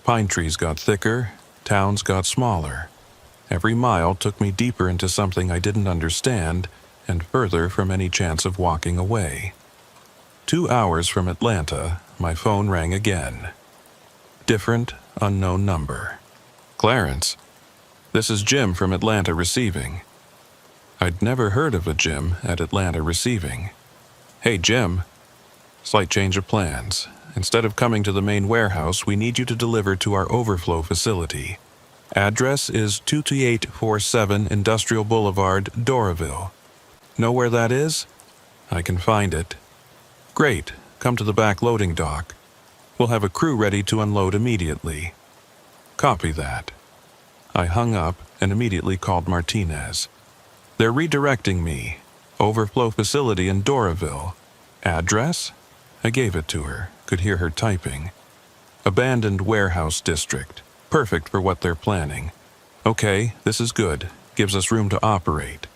Pine trees got thicker, towns got smaller. Every mile took me deeper into something I didn't understand and further from any chance of walking away. 2 hours from Atlanta, my phone rang again. Different, unknown number. Clarence, this is Jim from Atlanta Receiving. I'd never heard of a Jim at Atlanta Receiving. Hey, Jim. Slight change of plans. Instead of coming to the main warehouse, we need you to deliver to our overflow facility. Address is 22847 Industrial Boulevard, Doraville. Know where that is? I can find it. Great. Come to the back loading dock. We'll have a crew ready to unload immediately. Copy that. I hung up and immediately called Martinez. They're redirecting me. Overflow facility in Doraville. Address? I gave it to her, could hear her typing. Abandoned warehouse district. Perfect for what they're planning. Okay, this is good. Gives us room to operate.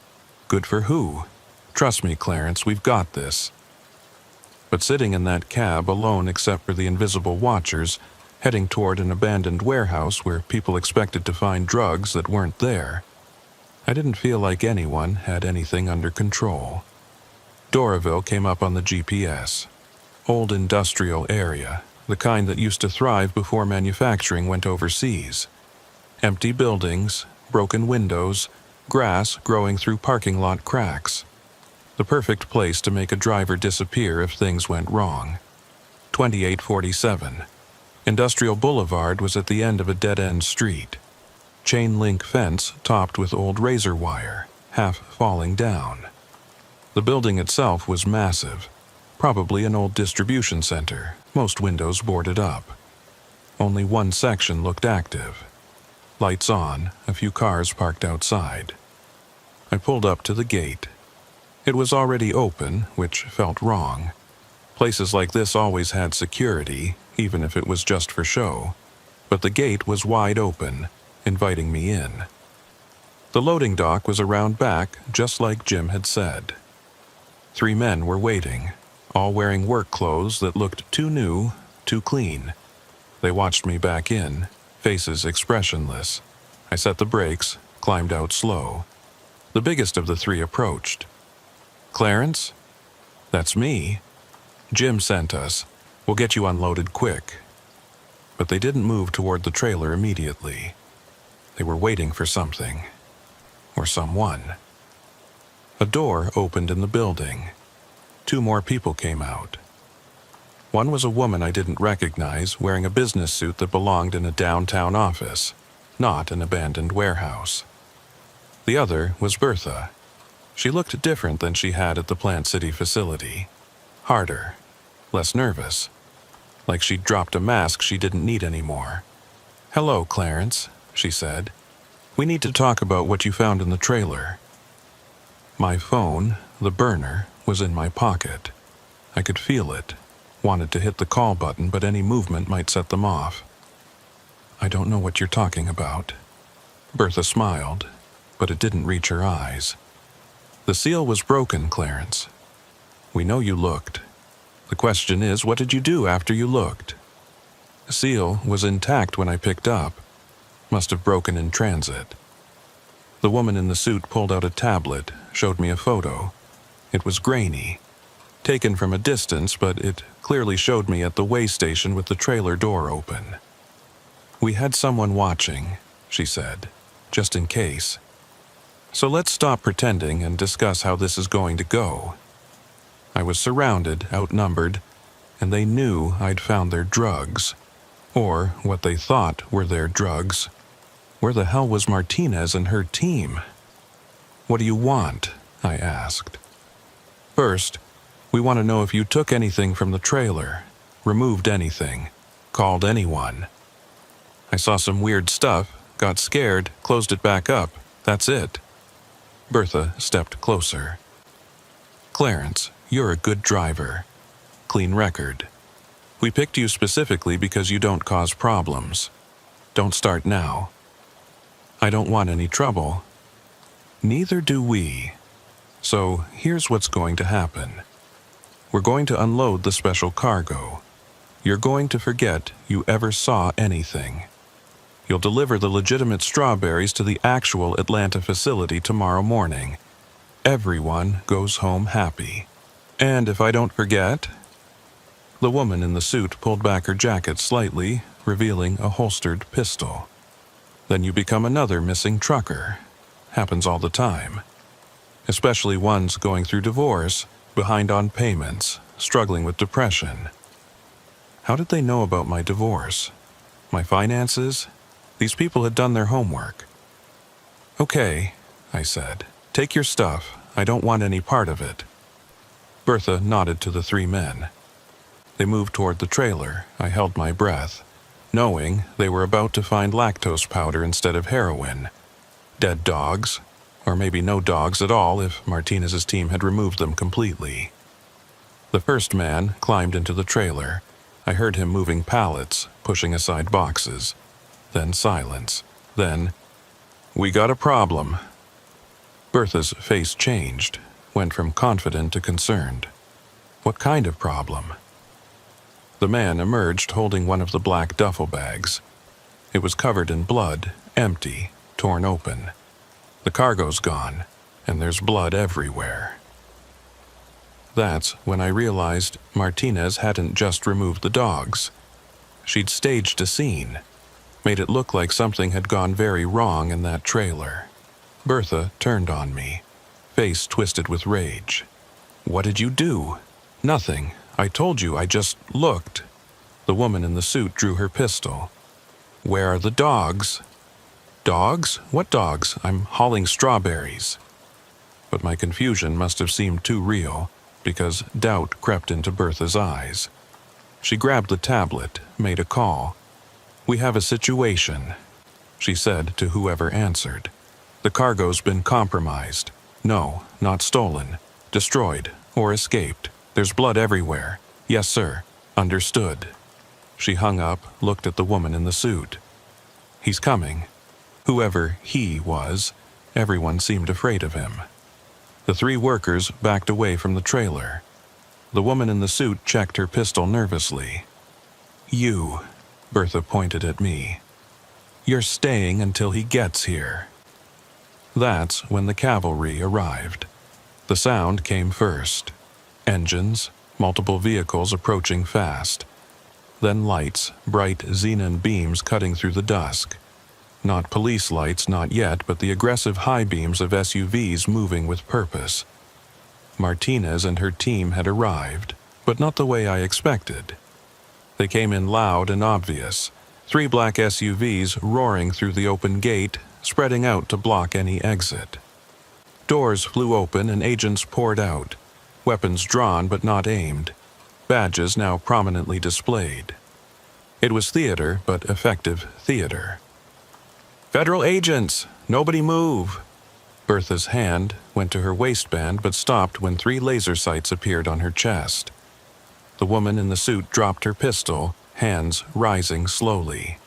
Good for who? Trust me, Clarence, we've got this. But sitting in that cab alone except for the invisible watchers, heading toward an abandoned warehouse where people expected to find drugs that weren't there, I didn't feel like anyone had anything under control. Doraville came up on the GPS. Old industrial area, the kind that used to thrive before manufacturing went overseas. Empty buildings, broken windows, grass growing through parking lot cracks. The perfect place to make a driver disappear if things went wrong. 2847. Industrial Boulevard was at the end of a dead-end street. Chain-link fence topped with old razor wire, half falling down. The building itself was massive, probably an old distribution center, most windows boarded up. Only one section looked active. Lights on, a few cars parked outside. I pulled up to the gate. It was already open, which felt wrong. Places like this always had security, even if it was just for show. But the gate was wide open, inviting me in. The loading dock was around back, just like Jim had said. 3 men were waiting, all wearing work clothes that looked too new, too clean. They watched me back in, faces expressionless. I set the brakes, climbed out slow. The biggest of the 3 approached. Clarence? That's me. Jim sent us. We'll get you unloaded quick. But they didn't move toward the trailer immediately. They were waiting for something. Or someone. A door opened in the building. 2 more people came out. One was a woman I didn't recognize, wearing a business suit that belonged in a downtown office, not an abandoned warehouse. The other was Bertha. She looked different than she had at the Plant City facility. Harder, less nervous. Like she'd dropped a mask she didn't need anymore. "Hello, Clarence," she said. "We need to talk about what you found in the trailer." My phone, the burner, was in my pocket. I could feel it. Wanted to hit the call button, but any movement might set them off. "I don't know what you're talking about." Bertha smiled, but it didn't reach her eyes. "The seal was broken, Clarence. We know you looked. The question is, what did you do after you looked?" The seal was intact when I picked up. Must have broken in transit. The woman in the suit pulled out a tablet, showed me a photo. It was grainy. Taken from a distance, but it clearly showed me at the way station with the trailer door open. "We had someone watching," she said, "just in case. So let's stop pretending and discuss how this is going to go." I was surrounded, outnumbered, and they knew I'd found their drugs. Or what they thought were their drugs. Where the hell was Martinez and her team? "What do you want?" I asked. "First, we want to know if you took anything from the trailer, removed anything, called anyone." "I saw some weird stuff, got scared, closed it back up. That's it." Bertha stepped closer. "Clarence, you're a good driver. Clean record. We picked you specifically because you don't cause problems. Don't start now. I don't want any trouble. Neither do we. So here's what's going to happen. We're going to unload the special cargo. You're going to forget you ever saw anything. You'll deliver the legitimate strawberries to the actual Atlanta facility tomorrow morning. Everyone goes home happy. And if I don't forget... The woman in the suit pulled back her jacket slightly, revealing a holstered pistol. Then you become another missing trucker. Happens all the time. Especially ones going through divorce, behind on payments, struggling with depression. How did they know about my divorce? My finances? These people had done their homework. Okay, I said. Take your stuff. I don't want any part of it. Bertha nodded to the three men. They moved toward the trailer. I held my breath, knowing they were about to find lactose powder instead of heroin. Dead dogs, or maybe no dogs at all if Martinez's team had removed them completely. The first man climbed into the trailer. I heard him moving pallets, pushing aside boxes. Then silence. Then, "We got a problem." Bertha's face changed, went from confident to concerned. What kind of problem? The man emerged holding one of the black duffel bags. It was covered in blood, empty, torn open. The cargo's gone, and there's blood everywhere. That's when I realized Martinez hadn't just removed the dogs. She'd staged a scene, made it look like something had gone very wrong in that trailer. Bertha turned on me, face twisted with rage. "What did you do?" "Nothing. I told you I just looked." The woman in the suit drew her pistol. "Where are the dogs?" "Dogs? What dogs? I'm hauling strawberries." But my confusion must have seemed too real, because doubt crept into Bertha's eyes. She grabbed the tablet, made a call. "We have a situation," she said to whoever answered. "The cargo's been compromised. No, not stolen. Destroyed or escaped. There's blood everywhere. Yes, sir. Understood." She hung up, looked at the woman in the suit. "He's coming." Whoever he was, everyone seemed afraid of him. The three workers backed away from the trailer. The woman in the suit checked her pistol nervously. "You," Bertha pointed at me. "You're staying until he gets here." That's when the cavalry arrived. The sound came first. Engines, multiple vehicles approaching fast. Then lights, bright xenon beams cutting through the dusk. Not police lights, not yet, but the aggressive high beams of SUVs moving with purpose. Martinez and her team had arrived, but not the way I expected. They came in loud and obvious, 3 black SUVs roaring through the open gate, spreading out to block any exit. Doors flew open and agents poured out, weapons drawn but not aimed, badges now prominently displayed. It was theater, but effective theater. "Federal agents! Nobody move!" Bertha's hand went to her waistband but stopped when 3 laser sights appeared on her chest. The woman in the suit dropped her pistol, hands rising slowly.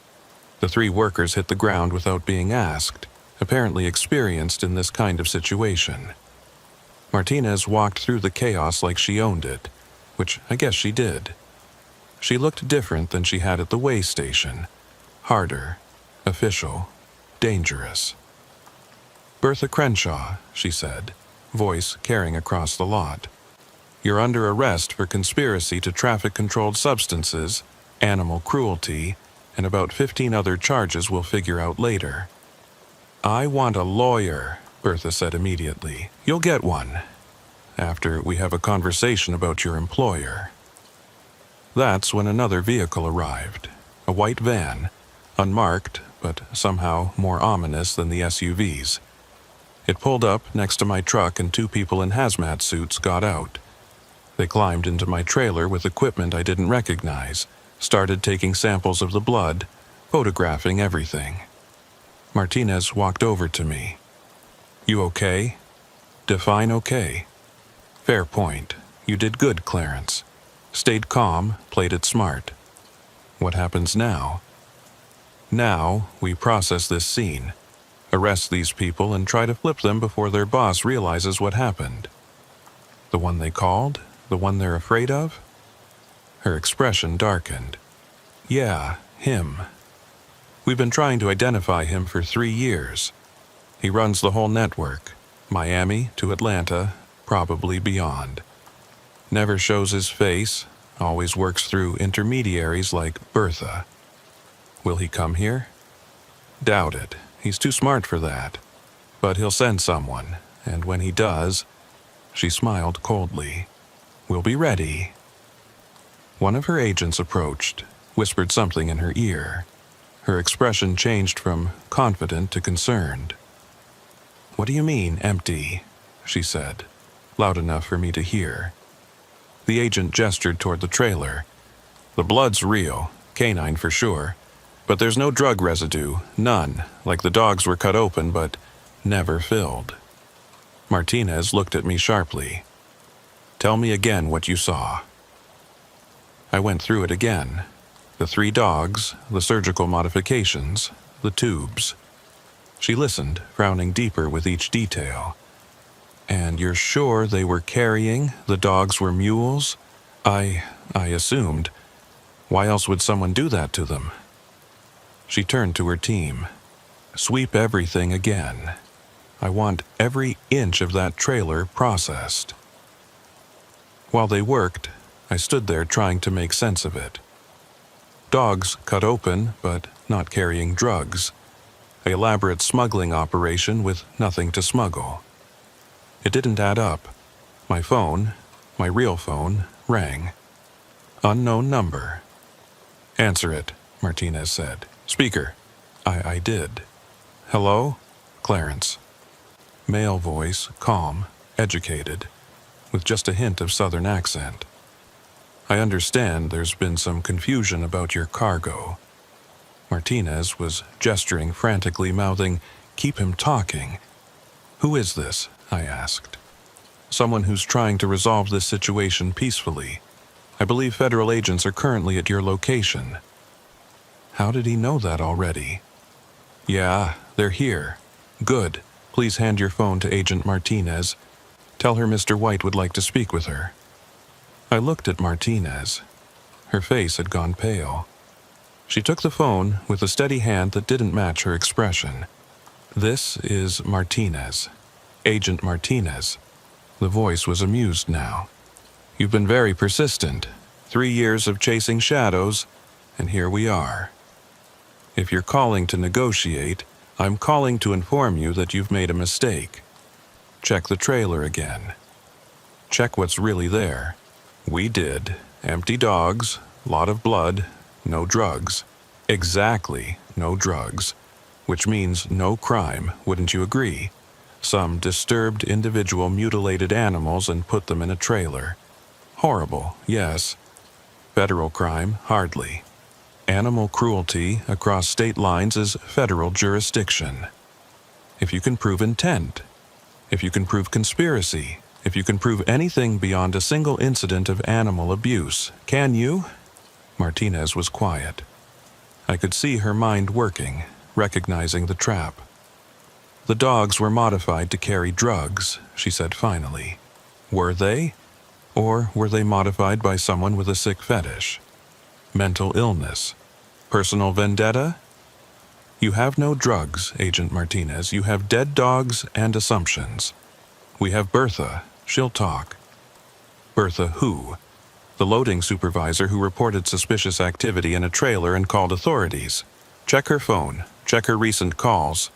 The 3 workers hit the ground without being asked, apparently experienced in this kind of situation. Martinez walked through the chaos like she owned it, which I guess she did. She looked different than she had at the way station. Harder, official, dangerous. "Bertha Crenshaw," she said, voice carrying across the lot. "You're under arrest for conspiracy to traffic controlled substances, animal cruelty, and about 15 other charges we'll figure out later." "I want a lawyer," Bertha said immediately. "You'll get one. After we have a conversation about your employer." That's when another vehicle arrived. A white van, unmarked, but somehow more ominous than the SUVs. It pulled up next to my truck and 2 people in hazmat suits got out. They climbed into my trailer with equipment I didn't recognize, started taking samples of the blood, photographing everything. Martinez walked over to me. "You okay?" "Define okay." "Fair point. You did good, Clarence. Stayed calm, played it smart. What happens now?" Now, we process this scene, arrest these people, and try to flip them before their boss realizes what happened. The one they called? The one they're afraid of? Her expression darkened. Yeah, him. We've been trying to identify him for 3 years. He runs the whole network, Miami to Atlanta, probably beyond. Never shows his face, always works through intermediaries like Bertha. Will he come here? Doubt it. He's too smart for that. But he'll send someone, and when he does, she smiled coldly. We'll be ready. One of her agents approached, whispered something in her ear. Her expression changed from confident to concerned. What do you mean, empty? She said, loud enough for me to hear. The agent gestured toward the trailer. The blood's real, canine for sure, but there's no drug residue, none, like the dogs were cut open but never filled. Martinez looked at me sharply. Tell me again what you saw. I went through it again. The 3 dogs, the surgical modifications, the tubes. She listened, frowning deeper with each detail. And you're sure they were carrying, the dogs were mules? I assumed. Why else would someone do that to them? She turned to her team. Sweep everything again. I want every inch of that trailer processed. While they worked, I stood there trying to make sense of it. Dogs cut open, but not carrying drugs. An elaborate smuggling operation with nothing to smuggle. It didn't add up. My phone, my real phone, rang. Unknown number. Answer it, Martinez said. Speaker. I did. Hello? Clarence. Male voice, calm, educated, with just a hint of southern accent. I understand there's been some confusion about your cargo. Martinez was gesturing frantically, mouthing, "Keep him talking." Who is this? I asked. Someone who's trying to resolve this situation peacefully. I believe federal agents are currently at your location. How did he know that already? Yeah, they're here. Good. Please hand your phone to Agent Martinez. Tell her Mr. White would like to speak with her. I looked at Martinez. Her face had gone pale. She took the phone with a steady hand that didn't match her expression. This is Martinez. Agent Martinez. The voice was amused now. You've been very persistent. 3 years of chasing shadows, and here we are. If you're calling to negotiate, I'm calling to inform you that you've made a mistake. Check the trailer again. Check what's really there. We did. Empty dogs, lot of blood, no drugs. Exactly, no drugs. Which means no crime, wouldn't you agree? Some disturbed individual mutilated animals and put them in a trailer. Horrible, yes. Federal crime, hardly. Animal cruelty across state lines is federal jurisdiction. If you can prove intent, if you can prove conspiracy, if you can prove anything beyond a single incident of animal abuse, can you? Martinez was quiet. I could see her mind working, recognizing the trap. The dogs were modified to carry drugs, she said finally. Were they? Or were they modified by someone with a sick fetish? Mental illness? Personal vendetta? You have no drugs, Agent Martinez. You have dead dogs and assumptions. We have Bertha. She'll talk. Bertha who? The loading supervisor who reported suspicious activity in a trailer and called authorities. Check her phone. Check her recent calls.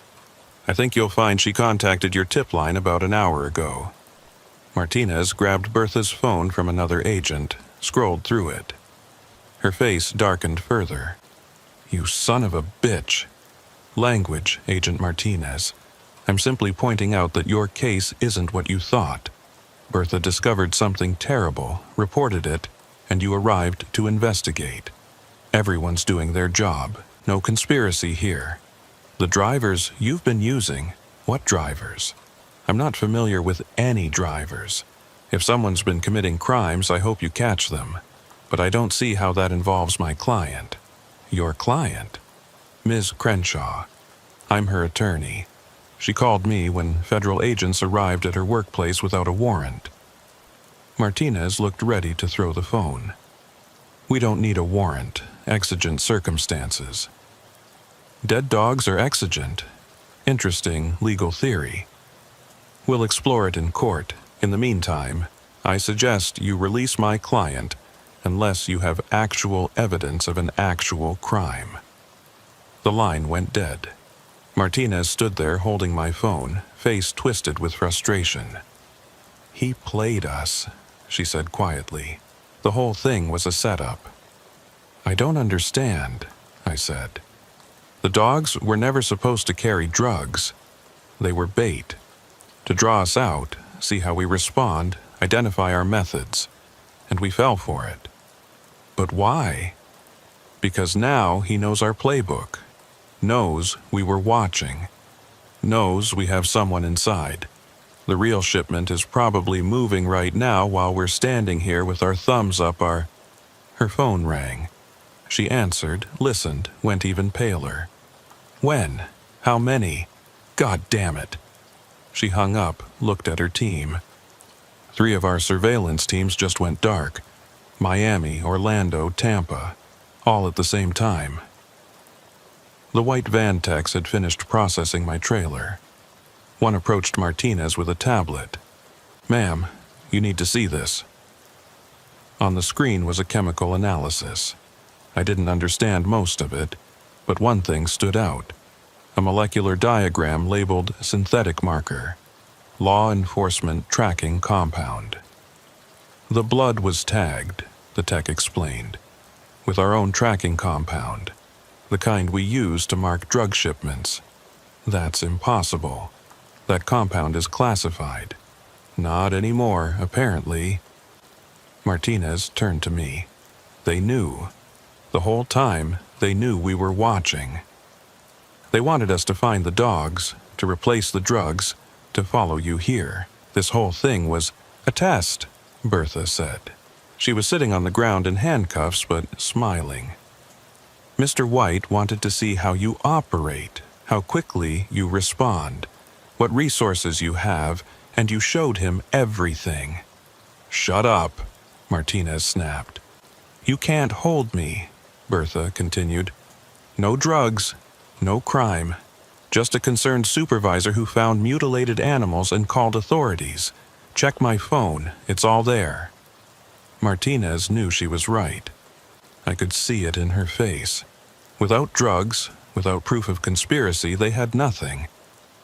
I think you'll find she contacted your tip line about an hour ago. Martinez grabbed Bertha's phone from another agent, scrolled through it. Her face darkened further. You son of a bitch. Language, Agent Martinez. I'm simply pointing out that your case isn't what you thought. Bertha discovered something terrible, reported it, and you arrived to investigate. Everyone's doing their job. No conspiracy here. The drivers you've been using, what drivers? I'm not familiar with any drivers. If someone's been committing crimes, I hope you catch them. But I don't see how that involves my client. Your client? Ms. Crenshaw. I'm her attorney. She called me when federal agents arrived at her workplace without a warrant. Martinez looked ready to throw the phone. We don't need a warrant. Exigent circumstances. Dead dogs are exigent. Interesting legal theory. We'll explore it in court. In the meantime, I suggest you release my client unless you have actual evidence of an actual crime. The line went dead. Martinez stood there holding my phone, face twisted with frustration. He played us, she said quietly. The whole thing was a setup. I don't understand, I said. The dogs were never supposed to carry drugs. They were bait. To draw us out, see how we respond, identify our methods. And we fell for it. But why? Because now he knows our playbook. Knows we were watching. Knows we have someone inside. The real shipment is probably moving right now while we're standing here with our thumbs up our... Her phone rang. She answered, listened, went even paler. When? How many? God damn it. She hung up, looked at her team. 3 of our surveillance teams just went dark. Miami, Orlando, Tampa. All at the same time. The white van techs had finished processing my trailer. One approached Martinez with a tablet. Ma'am, you need to see this. On the screen was a chemical analysis. I didn't understand most of it, but one thing stood out. A molecular diagram labeled synthetic marker. Law enforcement tracking compound. The blood was tagged, the tech explained, with our own tracking compound, the kind we use to mark drug shipments. That's impossible. That compound is classified. Not anymore, apparently. Martinez turned to me. They knew. The whole time, they knew we were watching. They wanted us to find the dogs, to replace the drugs, to follow you here. This whole thing was a test, Bertha said. She was sitting on the ground in handcuffs, but smiling. Mr. White wanted to see how you operate, how quickly you respond, what resources you have, and you showed him everything. Shut up, Martinez snapped. You can't hold me, Bertha continued. No drugs, no crime. Just a concerned supervisor who found mutilated animals and called authorities. Check my phone, it's all there. Martinez knew she was right. I could see it in her face. Without drugs, without proof of conspiracy, they had nothing.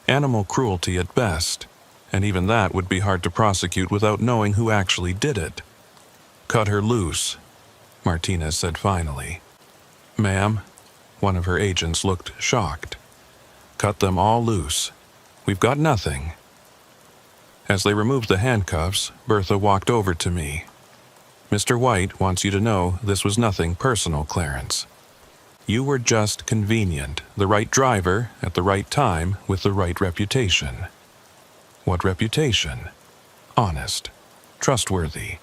Animal cruelty at best, and even that would be hard to prosecute without knowing who actually did it. Cut her loose, Martinez said finally. Ma'am, one of her agents looked shocked. Cut them all loose. We've got nothing. As they removed the handcuffs, Bertha walked over to me. Mr. White wants you to know this was nothing personal, Clarence. You were just convenient, the right driver, at the right time, with the right reputation. What reputation? Honest. Trustworthy.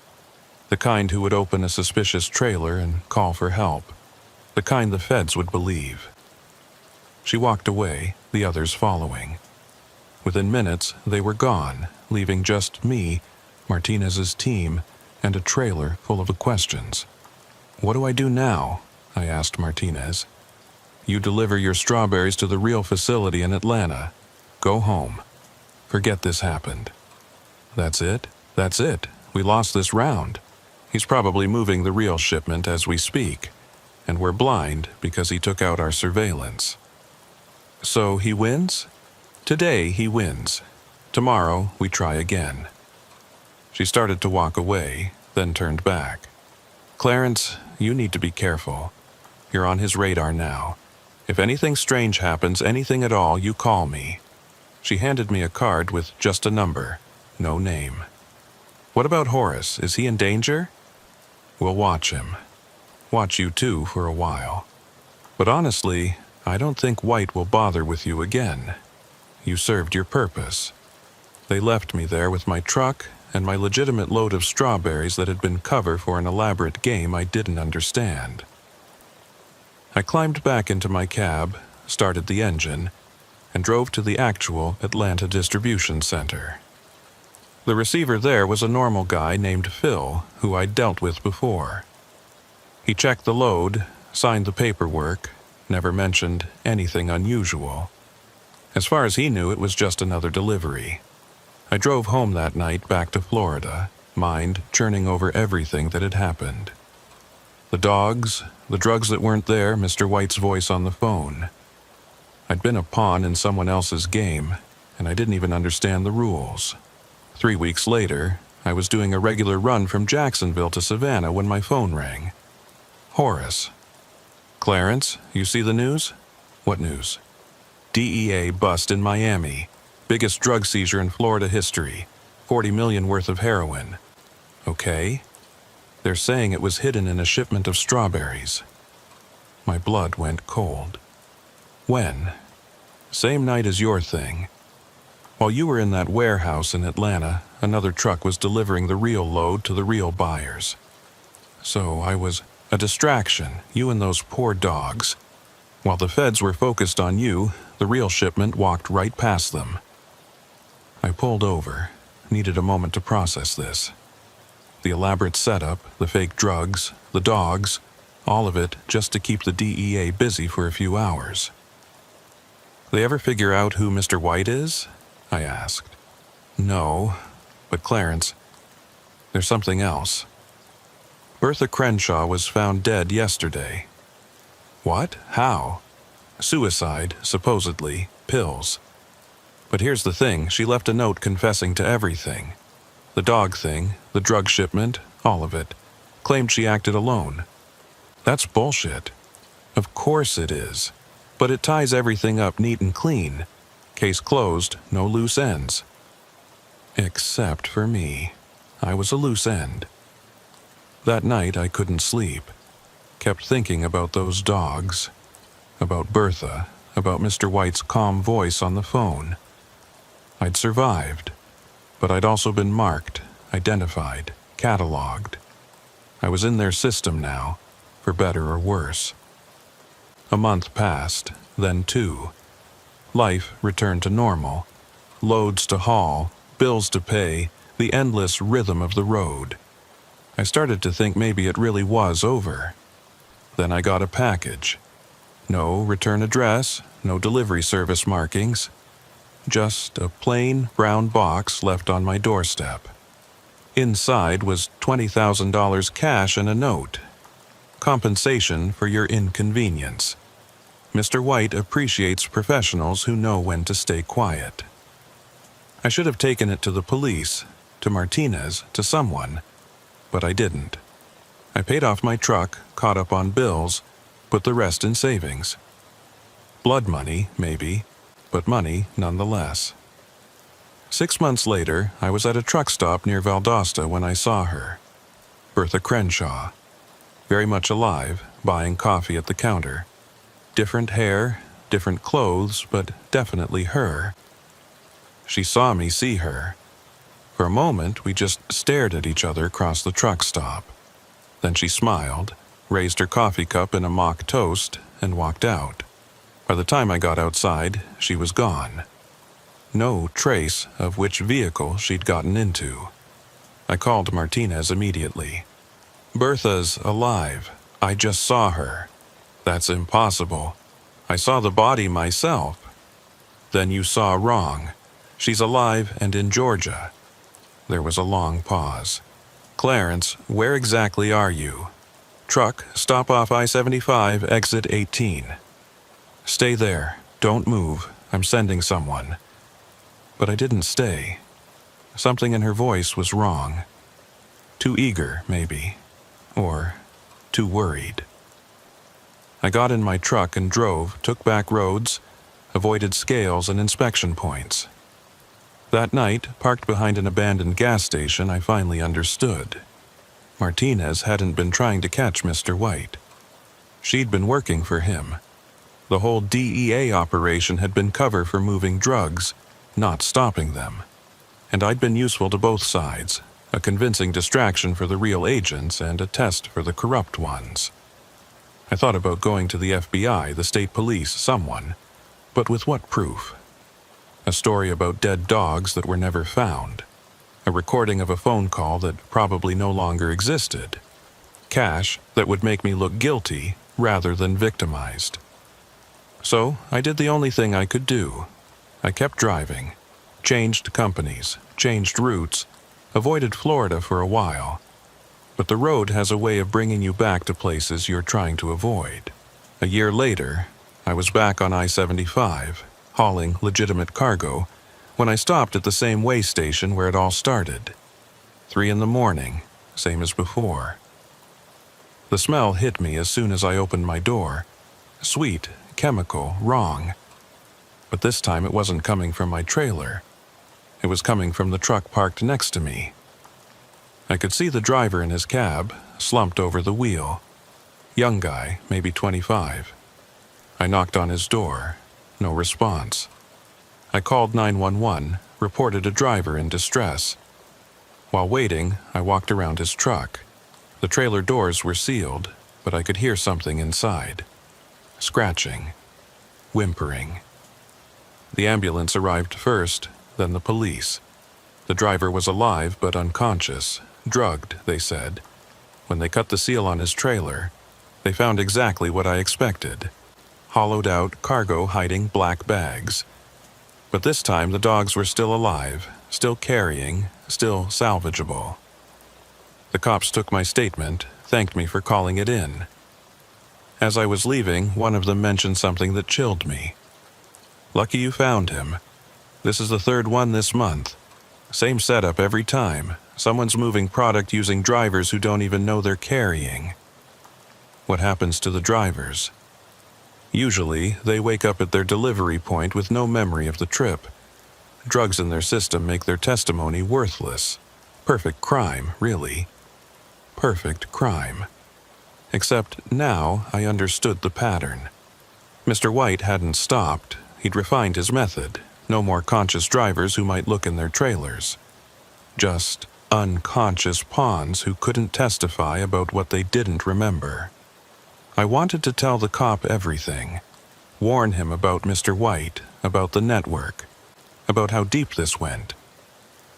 The kind who would open a suspicious trailer and call for help. The kind the feds would believe. She walked away, the others following. Within minutes, they were gone, leaving just me, Martinez's team, and a trailer full of questions. What do I do now? I asked Martinez. You deliver your strawberries to the real facility in Atlanta. Go home. Forget this happened. That's it? That's it. We lost this round. He's probably moving the real shipment as we speak, and we're blind because he took out our surveillance. So he wins? Today he wins. Tomorrow we try again. She started to walk away, then turned back. Clarence, you need to be careful. You're on his radar now. If anything strange happens, anything at all, you call me. She handed me a card with just a number, no name. What about Horace? Is he in danger? We'll watch him. Watch you too for a while. But honestly, I don't think White will bother with you again. You served your purpose. They left me there with my truck and my legitimate load of strawberries that had been cover for an elaborate game I didn't understand. I climbed back into my cab, started the engine, and drove to the actual Atlanta distribution center. The receiver there was a normal guy named Phil, who I'd dealt with before. He checked the load, signed the paperwork, never mentioned anything unusual. As far as he knew, it was just another delivery. I drove home that night back to Florida, mind churning over everything that had happened. The dogs, the drugs that weren't there, Mr. White's voice on the phone. I'd been a pawn in someone else's game, and I didn't even understand the rules. 3 weeks later, I was doing a regular run from Jacksonville to Savannah when my phone rang. Horace. "Clarence, you see the news?" "What news?" "DEA bust in Miami. Biggest drug seizure in Florida history. 40 million worth of heroin." "Okay." "They're saying it was hidden in a shipment of strawberries." My blood went cold. "When?" "Same night as your thing. While you were in that warehouse in Atlanta, another truck was delivering the real load to the real buyers. So I was a distraction, you and those poor dogs. While the feds were focused on you, the real shipment walked right past them." I pulled over, needed a moment to process this. The elaborate setup, the fake drugs, the dogs, all of it just to keep the DEA busy for a few hours. "They ever figure out who Mr. White is?" I asked. "No, but Clarence, there's something else. Bertha Crenshaw was found dead yesterday." "What? How?" "Suicide, supposedly. Pills. But here's the thing, she left a note confessing to everything. The dog thing, the drug shipment, all of it. Claimed she acted alone." "That's bullshit." "Of course it is. But it ties everything up neat and clean. Case closed, no loose ends." Except for me. I was a loose end. That night I couldn't sleep. Kept thinking about those dogs. About Bertha. About Mr. White's calm voice on the phone. I'd survived. But I'd also been marked, identified, cataloged. I was in their system now, for better or worse. A month passed, then 2. Life returned to normal. Loads to haul, bills to pay, the endless rhythm of the road. I started to think maybe it really was over. Then I got a package. No return address, no delivery service markings. Just a plain brown box left on my doorstep. Inside was $20,000 cash and a note. Compensation for your inconvenience. Mr. White appreciates professionals who know when to stay quiet. I should have taken it to the police, to Martinez, to someone, but I didn't. I paid off my truck, caught up on bills, put the rest in savings. Blood money, maybe, but money nonetheless. 6 months later, I was at a truck stop near Valdosta when I saw her. Bertha Crenshaw. Very much alive, buying coffee at the counter. Different hair, different clothes, but definitely her. She saw me see her. For a moment, we just stared at each other across the truck stop. Then she smiled, raised her coffee cup in a mock toast, and walked out. By the time I got outside, she was gone. No trace of which vehicle she'd gotten into. I called Martinez immediately. "Bertha's alive. I just saw her." "That's impossible. I saw the body myself." "Then you saw wrong. She's alive and in Georgia." There was a long pause. "Clarence, where exactly are you?" "Truck, stop off I-75, exit 18. "Stay there. Don't move. I'm sending someone." But I didn't stay. Something in her voice was wrong. Too eager, maybe. Or too worried. I got in my truck and drove, took back roads, avoided scales and inspection points. That night, parked behind an abandoned gas station, I finally understood. Martinez hadn't been trying to catch Mr. White. She'd been working for him. The whole DEA operation had been cover for moving drugs, not stopping them. And I'd been useful to both sides, a convincing distraction for the real agents and a test for the corrupt ones. I thought about going to the FBI, the state police, someone. But with what proof? A story about dead dogs that were never found. A recording of a phone call that probably no longer existed. Cash that would make me look guilty rather than victimized. So I did the only thing I could do. I kept driving, changed companies, changed routes, avoided Florida for a while. But the road has a way of bringing you back to places you're trying to avoid. A year later, I was back on I-75, hauling legitimate cargo, when I stopped at the same way station where it all started. 3 a.m, same as before. The smell hit me as soon as I opened my door. Sweet, chemical, wrong. But this time it wasn't coming from my trailer. It was coming from the truck parked next to me. I could see the driver in his cab, slumped over the wheel. Young guy, maybe 25. I knocked on his door. No response. I called 911, reported a driver in distress. While waiting, I walked around his truck. The trailer doors were sealed, but I could hear something inside. Scratching. Whimpering. The ambulance arrived first, then the police. The driver was alive but unconscious, drugged, they said. When they cut the seal on his trailer, they found exactly what I expected. Hollowed-out cargo hiding black bags. But this time the dogs were still alive, still carrying, still salvageable. The cops took my statement, thanked me for calling it in. As I was leaving, one of them mentioned something that chilled me. "Lucky you found him. This is the 3rd one this month. Same setup every time. Someone's moving product using drivers who don't even know they're carrying." What happens to the drivers? Usually, they wake up at their delivery point with no memory of the trip. Drugs in their system make their testimony worthless. Perfect crime, really. Perfect crime. Except now I understood the pattern. Mr. White hadn't stopped. He'd refined his method. No more conscious drivers who might look in their trailers. Just unconscious pawns who couldn't testify about what they didn't remember. I wanted to tell the cop everything. Warn him about Mr. White, about the network, about how deep this went.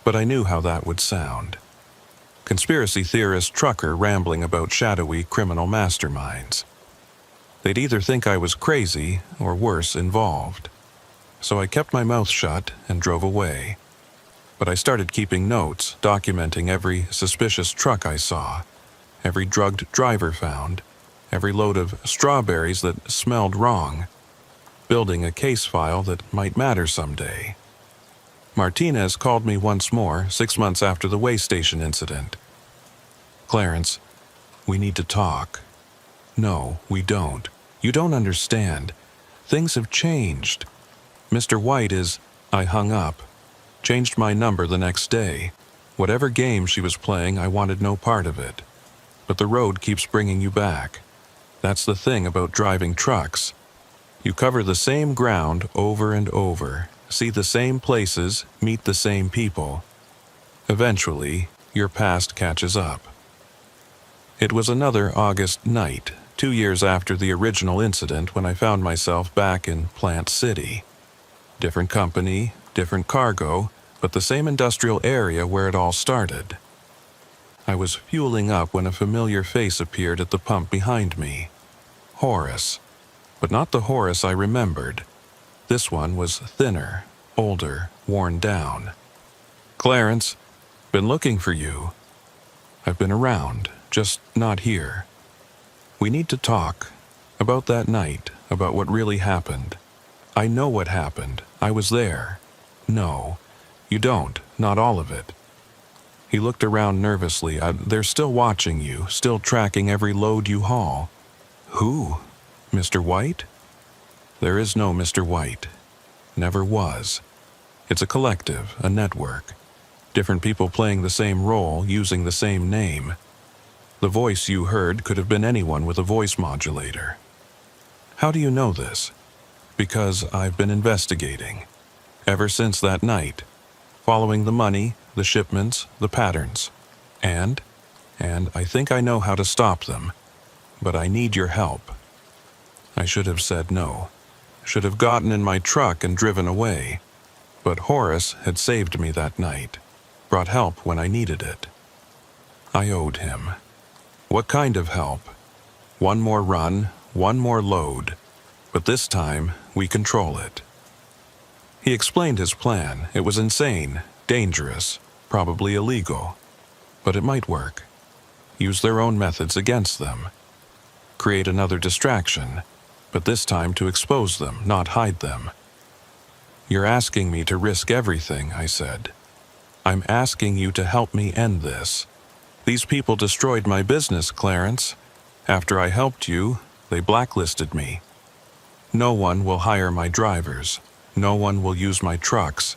But I knew how that would sound. Conspiracy theorist trucker rambling about shadowy criminal masterminds. They'd either think I was crazy or worse, involved. So I kept my mouth shut and drove away. But I started keeping notes, documenting every suspicious truck I saw, every drugged driver found, every load of strawberries that smelled wrong, building a case file that might matter someday. Martinez called me once more 6 months after the way station incident. "Clarence, we need to talk." "No, we don't. You don't understand. Things have changed. Mr. White is..." I hung up. Changed my number the next day. Whatever game she was playing, I wanted no part of it. But the road keeps bringing you back. That's the thing about driving trucks. You cover the same ground over and over, see the same places, meet the same people. Eventually, your past catches up. It was another August night, 2 years after the original incident, when I found myself back in Plant City. Different company, different cargo, but the same industrial area where it all started. I was fueling up when a familiar face appeared at the pump behind me. Horace. But not the Horace I remembered. This one was thinner, older, worn down. "Clarence, been looking for you. I've been around, just not here. We need to talk. About that night, about what really happened. I know what happened. I was there." "No, you don't, not all of it." He looked around nervously. "They're still watching you, still tracking every load you haul." "Who? Mr. White?" "There is no Mr. White. Never was. It's a collective, a network. Different people playing the same role, using the same name. The voice you heard could have been anyone with a voice modulator." "How do you know this?" "Because I've been investigating. Ever since that night. Following the money, the shipments, the patterns. And I think I know how to stop them. But I need your help. I should have said no. Should have gotten in my truck and driven away. But Horace had saved me that night, brought help when I needed it. I owed him. What kind of help? One more run, one more load, but this time we control it. He explained his plan. It was insane, dangerous, probably illegal, but it might work. Use their own methods against them. Create another distraction, but this time to expose them, not hide them. You're asking me to risk everything, I said. I'm asking you to help me end this. These people destroyed my business, Clarence. After I helped you, they blacklisted me. No one will hire my drivers. No one will use my trucks.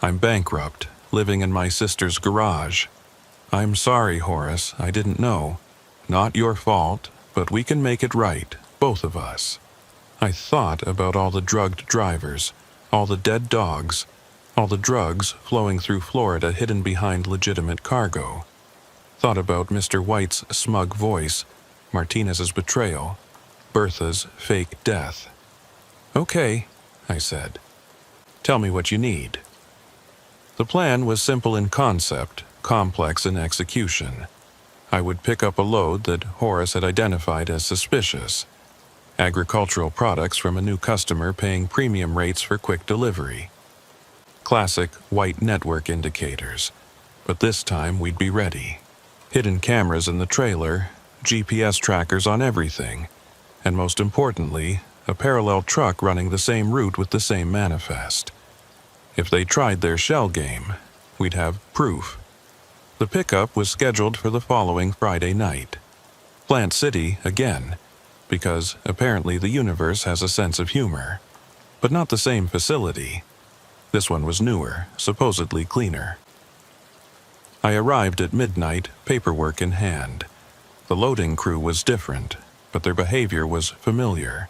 I'm bankrupt, living in my sister's garage. I'm sorry, Horace, I didn't know. Not your fault, but we can make it right, both of us. I thought about all the drugged drivers, all the dead dogs, all the drugs flowing through Florida hidden behind legitimate cargo. Thought about Mr. White's smug voice, Martinez's betrayal, Bertha's fake death. Okay, I said. Tell me what you need. The plan was simple in concept, complex in execution. I would pick up a load that Horace had identified as suspicious. Agricultural products from a new customer paying premium rates for quick delivery. Classic white network indicators, but this time we'd be ready. Hidden cameras in the trailer, GPS trackers on everything, and most importantly, a parallel truck running the same route with the same manifest. If they tried their shell game, we'd have proof. The pickup was scheduled for the following Friday night. Plant City again, because apparently the universe has a sense of humor, but not the same facility. This one was newer, supposedly cleaner. I arrived at midnight, paperwork in hand. The loading crew was different, but their behavior was familiar.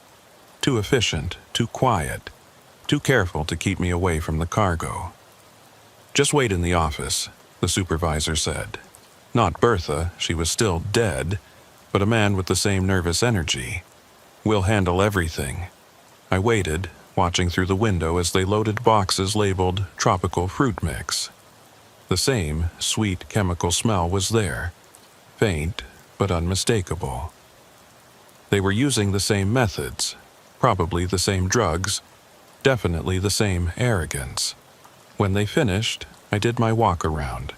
Too efficient, too quiet, too careful to keep me away from the cargo. Just wait in the office, the supervisor said. Not Bertha, she was still dead, but a man with the same nervous energy. We'll handle everything. I waited, watching through the window as they loaded boxes labeled tropical fruit mix. The same sweet chemical smell was there, faint but unmistakable. They were using the same methods, probably the same drugs, definitely the same arrogance. When they finished, I did my walk around,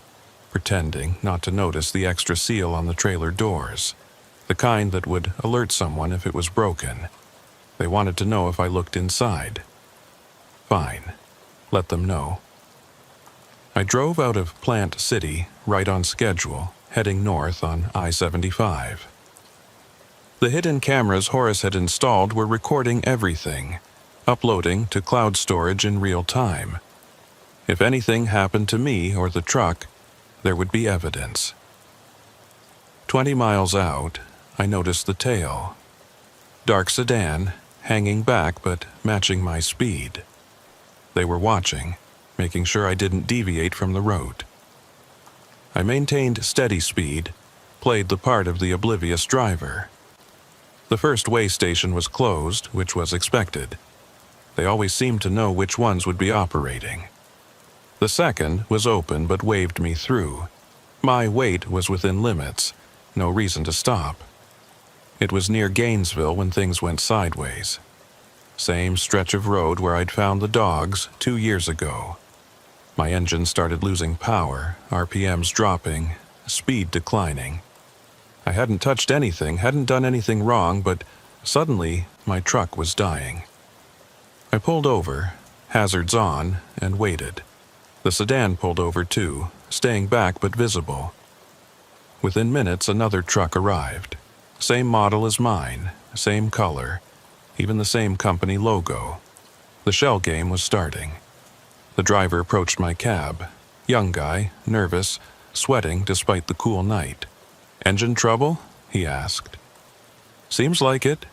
pretending not to notice the extra seal on the trailer doors, the kind that would alert someone if it was broken. They wanted to know if I looked inside. Fine, let them know. I drove out of Plant City, right on schedule, heading north on I-75. The hidden cameras Horace had installed were recording everything, uploading to cloud storage in real time. If anything happened to me or the truck, there would be evidence. 20 miles out, I noticed the tail. Dark sedan, hanging back but matching my speed. They were watching, making sure I didn't deviate from the road. I maintained steady speed, played the part of the oblivious driver. The first way station was closed, which was expected. They always seemed to know which ones would be operating. The second was open but waved me through. My weight was within limits, no reason to stop. It was near Gainesville when things went sideways. Same stretch of road where I'd found the dogs 2 years ago. My engine started losing power, RPMs dropping, speed declining. I hadn't touched anything, hadn't done anything wrong, but suddenly my truck was dying. I pulled over, hazards on, and waited. The sedan pulled over too, staying back but visible. Within minutes, another truck arrived. Same model as mine, same color, even the same company logo. The shell game was starting. The driver approached my cab. Young guy, nervous, sweating despite the cool night. "Engine trouble?" he asked. "Seems like it."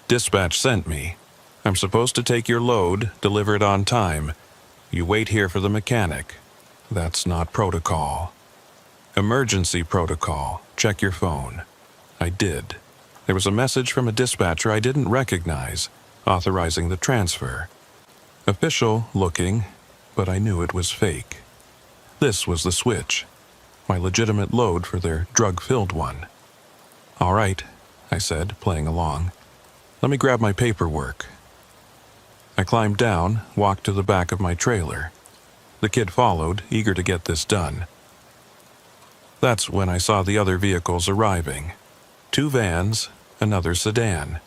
"Dispatch sent me. I'm supposed to take your load, deliver it on time. You wait here for the mechanic." "That's not protocol." "Emergency protocol. Check your phone." I did. There was a message from a dispatcher I didn't recognize, authorizing the transfer. Official looking, but I knew it was fake. This was the switch, my legitimate load for their drug-filled one. "All right," I said, playing along. "Let me grab my paperwork." I climbed down, walked to the back of my trailer. The kid followed, eager to get this done. That's when I saw the other vehicles arriving. 2 vans, another sedan.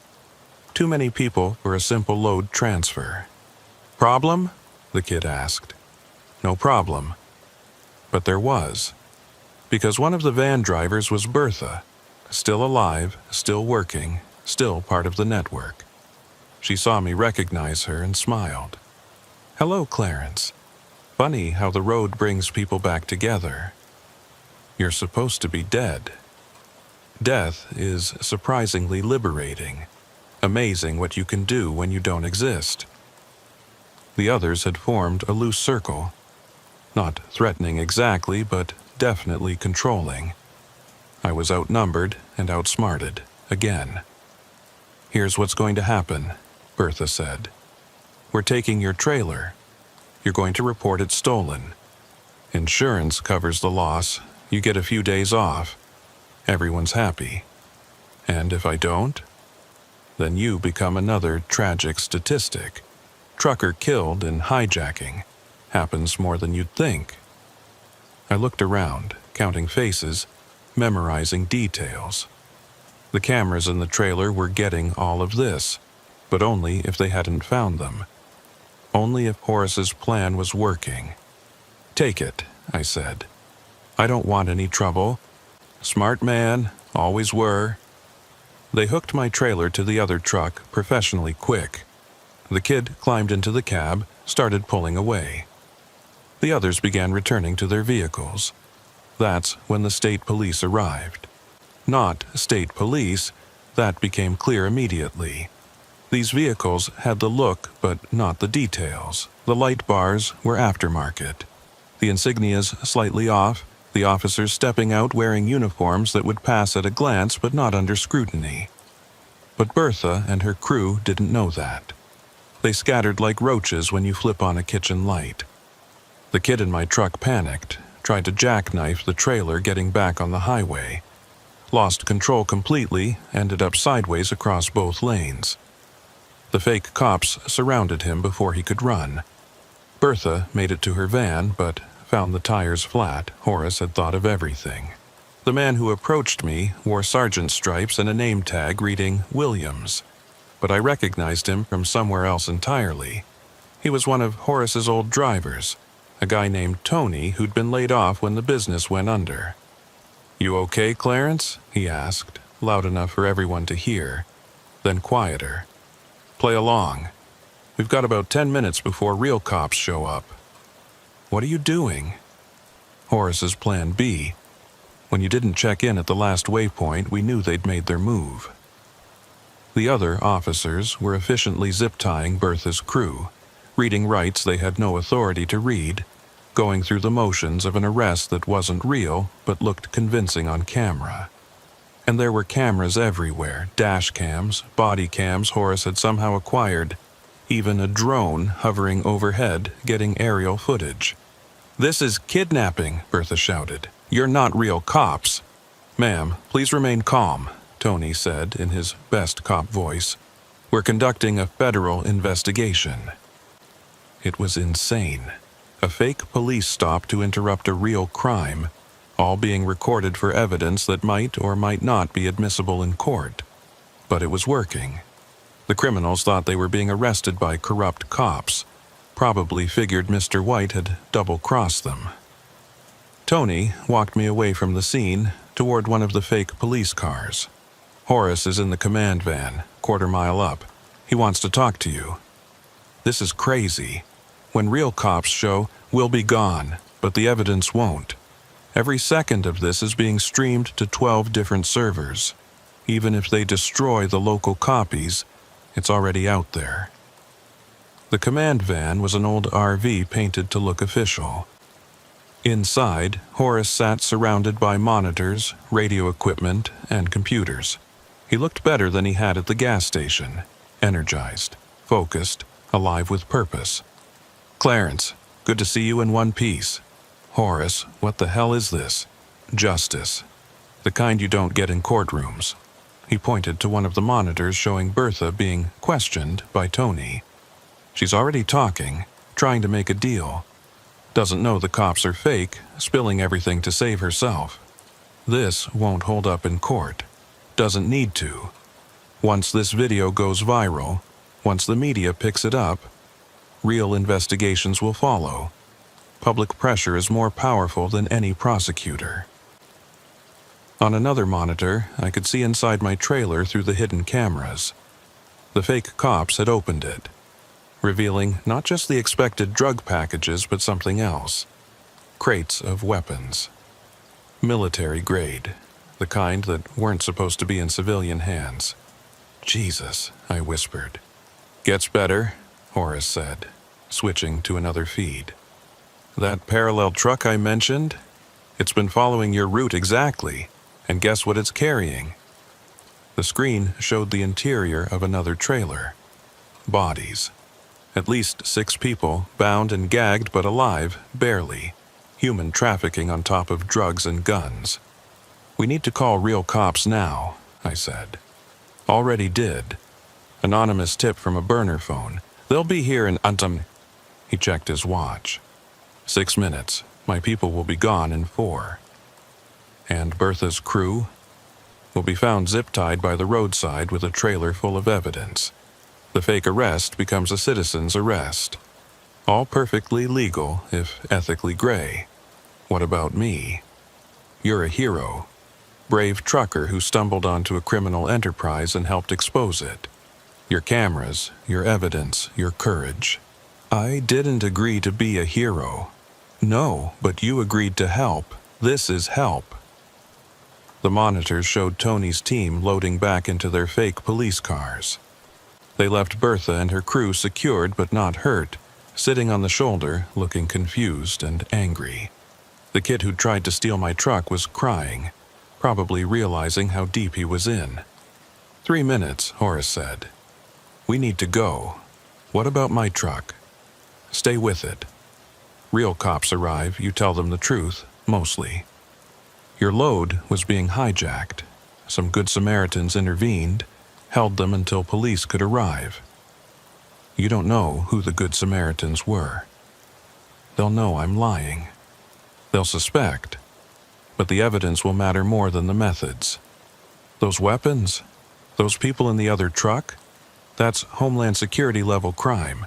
Too many people for a simple load transfer. "Problem?" the kid asked. "No problem." But there was. Because one of the van drivers was Bertha, still alive, still working, still part of the network. She saw me recognize her and smiled. "Hello, Clarence. Funny how the road brings people back together. You're supposed to be dead." Death is surprisingly liberating. Amazing what you can do when you don't exist. The others had formed a loose circle. Not threatening exactly, but definitely controlling. I was outnumbered and outsmarted, again. "Here's what's going to happen," Bertha said. "We're taking your trailer. You're going to report it stolen. Insurance covers the loss. You get a few days off. Everyone's happy. And if I don't, then you become another tragic statistic. Trucker killed in hijacking. Happens more than you'd think." I looked around, counting faces, memorizing details. The cameras in the trailer were getting all of this, but only if they hadn't found them. Only if Horace's plan was working. "Take it," I said. "I don't want any trouble. Smart man, always were." They hooked my trailer to the other truck professionally quick. The kid climbed into the cab, started pulling away. The others began returning to their vehicles. That's when the state police arrived. Not state police, that became clear immediately. These vehicles had the look, but not the details. The light bars were aftermarket. The insignias slightly off, the officers stepping out wearing uniforms that would pass at a glance but not under scrutiny. But Bertha and her crew didn't know that. They scattered like roaches when you flip on a kitchen light. The kid in my truck panicked, tried to jackknife the trailer getting back on the highway. Lost control completely, ended up sideways across both lanes. The fake cops surrounded him before he could run. Bertha made it to her van, but found the tires flat. Horace had thought of everything. The man who approached me wore sergeant stripes and a name tag reading Williams, but I recognized him from somewhere else entirely. He was one of Horace's old drivers, a guy named Tony who'd been laid off when the business went under. "You okay, Clarence?" he asked, loud enough for everyone to hear, then quieter. "Play along. We've got about 10 minutes before real cops show up." "What are you doing?" "Horace's plan B. When you didn't check in at the last waypoint, we knew they'd made their move." The other officers were efficiently zip-tying Bertha's crew, reading rights they had no authority to read, going through the motions of an arrest that wasn't real but looked convincing on camera. And there were cameras everywhere, dash cams, body cams Horace had somehow acquired, even a drone hovering overhead getting aerial footage. "This is kidnapping," Bertha shouted. "You're not real cops." "Ma'am, please remain calm," Tony said in his best cop voice. "We're conducting a federal investigation." It was insane. A fake police stop to interrupt a real crime, all being recorded for evidence that might or might not be admissible in court. But it was working. The criminals thought they were being arrested by corrupt cops, probably figured Mr. White had double-crossed them. Tony walked me away from the scene toward one of the fake police cars. "Horace is in the command van, quarter-mile up. He wants to talk to you." "This is crazy. When real cops show, we'll be gone, but the evidence won't. Every second of this is being streamed to 12 different servers. Even if they destroy the local copies, it's already out there." The command van was an old RV painted to look official. Inside, Horace sat surrounded by monitors, radio equipment, and computers. He looked better than he had at the gas station, energized, focused, alive with purpose. "Clarence, good to see you in one piece." "Horace, what the hell is this?" "Justice. The kind you don't get in courtrooms." He pointed to one of the monitors showing Bertha being questioned by Tony. "She's already talking, trying to make a deal. Doesn't know the cops are fake, spilling everything to save herself. This won't hold up in court. Doesn't need to. Once this video goes viral, once the media picks it up, real investigations will follow. Public pressure is more powerful than any prosecutor." On another monitor, I could see inside my trailer through the hidden cameras. The fake cops had opened it, revealing not just the expected drug packages but something else. Crates of weapons. Military grade, the kind that weren't supposed to be in civilian hands. "Jesus," I whispered. "Gets better," Horace said, switching to another feed. "That parallel truck I mentioned? It's been following your route exactly. And guess what it's carrying?" The screen showed the interior of another trailer. Bodies. At least 6 people, bound and gagged but alive, barely. Human trafficking on top of drugs and guns. "We need to call real cops now," I said. "Already did. Anonymous tip from a burner phone. They'll be here in Untum." He checked his watch. 6 minutes. My people will be gone in 4. And Bertha's crew will be found zip-tied by the roadside with a trailer full of evidence. The fake arrest becomes a citizen's arrest. All perfectly legal, if ethically gray. What about me? You're a hero. Brave trucker who stumbled onto a criminal enterprise and helped expose it. Your cameras, your evidence, your courage. I didn't agree to be a hero. No, but you agreed to help. This is help. The monitors showed Tony's team loading back into their fake police cars. They left Bertha and her crew secured but not hurt, sitting on the shoulder, looking confused and angry. The kid who tried to steal my truck was crying, probably realizing how deep he was in. 3 minutes, Horace said. "We need to go. What about my truck?" "Stay with it. Real cops arrive, you tell them the truth, mostly. Your load was being hijacked. Some good Samaritans intervened, held them until police could arrive. You don't know who the good Samaritans were. They'll know I'm lying. They'll suspect, but the evidence will matter more than the methods. Those weapons, those people in the other truck, that's Homeland Security level crime.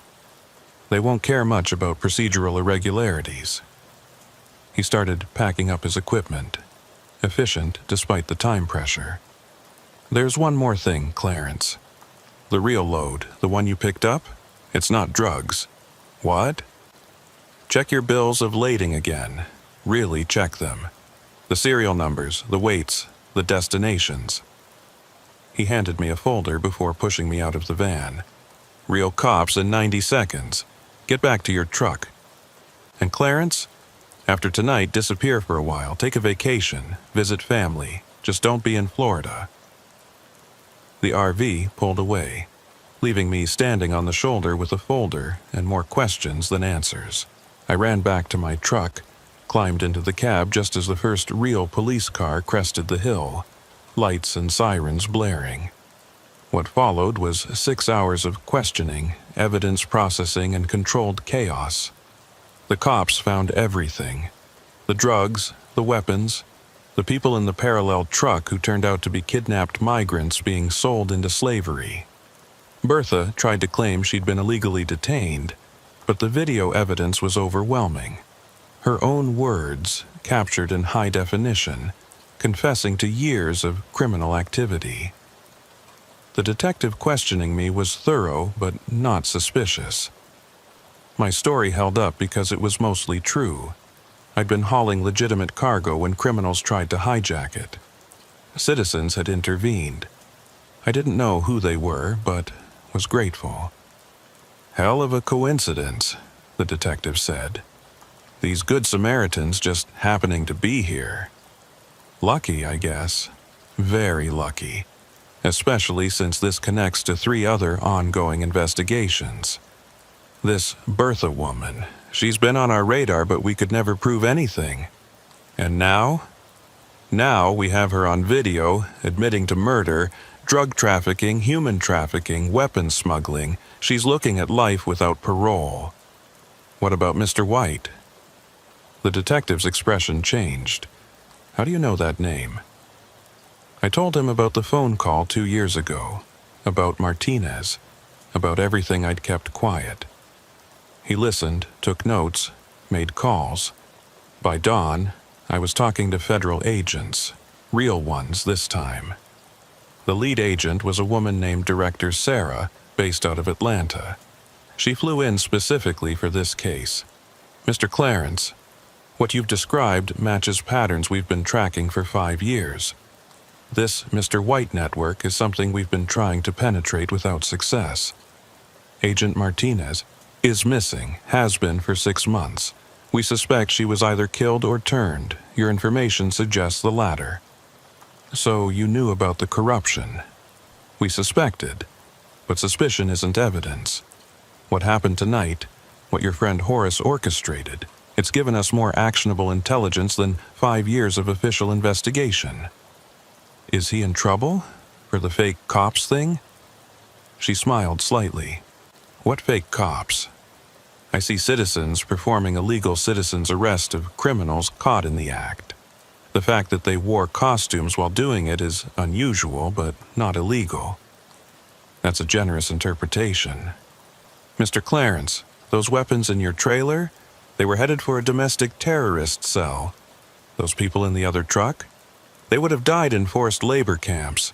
They won't care much about procedural irregularities." He started packing up his equipment, efficient despite the time pressure. "There's one more thing, Clarence. The real load, the one you picked up, it's not drugs." "What?" "Check your bills of lading again. Really check them. The serial numbers, the weights, the destinations." He handed me a folder before pushing me out of the van. "Real cops in 90 seconds. Get back to your truck. And Clarence, after tonight, disappear for a while, take a vacation, visit family. Just don't be in Florida." The RV pulled away, leaving me standing on the shoulder with a folder and more questions than answers. I ran back to my truck, climbed into the cab just as the first real police car crested the hill, lights and sirens blaring. What followed was 6 hours of questioning, evidence processing, and controlled chaos. The cops found everything. The drugs, the weapons, the people in the parallel truck who turned out to be kidnapped migrants being sold into slavery. Bertha tried to claim she'd been illegally detained, but the video evidence was overwhelming. Her own words, captured in high definition, confessing to years of criminal activity. The detective questioning me was thorough but not suspicious. My story held up because it was mostly true. I'd been hauling legitimate cargo when criminals tried to hijack it. Citizens had intervened. I didn't know who they were, but was grateful. "Hell of a coincidence," the detective said. "These good Samaritans just happening to be here. Lucky, I guess. Very lucky. especially since this connects to 3 other ongoing investigations. This Bertha woman, she's been on our radar, but we could never prove anything. And now? Now we have her on video, admitting to murder, drug trafficking, human trafficking, weapons smuggling. She's looking at life without parole. What about Mr. White? The detective's expression changed. How do you know that name? I told him about the phone call 2 years ago, about Martinez, about everything I'd kept quiet. He listened, took notes, made calls. By dawn, I was talking to federal agents, real ones this time. The lead agent was a woman named Director Sarah, based out of Atlanta. She flew in specifically for this case. Mr. Clarence, what you've described matches patterns we've been tracking for 5 years. This Mr. White network is something we've been trying to penetrate without success. Agent Martinez is missing, has been for 6 months. We suspect she was either killed or turned. Your information suggests the latter. So you knew about the corruption. We suspected, but suspicion isn't evidence. What happened tonight, what your friend Horace orchestrated, it's given us more actionable intelligence than 5 years of official investigation. Is he in trouble? For the fake cops thing? She smiled slightly. What fake cops? I see citizens performing a legal citizen's arrest of criminals caught in the act. The fact that they wore costumes while doing it is unusual, but not illegal. That's a generous interpretation. Mr. Clarence, those weapons in your trailer, they were headed for a domestic terrorist cell. Those people in the other truck? They would have died in forced labor camps.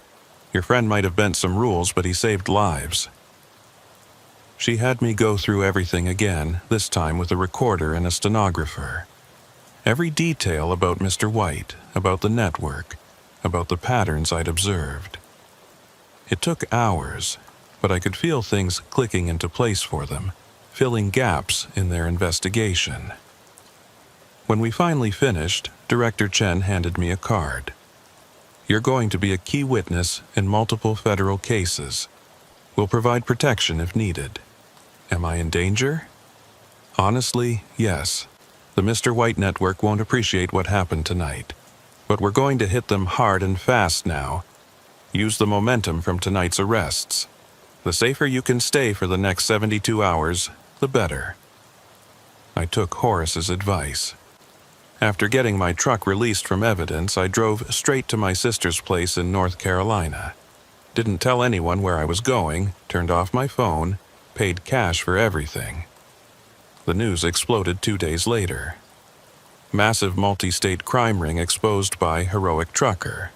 Your friend might have bent some rules, but he saved lives. She had me go through everything again, this time with a recorder and a stenographer. Every detail about Mr. White, about the network, about the patterns I'd observed. It took hours, but I could feel things clicking into place for them, filling gaps in their investigation. When we finally finished, Director Chen handed me a card. You're going to be a key witness in multiple federal cases. We'll provide protection if needed. Am I in danger? Honestly, yes. The Mr. White network won't appreciate what happened tonight. But we're going to hit them hard and fast now. Use the momentum from tonight's arrests. The safer you can stay for the next 72 hours, the better. I took Horace's advice. After getting my truck released from evidence, I drove straight to my sister's place in North Carolina. Didn't tell anyone where I was going, turned off my phone, paid cash for everything. The news exploded 2 days later. Massive multi-state crime ring exposed by heroic trucker.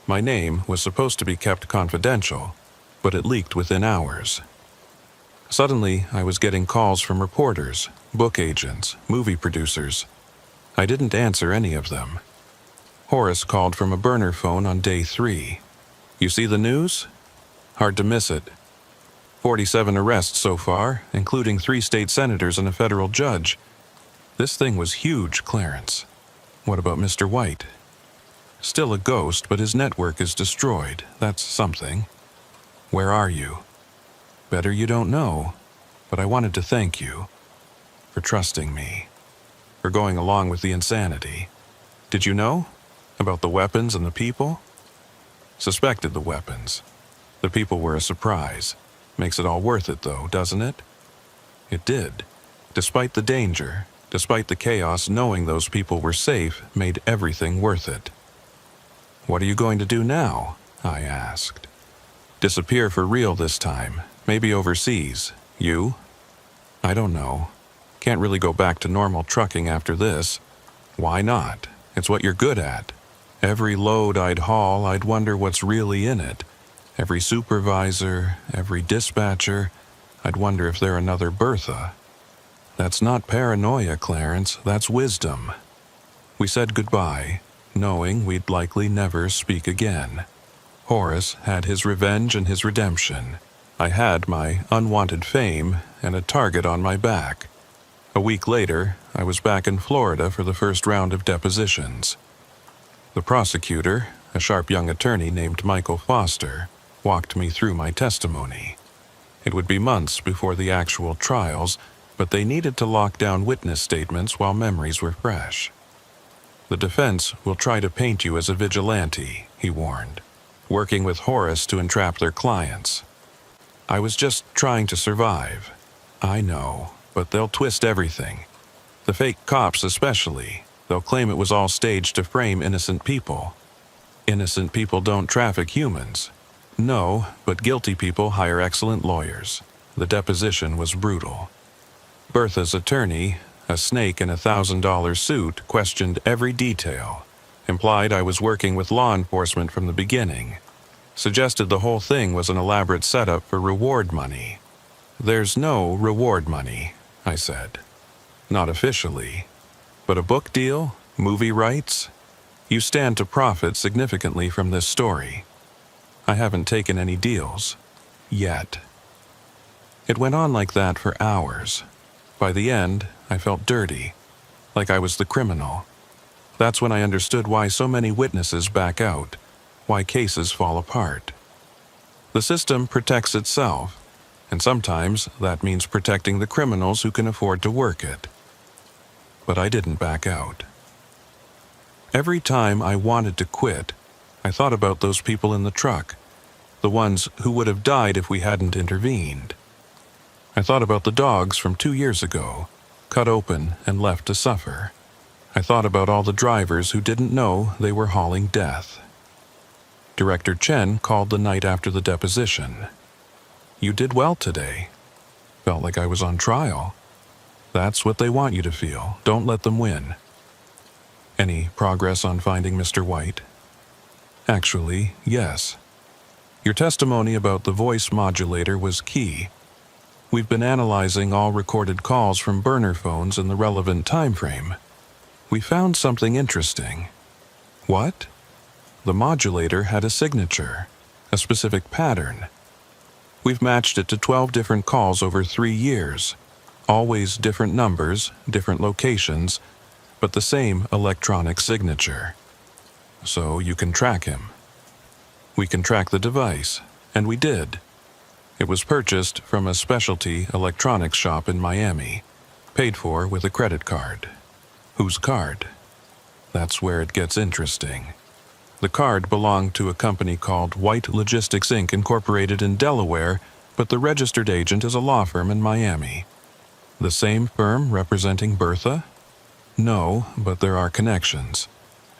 My name was supposed to be kept confidential, but it leaked within hours. Suddenly, I was getting calls from reporters, book agents, movie producers. I didn't answer any of them. Horace called from a burner phone on day 3. You see the news? Hard to miss it. 47 arrests so far, including 3 state senators and a federal judge. This thing was huge, Clarence. What about Mr. White? Still a ghost, but his network is destroyed. That's something. Where are you? Better you don't know, but I wanted to thank you for trusting me, for going along with the insanity. Did you know about the weapons and the people? Suspected the weapons. The people were a surprise. Makes it all worth it, though, doesn't it? It did. Despite the danger, despite the chaos, knowing those people were safe made everything worth it. What are you going to do now? I asked. Disappear for real this time, maybe overseas. You? I don't know. Can't really go back to normal trucking after this. Why not? It's what you're good at. Every load I'd haul, I'd wonder what's really in it. Every supervisor, every dispatcher, I'd wonder if they're another Bertha. That's not paranoia, Clarence, that's wisdom. We said goodbye, knowing we'd likely never speak again. Horace had his revenge and his redemption. I had my unwanted fame and a target on my back. A week later, I was back in Florida for the first round of depositions. The prosecutor, a sharp young attorney named Michael Foster, walked me through my testimony. It would be months before the actual trials, but they needed to lock down witness statements while memories were fresh. The defense will try to paint you as a vigilante, he warned, working with Horace to entrap their clients. I was just trying to survive. I know, but they'll twist everything. The fake cops especially. They'll claim it was all staged to frame innocent people. Innocent people don't traffic humans. No, but guilty people hire excellent lawyers. The deposition was brutal. Bertha's attorney, a snake in a $1,000 suit, questioned every detail, implied I was working with law enforcement from the beginning, suggested the whole thing was an elaborate setup for reward money. There's no reward money, I said. Not officially. But a book deal? Movie rights? You stand to profit significantly from this story. I haven't taken any deals. Yet. It went on like that for hours. By the end, I felt dirty, like I was the criminal. That's when I understood why so many witnesses back out, why cases fall apart. The system protects itself, and sometimes that means protecting the criminals who can afford to work it. But I didn't back out. Every time I wanted to quit, I thought about those people in the truck, the ones who would have died if we hadn't intervened. I thought about the dogs from 2 years ago, cut open and left to suffer. I thought about all the drivers who didn't know they were hauling death. Director Chen called the night after the deposition. You did well today. Felt like I was on trial. That's what they want you to feel. Don't let them win. Any progress on finding Mr. White? Actually, yes. Your testimony about the voice modulator was key. We've been analyzing all recorded calls from burner phones in the relevant time frame. We found something interesting. What? The modulator had a signature, a specific pattern. We've matched it to 12 different calls over 3 years. Always different numbers, different locations, but the same electronic signature. So you can track him. We can track the device, and we did. It was purchased from a specialty electronics shop in Miami, paid for with a credit card. Whose card? That's where it gets interesting. The card belonged to a company called White Logistics Inc. Incorporated in Delaware, but the registered agent is a law firm in Miami. The same firm representing Bertha? No, but there are connections.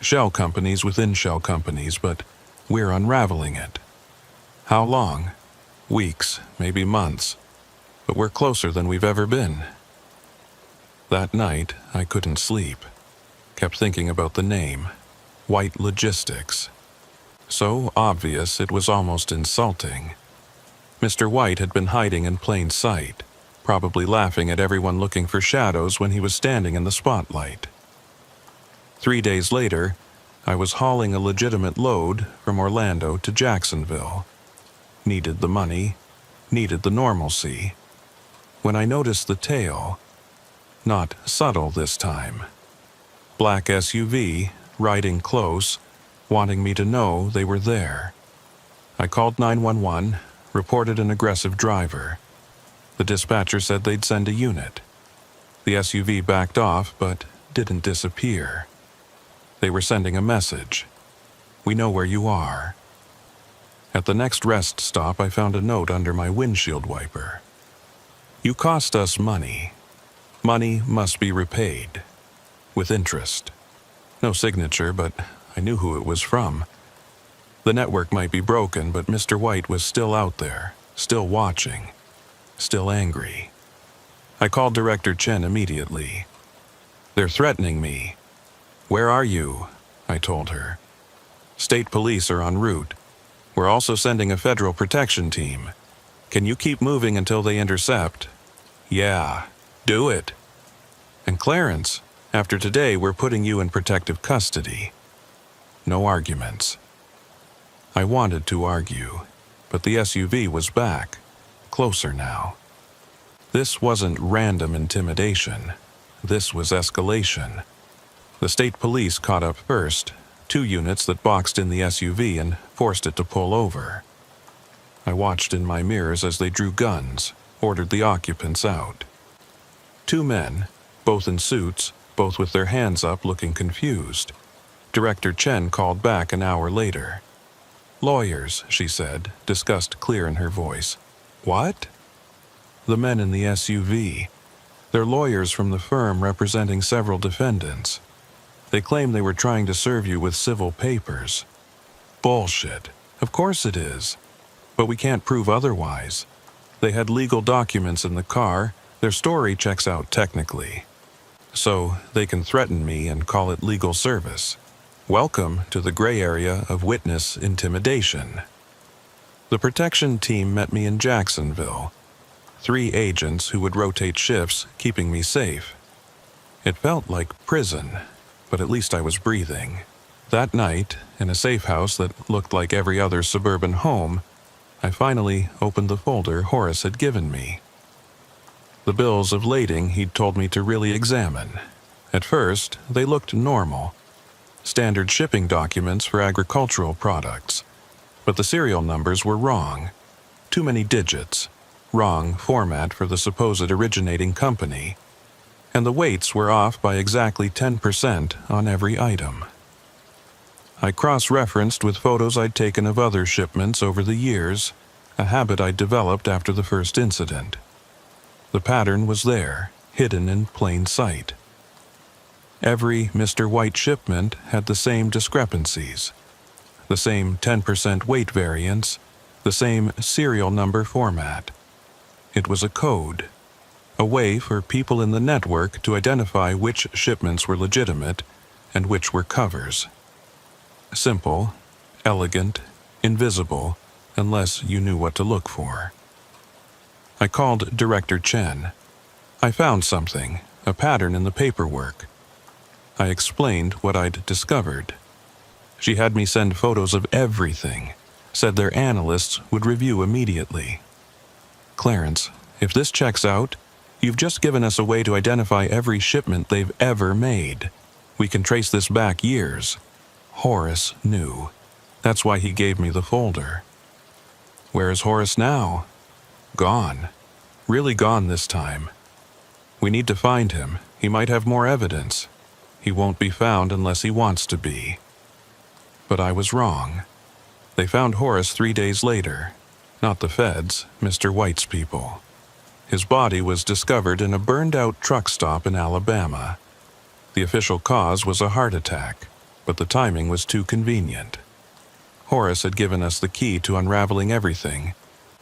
Shell companies within shell companies, but we're unraveling it. How long? Weeks, maybe months. But we're closer than we've ever been. That night, I couldn't sleep. Kept thinking about the name. White Logistics. So obvious it was almost insulting. Mr. White had been hiding in plain sight, probably laughing at everyone looking for shadows when he was standing in the spotlight. 3 days later, I was hauling a legitimate load from Orlando to Jacksonville. Needed the money, needed the normalcy. When I noticed the tail, not subtle this time. Black SUV, riding close, wanting me to know they were there. I called 911, reported an aggressive driver. The dispatcher said they'd send a unit. The SUV backed off, but didn't disappear. They were sending a message. We know where you are. At the next rest stop, I found a note under my windshield wiper. You cost us money. Money must be repaid. With interest. No signature, but I knew who it was from. The network might be broken, but Mr. White was still out there, still watching, still angry. I called Director Chen immediately. They're threatening me. Where are you? I told her. State police are en route. We're also sending a federal protection team. Can you keep moving until they intercept? Yeah, do it. And Clarence, after today, we're putting you in protective custody. No arguments. I wanted to argue, but the SUV was back, closer now. This wasn't random intimidation. This was escalation. The state police caught up first, 2 units that boxed in the SUV and forced it to pull over. I watched in my mirrors as they drew guns, ordered the occupants out. 2 men, both in suits, both with their hands up looking confused. Director Chen called back an hour later. "Lawyers," she said, disgust clear in her voice. "What?" "The men in the SUV. They're lawyers from the firm representing several defendants. They claim they were trying to serve you with civil papers." "Bullshit. Of course it is. But we can't prove otherwise. They had legal documents in the car. Their story checks out technically. So they can threaten me and call it legal service. Welcome to the gray area of witness intimidation." The protection team met me in Jacksonville. 3 agents who would rotate shifts, keeping me safe. It felt like prison, but at least I was breathing. That night, in a safe house that looked like every other suburban home, I finally opened the folder Horace had given me. The bills of lading he'd told me to really examine. At first, they looked normal. Standard shipping documents for agricultural products. But the serial numbers were wrong. Too many digits. Wrong format for the supposed originating company. And the weights were off by exactly 10% on every item. I cross-referenced with photos I'd taken of other shipments over the years, a habit I'd developed after the first incident. The pattern was there, hidden in plain sight. Every Mr. White shipment had the same discrepancies, the same 10% weight variance, the same serial number format. It was a code, a way for people in the network to identify which shipments were legitimate and which were covers. Simple, elegant, invisible, unless you knew what to look for. I called Director Chen. I found something, a pattern in the paperwork. I explained what I'd discovered. She had me send photos of everything, said their analysts would review immediately. "Clarence, if this checks out, you've just given us a way to identify every shipment they've ever made. We can trace this back years." Horace knew. That's why he gave me the folder. Where is Horace now? Gone. Really gone this time. We need to find him. He might have more evidence. He won't be found unless he wants to be. But I was wrong. They found Horace 3 days later. Not the feds, Mr. White's people. His body was discovered in a burned-out truck stop in Alabama. The official cause was a heart attack, but the timing was too convenient. Horace had given us the key to unraveling everything,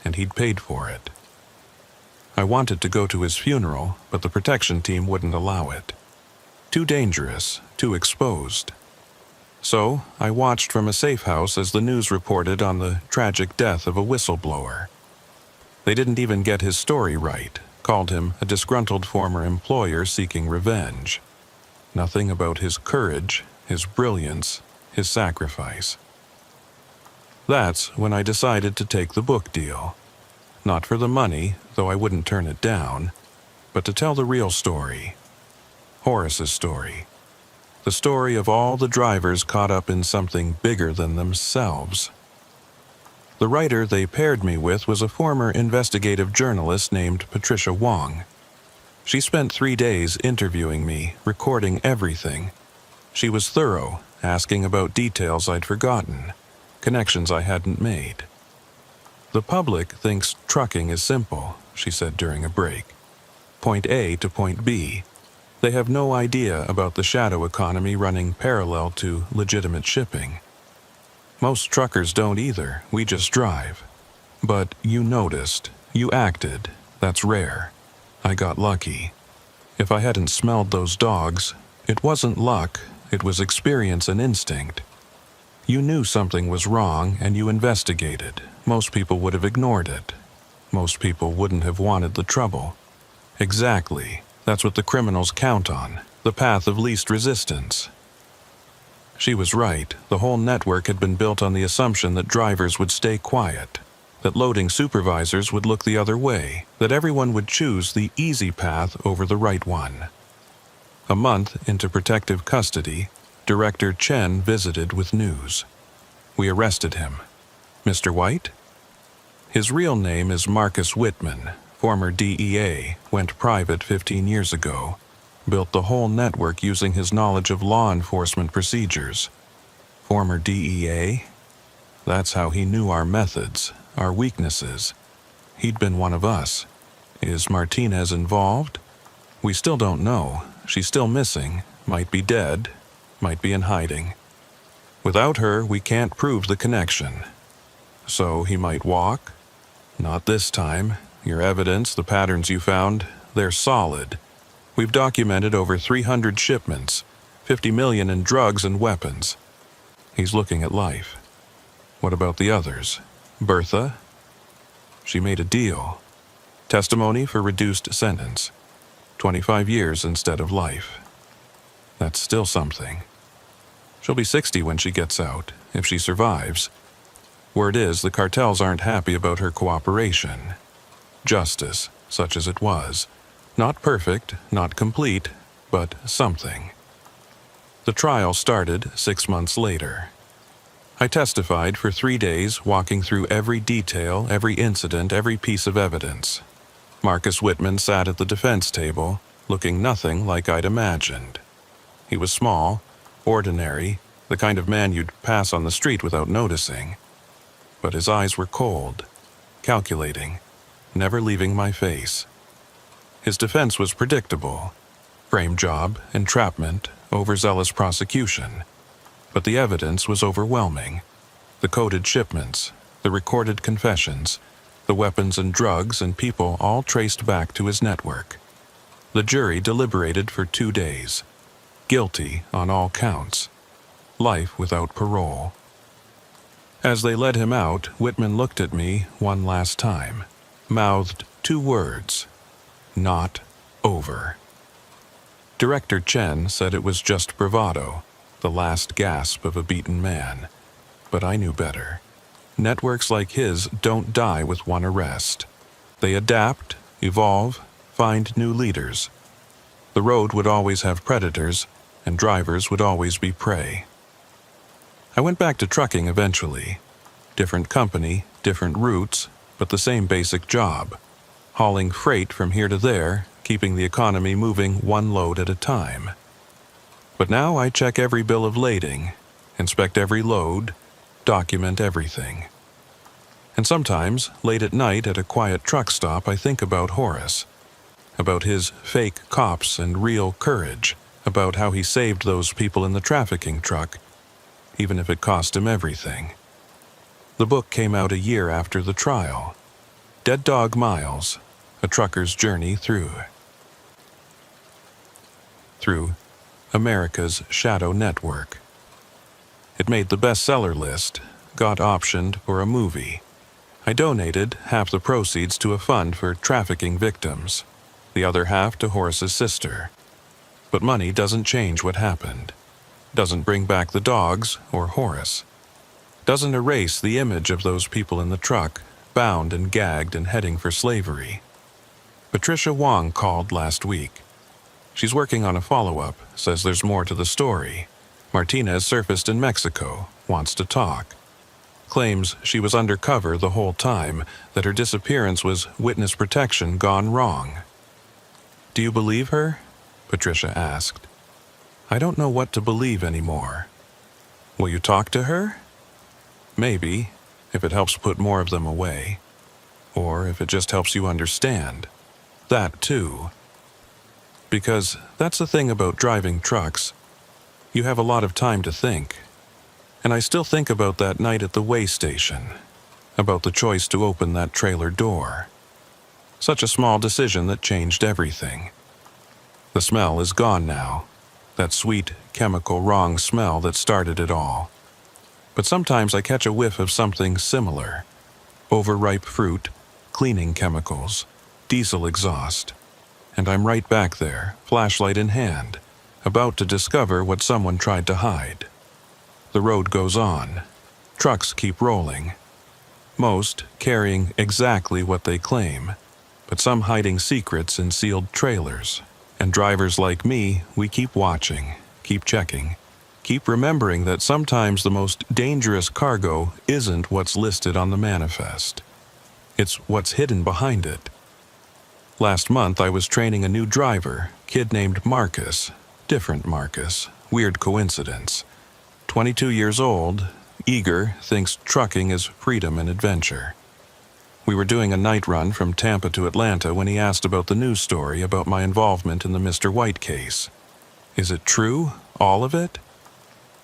and he'd paid for it. I wanted to go to his funeral, but the protection team wouldn't allow it. Too dangerous, too exposed. So I watched from a safe house as the news reported on the tragic death of a whistleblower. They didn't even get his story right, called him a disgruntled former employer seeking revenge. Nothing about his courage, his brilliance, his sacrifice. That's when I decided to take the book deal. Not for the money, though I wouldn't turn it down, but to tell the real story. Horace's story. The story of all the drivers caught up in something bigger than themselves. The writer they paired me with was a former investigative journalist named Patricia Wong. She spent 3 days interviewing me, recording everything. She was thorough, asking about details I'd forgotten, connections I hadn't made. "The public thinks trucking is simple," she said during a break. "Point A to point B. They have no idea about the shadow economy running parallel to legitimate shipping. Most truckers don't either, we just drive. But you noticed, you acted, that's rare. I got lucky. If I hadn't smelled those dogs, it wasn't luck, it was experience and instinct. You knew something was wrong and you investigated. Most people would have ignored it. Most people wouldn't have wanted the trouble. Exactly. That's what the criminals count on, the path of least resistance." She was right. The whole network had been built on the assumption that drivers would stay quiet, that loading supervisors would look the other way, that everyone would choose the easy path over the right one. A month into protective custody, Director Chen visited with news. We arrested him. Mr. White? His real name is Marcus Whitman, former DEA, went private 15 years ago, built the whole network using his knowledge of law enforcement procedures. Former DEA? That's how he knew our methods, our weaknesses. He'd been one of us. Is Martinez involved? We still don't know. She's still missing, might be dead, might be in hiding. Without her, we can't prove the connection. So he might walk? Not this time. Your evidence, the patterns you found, they're solid. We've documented over 300 shipments, 50 million in drugs and weapons. He's looking at life. What about the others? Bertha? She made a deal. Testimony for reduced sentence. 25 years instead of life. That's still something. She'll be 60 when she gets out, if she survives. Word is the cartels aren't happy about her cooperation. Justice, such as it was. Not perfect, not complete, but something. The trial started 6 months later. I testified for 3 days, walking through every detail, every incident, every piece of evidence. Marcus Whitman sat at the defense table, looking nothing like I'd imagined. He was small, ordinary, the kind of man you'd pass on the street without noticing. But his eyes were cold, calculating, never leaving my face. His defense was predictable. Frame job, entrapment, overzealous prosecution. But the evidence was overwhelming. The coded shipments, the recorded confessions, the weapons and drugs and people all traced back to his network. The jury deliberated for 2 days. Guilty on all counts. Life without parole. As they led him out, Whitman looked at me one last time, mouthed 2 words. Not over. Director Chen said it was just bravado, the last gasp of a beaten man. But I knew better. Networks like his don't die with one arrest. They adapt, evolve, find new leaders. The road would always have predators, and drivers would always be prey. I went back to trucking eventually. Different company, different routes, but the same basic job. Hauling freight from here to there, keeping the economy moving one load at a time. But now I check every bill of lading, inspect every load, document everything. And sometimes, late at night at a quiet truck stop, I think about Horace. About his fake cops and real courage. About how he saved those people in the trafficking truck, even if it cost him everything. The book came out a year after the trial. Dead Dog Miles, a trucker's journey through America's shadow network. It made the bestseller list, got optioned for a movie. I donated half the proceeds to a fund for trafficking victims, the other half to Horace's sister. But money doesn't change what happened. Doesn't bring back the dogs or Horace. Doesn't erase the image of those people in the truck, bound and gagged and heading for slavery. Patricia Wong called last week. She's working on a follow-up, says there's more to the story. Martinez surfaced in Mexico, wants to talk. Claims she was undercover the whole time, that her disappearance was witness protection gone wrong. Do you believe her? Patricia asked. I don't know what to believe anymore. Will you talk to her? Maybe, if it helps put more of them away. Or if it just helps you understand. That too. Because that's the thing about driving trucks. You have a lot of time to think. And I still think about that night at the way station. About the choice to open that trailer door. Such a small decision that changed everything. The smell is gone now. That sweet, chemical, wrong smell that started it all. But sometimes I catch a whiff of something similar. Overripe fruit, cleaning chemicals, diesel exhaust. And I'm right back there, flashlight in hand, about to discover what someone tried to hide. The road goes on. Trucks keep rolling. Most carrying exactly what they claim, but some hiding secrets in sealed trailers. And drivers like me, we keep watching, keep checking, keep remembering that sometimes the most dangerous cargo isn't what's listed on the manifest. It's what's hidden behind it. Last month I was training a new driver, kid named Marcus. Different Marcus. Weird coincidence. 22 years old, eager, thinks trucking is freedom and adventure. We were doing a night run from Tampa to Atlanta when he asked about the news story about my involvement in the Mr. White case. Is it true? All of it?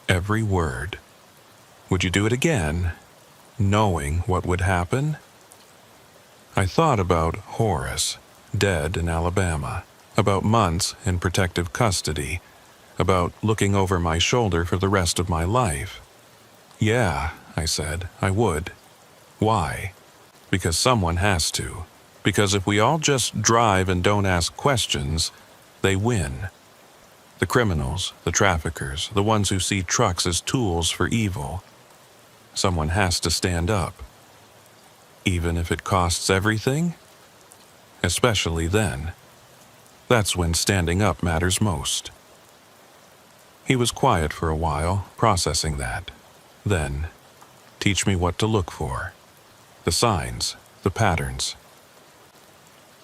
Every word. Would you do it again, knowing what would happen? I thought about Horace, dead in Alabama, about months in protective custody, about looking over my shoulder for the rest of my life. Yeah, I said, I would. Why? Because someone has to. Because if we all just drive and don't ask questions, they win. The criminals, the traffickers, the ones who see trucks as tools for evil. Someone has to stand up. Even if it costs everything? Especially then. That's when standing up matters most. He was quiet for a while, processing that. Then, teach me what to look for. The signs, the patterns.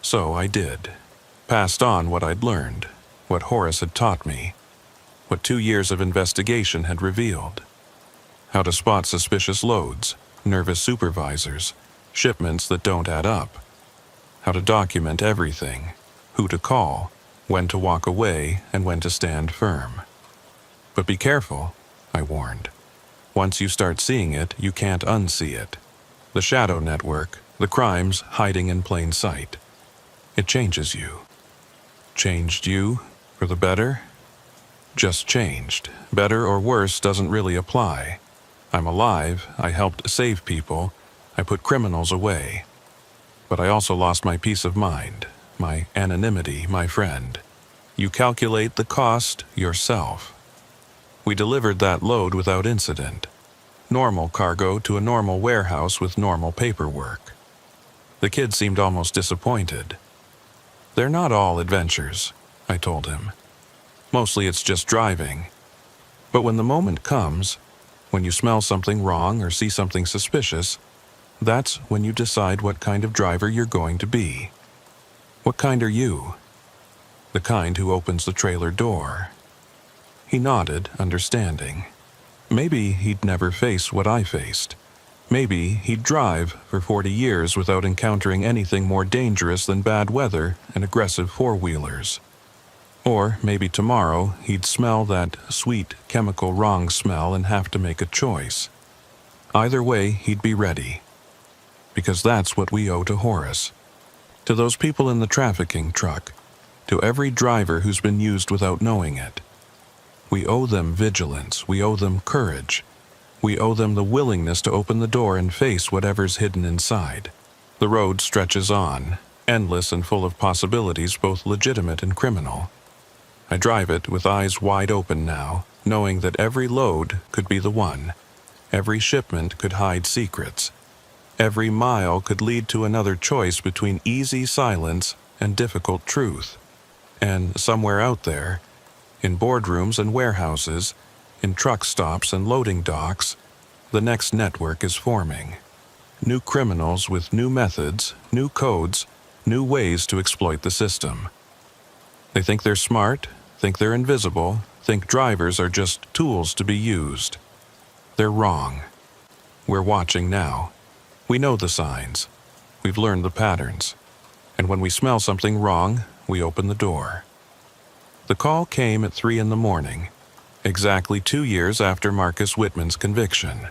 So I did. Passed on what I'd learned, what Horace had taught me, what 2 years of investigation had revealed. How to spot suspicious loads, nervous supervisors, shipments that don't add up. How to document everything, who to call, when to walk away, and when to stand firm. But be careful, I warned. Once you start seeing it, you can't unsee it. The shadow network, the crimes hiding in plain sight. It changes you. Changed you for the better? Just changed. Better or worse doesn't really apply. I'm alive, I helped save people, I put criminals away. But I also lost my peace of mind, my anonymity, my friend. You calculate the cost yourself. We delivered that load without incident. Normal cargo to a normal warehouse with normal paperwork. The kid seemed almost disappointed. They're not all adventures, I told him. Mostly it's just driving. But when the moment comes, when you smell something wrong or see something suspicious, that's when you decide what kind of driver you're going to be. What kind are you? The kind who opens the trailer door. He nodded, understanding. Maybe he'd never face what I faced. Maybe he'd drive for 40 years without encountering anything more dangerous than bad weather and aggressive four-wheelers. Or maybe tomorrow he'd smell that sweet chemical wrong smell and have to make a choice. Either way, he'd be ready. Because that's what we owe to Horace. To those people in the trafficking truck. To every driver who's been used without knowing it. We owe them vigilance. We owe them courage. We owe them the willingness to open the door and face whatever's hidden inside. The road stretches on, endless and full of possibilities, both legitimate and criminal. I drive it with eyes wide open now, knowing that every load could be the one. Every shipment could hide secrets. Every mile could lead to another choice between easy silence and difficult truth. And somewhere out there, in boardrooms and warehouses, in truck stops and loading docks, the next network is forming. New criminals with new methods, new codes, new ways to exploit the system. They think they're smart, think they're invisible, think drivers are just tools to be used. They're wrong. We're watching now. We know the signs. We've learned the patterns. And when we smell something wrong, we open the door. The call came at 3 a.m, exactly 2 years after Marcus Whitman's conviction.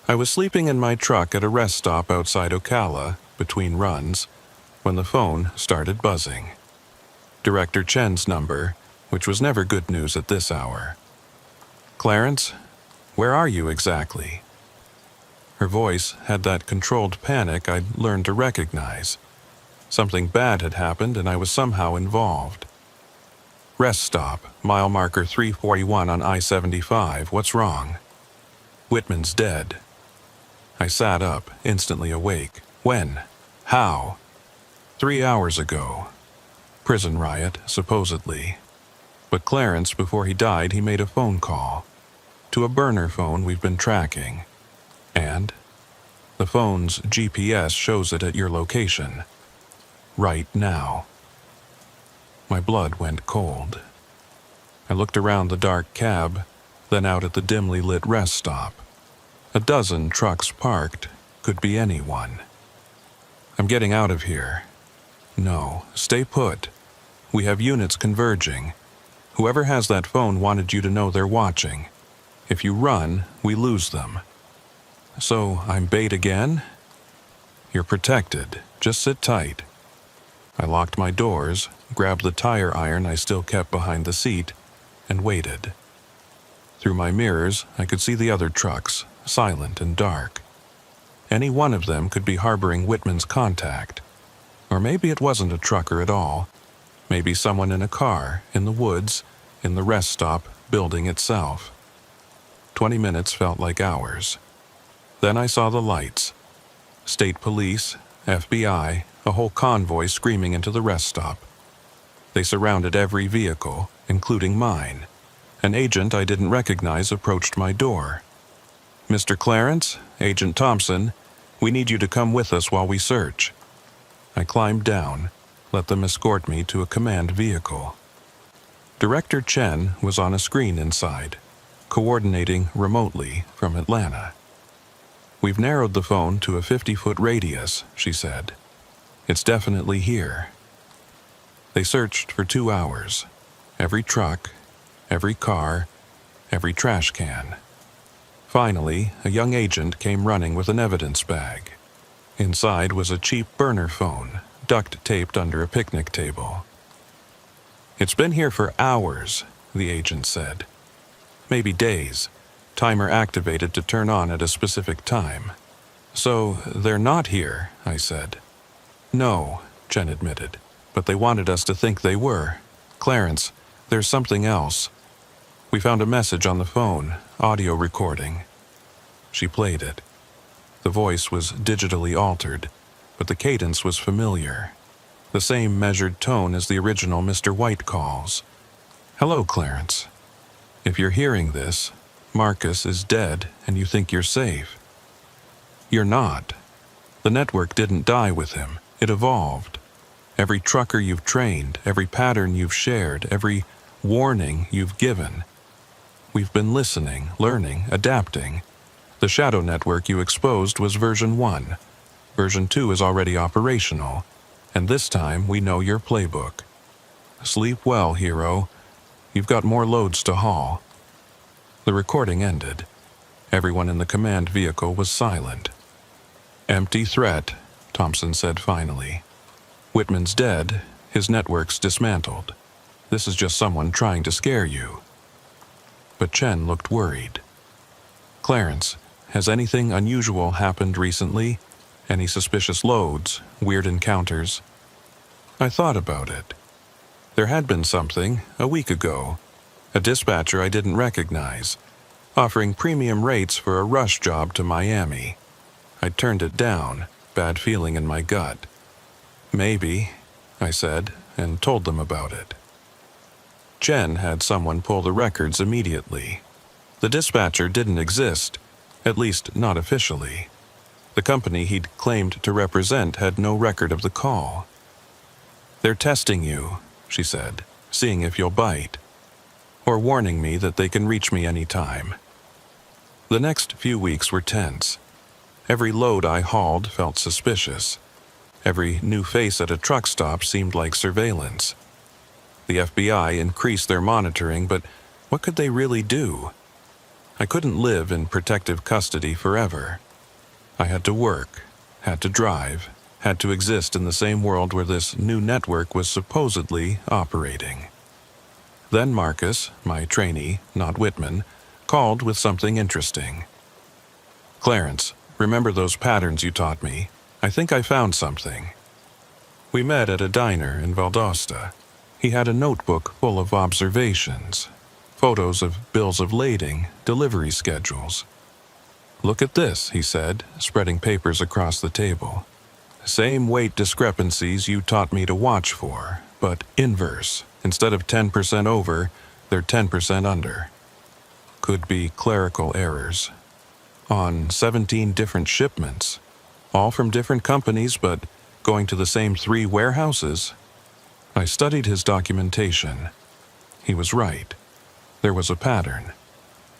I was sleeping in my truck at a rest stop outside Ocala, between runs, when the phone started buzzing. Director Chen's number, which was never good news at this hour. "Clarence, where are you exactly?" Her voice had that controlled panic I'd learned to recognize. Something bad had happened and I was somehow involved. "Rest stop, mile marker 341 on I-75, what's wrong?" "Whitman's dead." I sat up, instantly awake. "When? How?" 3 hours ago. Prison riot, supposedly. But Clarence, before he died, he made a phone call to a burner phone we've been tracking. And the phone's GPS shows it at your location. Right now. My blood went cold. I looked around the dark cab, then out at the dimly lit rest stop. A dozen trucks parked, could be anyone. I'm getting out of here. No, stay put. We have units converging. Whoever has that phone wanted you to know they're watching. If you run, we lose them. So I'm bait again? You're protected. Just sit tight. I locked my doors, grabbed the tire iron I still kept behind the seat, and waited. Through my mirrors, I could see the other trucks, silent and dark. Any one of them could be harboring Whitman's contact. Or maybe it wasn't a trucker at all. Maybe someone in a car, in the woods, in the rest stop building itself. 20 minutes felt like hours. Then I saw the lights. State police, FBI, a whole convoy screaming into the rest stop. They surrounded every vehicle, including mine. An agent I didn't recognize approached my door. "Mr. Clarence, Agent Thompson, we need you to come with us while we search." I climbed down, let them escort me to a command vehicle. Director Chen was on a screen inside, coordinating remotely from Atlanta. "We've narrowed the phone to a 50-foot radius," she said. "It's definitely here." They searched for 2 hours. Every truck, every car, every trash can. Finally, a young agent came running with an evidence bag. Inside was a cheap burner phone, duct-taped under a picnic table. "It's been here for hours," the agent said. "Maybe days. Timer activated to turn on at a specific time." "So, they're not here," I said. "No," Chen admitted, "but they wanted us to think they were. Clarence, there's something else. We found a message on the phone, audio recording." She played it. The voice was digitally altered, but the cadence was familiar. The same measured tone as the original Mr. White calls. "Hello, Clarence. If you're hearing this, Marcus is dead and you think you're safe. You're not. The network didn't die with him. It evolved. Every trucker you've trained, every pattern you've shared, every warning you've given. We've been listening, learning, adapting. The shadow network you exposed was version 1. Version 2 is already operational, and this time we know your playbook. Sleep well, hero. You've got more loads to haul." The recording ended. Everyone in the command vehicle was silent. "Empty threat," Thompson said finally. "Whitman's dead, his network's dismantled. This is just someone trying to scare you." But Chen looked worried. "Clarence, has anything unusual happened recently? Any suspicious loads, weird encounters?" I thought about it. There had been something, a week ago. A dispatcher I didn't recognize, offering premium rates for a rush job to Miami. I turned it down, bad feeling in my gut. "Maybe," I said, and told them about it. Chen had someone pull the records immediately. The dispatcher didn't exist, at least not officially. The company he'd claimed to represent had no record of the call. "They're testing you," she said, "seeing if you'll bite. Or warning me that they can reach me any time." The next few weeks were tense. Every load I hauled felt suspicious. Every new face at a truck stop seemed like surveillance. The FBI increased their monitoring, but what could they really do? I couldn't live in protective custody forever. I had to work, had to drive, had to exist in the same world where this new network was supposedly operating. Then Marcus, my trainee, not Whitman, called with something interesting. "Clarence, remember those patterns you taught me? I think I found something." We met at a diner in Valdosta. He had a notebook full of observations, photos of bills of lading, delivery schedules. "Look at this," he said, spreading papers across the table. "Same weight discrepancies you taught me to watch for, but inverse. Instead of 10% over, they're 10% under. Could be clerical errors. On 17 different shipments, all from different companies but going to the same 3 warehouses. I studied his documentation. He was right. There was a pattern,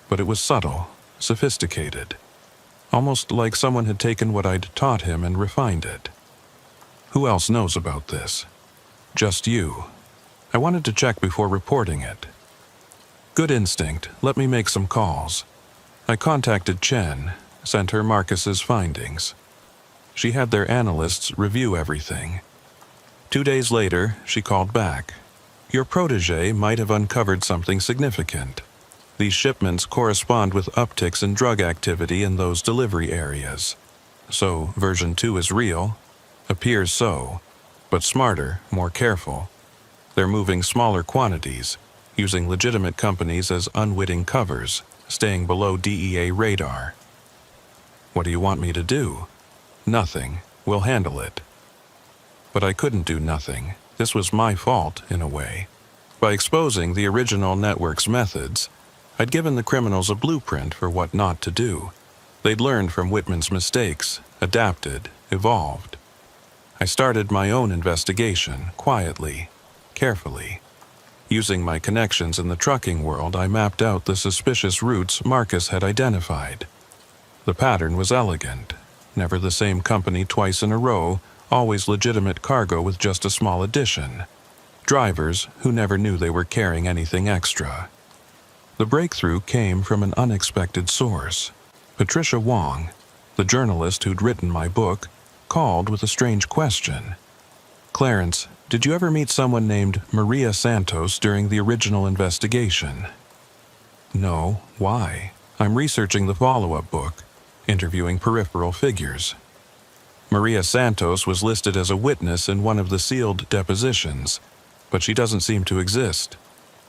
but it was subtle, sophisticated, almost like someone had taken what I'd taught him and refined it. Who else knows about this? Just you. I wanted to check before reporting it. Good instinct, let me make some calls. I contacted Chen, sent her Marcus's findings. She had their analysts review everything. 2 days later, she called back. Your protege might have uncovered something significant. These shipments correspond with upticks in drug activity in those delivery areas. So, version 2 is real? Appears so, but smarter, more careful. They're moving smaller quantities, using legitimate companies as unwitting covers, staying below DEA radar. What do you want me to do? Nothing. We'll handle it. But I couldn't do nothing. This was my fault, in a way. By exposing the original network's methods, I'd given the criminals a blueprint for what not to do. They'd learned from Whitman's mistakes, adapted, evolved. I started my own investigation, quietly, carefully. Using my connections in the trucking world, I mapped out the suspicious routes Marcus had identified. The pattern was elegant. Never the same company twice in a row, always legitimate cargo with just a small addition. Drivers who never knew they were carrying anything extra. The breakthrough came from an unexpected source. Patricia Wong, the journalist who'd written my book, called with a strange question. Clarence, did you ever meet someone named Maria Santos during the original investigation? No. Why? I'm researching the follow-up book, interviewing peripheral figures. Maria Santos was listed as a witness in one of the sealed depositions, but she doesn't seem to exist.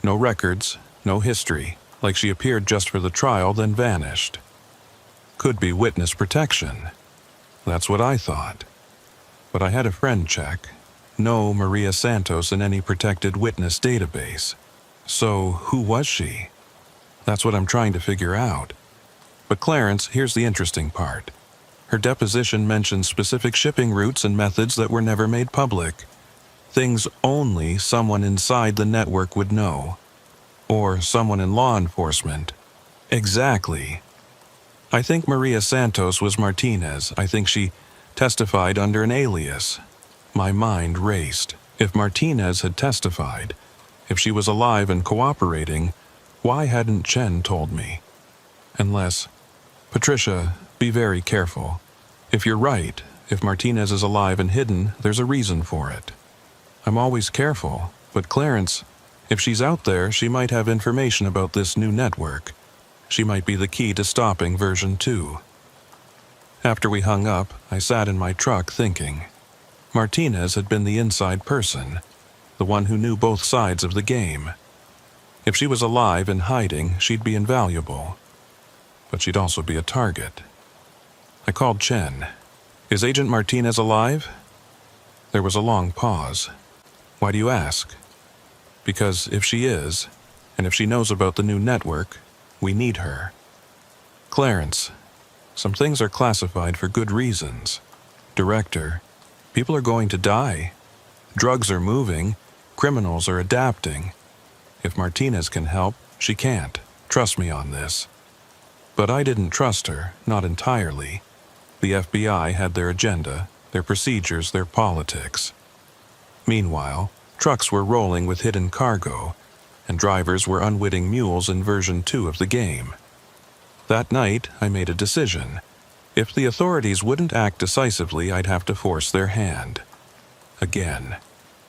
No records, no history, like she appeared just for the trial then vanished. Could be witness protection. That's what I thought. But I had a friend check. No Maria Santos in any protected witness database. So who was she? That's what I'm trying to figure out. But Clarence, here's the interesting part. Her deposition mentioned specific shipping routes and methods that were never made public. Things only someone inside the network would know. Or someone in law enforcement. Exactly. I think Maria Santos was Martinez. I think she testified under an alias. My mind raced. If Martinez had testified, if she was alive and cooperating, why hadn't Chen told me? Unless... Patricia, be very careful. If you're right, if Martinez is alive and hidden, there's a reason for it. I'm always careful, but Clarence, if she's out there, she might have information about this new network. She might be the key to stopping version 2. After we hung up, I sat in my truck thinking. Martinez had been the inside person, the one who knew both sides of the game. If she was alive and hiding, she'd be invaluable. But she'd also be a target. I called Chen. Is Agent Martinez alive? There was a long pause. Why do you ask? Because if she is, and if she knows about the new network, we need her. Clarence, some things are classified for good reasons. Director, people are going to die. Drugs are moving. Criminals are adapting. If Martinez can help, she can't. Trust me on this. But I didn't trust her, not entirely. The FBI had their agenda, their procedures, their politics. Meanwhile, trucks were rolling with hidden cargo, and drivers were unwitting mules in version 2 of the game. That night, I made a decision. If the authorities wouldn't act decisively, I'd have to force their hand. Again.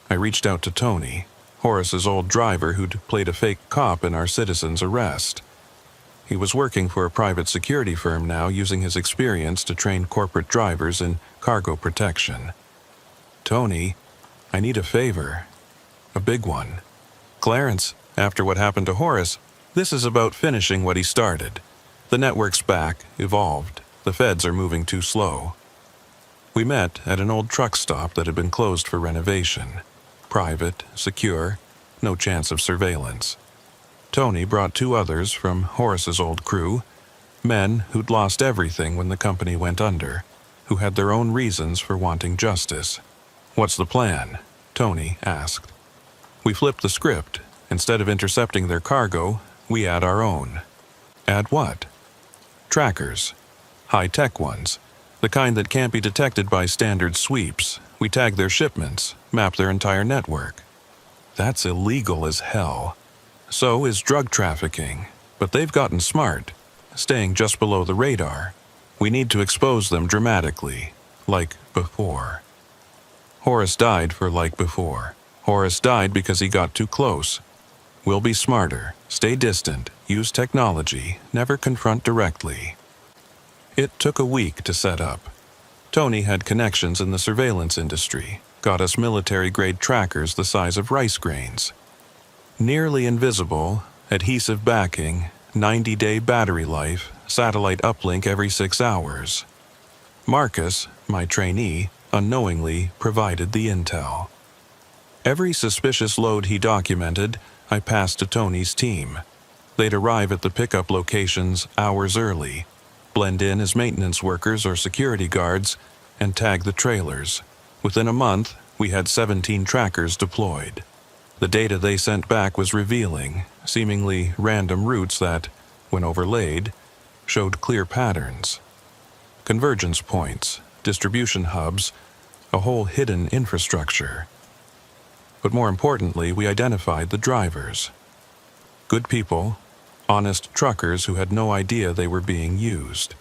I reached out to Tony, Horace's old driver who'd played a fake cop in our citizen's arrest. He was working for a private security firm now, using his experience to train corporate drivers in cargo protection. Tony, I need a favor. A big one. Clarence, after what happened to Horace, this is about finishing what he started. The network's back, evolved. The feds are moving too slow. We met at an old truck stop that had been closed for renovation. Private, secure, no chance of surveillance. Tony brought 2 others from Horace's old crew, men who'd lost everything when the company went under, who had their own reasons for wanting justice. "What's the plan?" Tony asked. We flipped the script. Instead of intercepting their cargo, we add our own. Add what? Trackers. High-tech ones. The kind that can't be detected by standard sweeps. We tag their shipments, map their entire network. That's illegal as hell. So is drug trafficking. But they've gotten smart, staying just below the radar. We need to expose them dramatically, like before. Horace died for like before. Horace died because he got too close. We'll be smarter, stay distant, use technology, never confront directly. It took a week to set up. Tony had connections in the surveillance industry, got us military-grade trackers the size of rice grains. Nearly invisible, adhesive backing, 90-day battery life, satellite uplink every 6 hours. Marcus, my trainee, unknowingly provided the intel. Every suspicious load he documented, I passed to Tony's team. They'd arrive at the pickup locations hours early, blend in as maintenance workers or security guards, and tag the trailers. Within a month, we had 17 trackers deployed. The data they sent back was revealing, seemingly random routes that, when overlaid, showed clear patterns. Convergence points, distribution hubs, a whole hidden infrastructure. But more importantly, we identified the drivers. Good people, honest truckers who had no idea they were being used.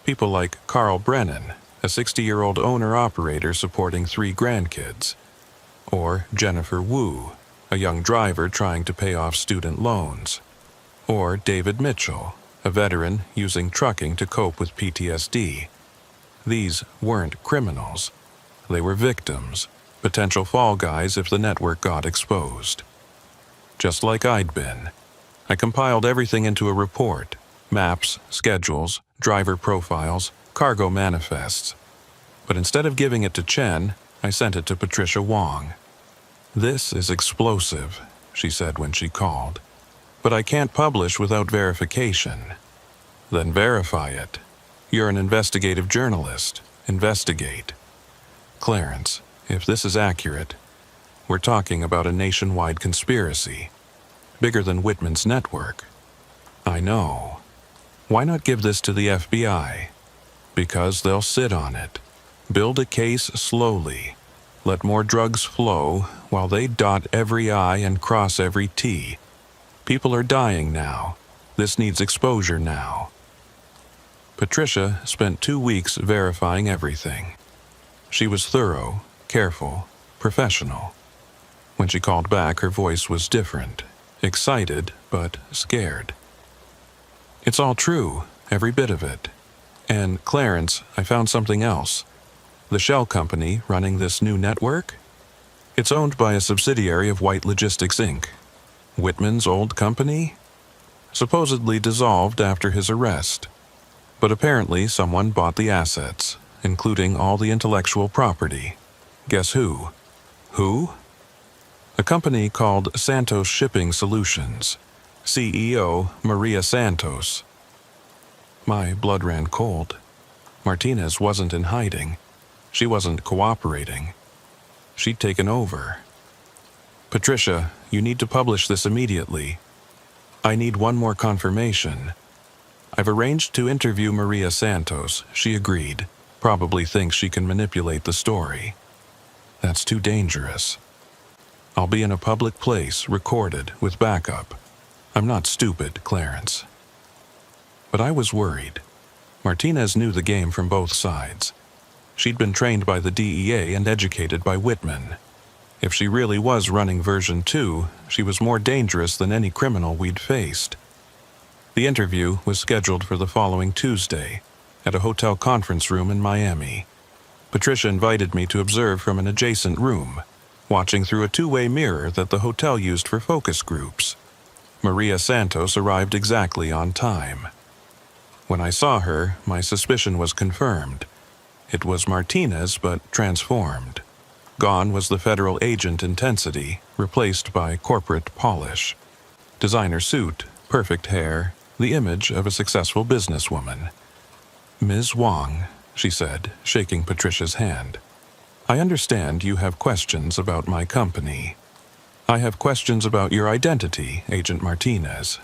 People like Carl Brennan, a 60-year-old owner-operator supporting 3 grandkids. Or Jennifer Wu, a young driver trying to pay off student loans. Or David Mitchell, a veteran using trucking to cope with PTSD. These weren't criminals. They were victims, potential fall guys if the network got exposed. Just like I'd been. I compiled everything into a report: maps, schedules, driver profiles, cargo manifests. But instead of giving it to Chen, I sent it to Patricia Wong. "This is explosive," she said when she called. "But I can't publish without verification." "Then verify it. You're an investigative journalist. Investigate." "Clarence, if this is accurate, we're talking about a nationwide conspiracy. Bigger than Whitman's network." "I know. Why not give this to the FBI?" "Because they'll sit on it. Build a case slowly. Let more drugs flow while they dot every I and cross every T. People are dying now. This needs exposure now." Patricia spent 2 weeks verifying everything. She was thorough, careful, professional. When she called back, her voice was different, excited but scared. "It's all true, every bit of it. And, Clarence, I found something else. The shell company running this new network? It's owned by a subsidiary of White Logistics, Inc. Whitman's old company? Supposedly dissolved after his arrest. But apparently someone bought the assets, including all the intellectual property. Guess who? Who? A company called Santos Shipping Solutions. CEO Maria Santos. My blood ran cold. Martinez wasn't in hiding. She wasn't cooperating. She'd taken over. "Patricia, you need to publish this immediately. I need one more confirmation. I've arranged to interview Maria Santos. She agreed. Probably thinks she can manipulate the story. That's too dangerous. I'll be in a public place, recorded, with backup. I'm not stupid, Clarence." But I was worried. Martinez knew the game from both sides. She'd been trained by the DEA and educated by Whitman. If she really was running version 2, she was more dangerous than any criminal we'd faced. The interview was scheduled for the following Tuesday, at a hotel conference room in Miami. Patricia invited me to observe from an adjacent room, watching through a 2-way mirror that the hotel used for focus groups. Maria Santos arrived exactly on time. When I saw her, my suspicion was confirmed. It was Martinez, but transformed. Gone was the federal agent intensity, replaced by corporate polish. Designer suit, perfect hair, the image of a successful businesswoman. "Ms. Wong," she said, shaking Patricia's hand. "I understand you have questions about my company. I have questions about your identity, Agent Martinez."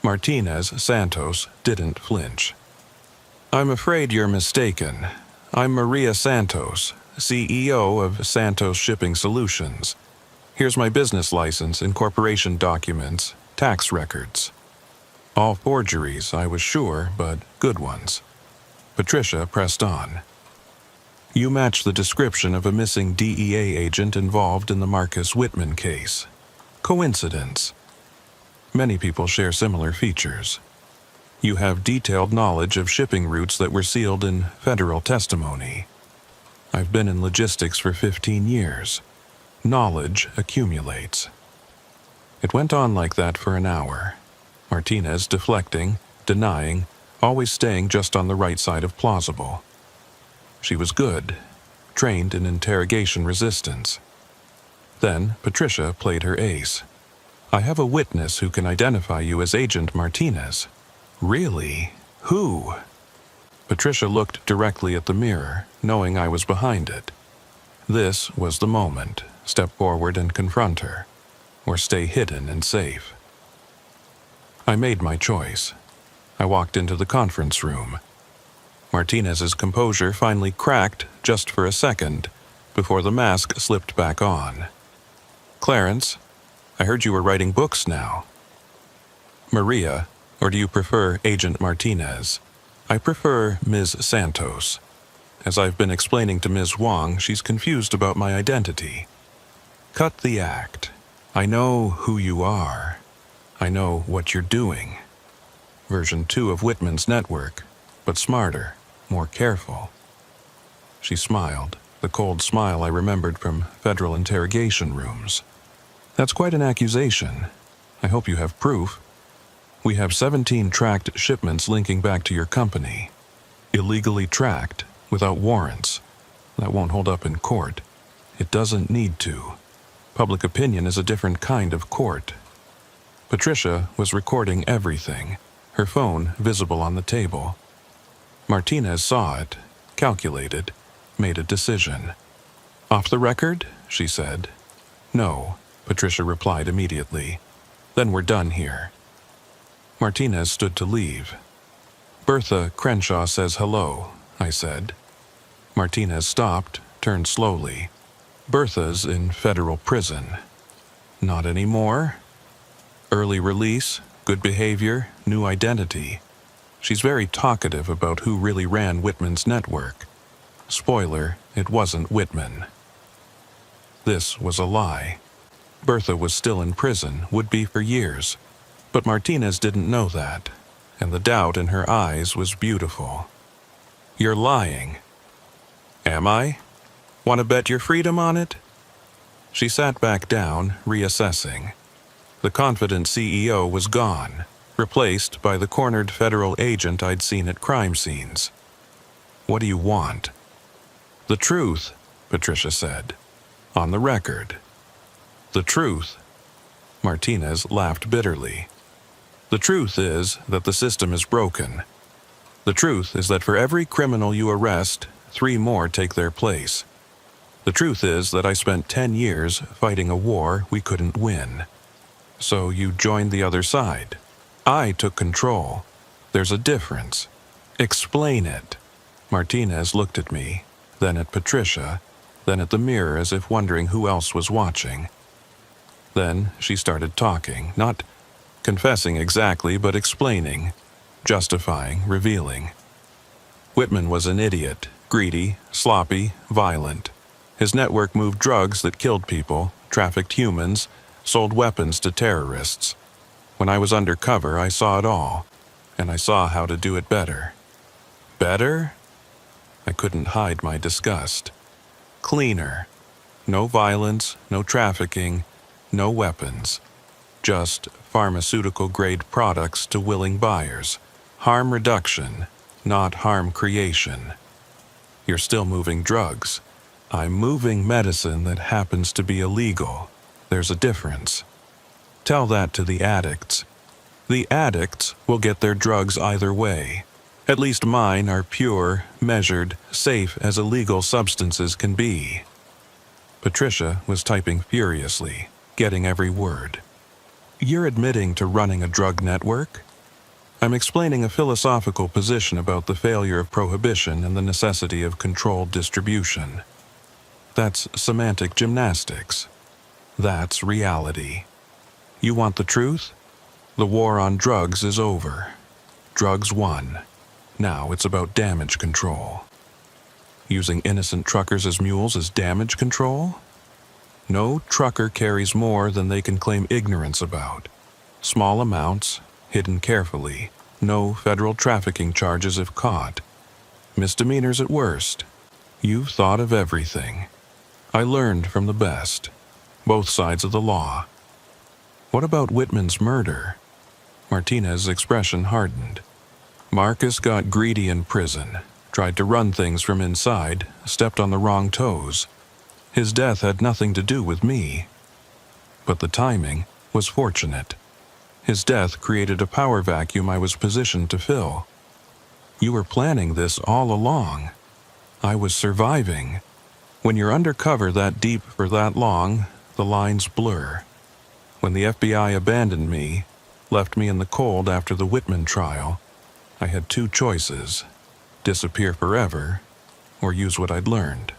Martinez Santos didn't flinch. "I'm afraid you're mistaken. I'm Maria Santos, CEO of Santos Shipping Solutions. Here's my business license, incorporation documents, tax records." All forgeries, I was sure, but good ones. Patricia pressed on. "You match the description of a missing DEA agent involved in the Marcus Whitman case. Coincidence? Many people share similar features. You have detailed knowledge of shipping routes that were sealed in federal testimony. I've been in logistics for 15 years. Knowledge accumulates." It went on like that for an hour. Martinez deflecting, denying, always staying just on the right side of plausible. She was good, trained in interrogation resistance. Then Patricia played her ace. "I have a witness who can identify you as Agent Martinez." "Really? Who?" Patricia looked directly at the mirror, knowing I was behind it. This was the moment. Step forward and confront her, or stay hidden and safe. I made my choice. I walked into the conference room. Martinez's composure finally cracked just for a second, before the mask slipped back on. "Clarence, I heard you were writing books now." "Maria, or do you prefer Agent Martinez?" "I prefer Ms. Santos. As I've been explaining to Ms. Wong, she's confused about my identity." "Cut the act. I know who you are. I know what you're doing. Version 2 of Whitman's network, but smarter, more careful." She smiled, the cold smile I remembered from federal interrogation rooms. "That's quite an accusation. I hope you have proof." "We have 17 tracked shipments linking back to your company. Illegally tracked, without warrants. That won't hold up in court. It doesn't need to. Public opinion is a different kind of court." Patricia was recording everything, her phone visible on the table. Martinez saw it, calculated, made a decision. "Off the record?" she said. "No," Patricia replied immediately. "Then we're done here." Martinez stood to leave. "Bertha Crenshaw says hello," I said. Martinez stopped, turned slowly. "Bertha's in federal prison." "Not anymore?" "Early release, good behavior, new identity. She's very talkative about who really ran Whitman's network. Spoiler, it wasn't Whitman." This was a lie. Bertha was still in prison, would be for years. But Martinez didn't know that, and the doubt in her eyes was beautiful. "You're lying." "Am I? Want to bet your freedom on it?" She sat back down, reassessing. The confident CEO was gone, replaced by the cornered federal agent I'd seen at crime scenes. "What do you want?" "The truth," Patricia said. "On the record." "The truth?" Martinez laughed bitterly. "The truth is that the system is broken. The truth is that for every criminal you arrest, 3 more take their place. The truth is that I spent 10 years fighting a war we couldn't win. So you joined the other side. I took control. There's a difference. Explain it." Martinez looked at me, then at Patricia, then at the mirror as if wondering who else was watching. Then she started talking, not confessing exactly, but explaining, justifying, revealing. Whitman was an idiot, greedy, sloppy, violent. His network moved drugs that killed people, trafficked humans, sold weapons to terrorists. When I was undercover, I saw it all, and I saw how to do it better. Better? I couldn't hide my disgust. Cleaner. No violence, no trafficking, no weapons. Just pharmaceutical-grade products to willing buyers. Harm reduction, not harm creation. You're still moving drugs. I'm moving medicine that happens to be illegal. There's a difference. Tell that to the addicts. The addicts will get their drugs either way. At least mine are pure, measured, safe as illegal substances can be. Patricia was typing furiously, getting every word. You're admitting to running a drug network? I'm explaining a philosophical position about the failure of prohibition and the necessity of controlled distribution. That's semantic gymnastics. That's reality. You want the truth? The war on drugs is over. Drugs won. Now it's about damage control. Using innocent truckers as mules is damage control? No trucker carries more than they can claim ignorance about. Small amounts, hidden carefully. No federal trafficking charges if caught. Misdemeanors at worst. You've thought of everything. I learned from the best. Both sides of the law. What about Whitman's murder? Martinez's expression hardened. Marcus got greedy in prison, tried to run things from inside, stepped on the wrong toes. His death had nothing to do with me. But the timing was fortunate. His death created a power vacuum I was positioned to fill. You were planning this all along. I was surviving. When you're undercover that deep for that long, the lines blur. When the FBI abandoned me, left me in the cold after the Whitman trial, I had two choices: disappear forever, or use what I'd learned.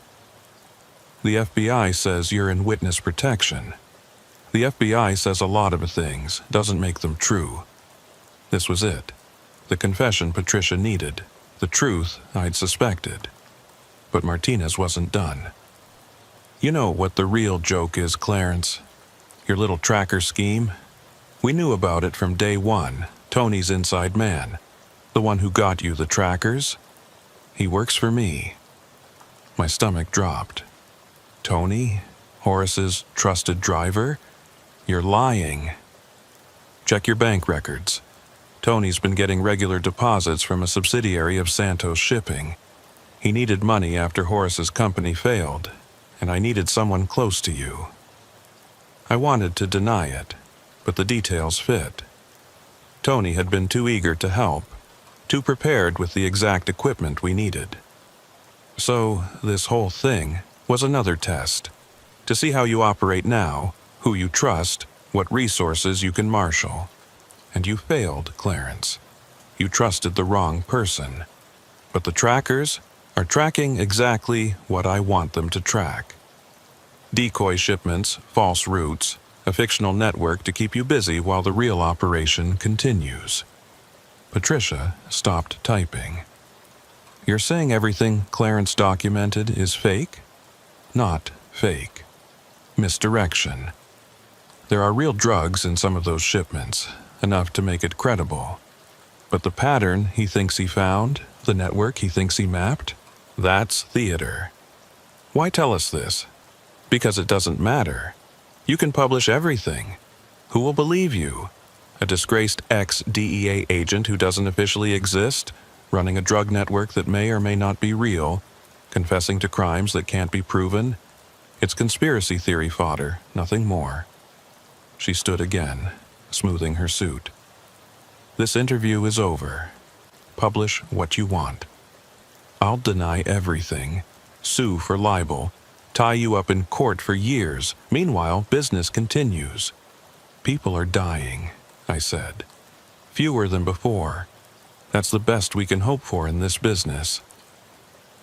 The FBI says you're in witness protection. The FBI says a lot of things, doesn't make them true. This was it. The confession Patricia needed, the truth I'd suspected. But Martinez wasn't done. You know what the real joke is, Clarence? Your little tracker scheme? We knew about it from day one, Tony's inside man. The one who got you the trackers? He works for me. My stomach dropped. Tony? Horace's trusted driver? You're lying. Check your bank records. Tony's been getting regular deposits from a subsidiary of Santos Shipping. He needed money after Horace's company failed, and I needed someone close to you. I wanted to deny it, but the details fit. Tony had been too eager to help, too prepared with the exact equipment we needed. So, this whole thing was another test, to see how you operate now, who you trust, what resources you can marshal. And you failed, Clarence. You trusted the wrong person. But the trackers are tracking exactly what I want them to track. Decoy shipments, false routes, a fictional network to keep you busy while the real operation continues. Patricia stopped typing. You're saying everything Clarence documented is fake? Not fake. Misdirection. There are real drugs in some of those shipments, enough to make it credible. But the pattern he thinks he found, the network he thinks he mapped, that's theater. Why tell us this? Because it doesn't matter. You can publish everything. Who will believe you? A disgraced ex-DEA agent who doesn't officially exist, running a drug network that may or may not be real, confessing to crimes that can't be proven? It's conspiracy theory fodder, nothing more. She stood again, smoothing her suit. This interview is over. Publish what you want. I'll deny everything, sue for libel, tie you up in court for years. Meanwhile, business continues. People are dying, I said. Fewer than before. That's the best we can hope for in this business.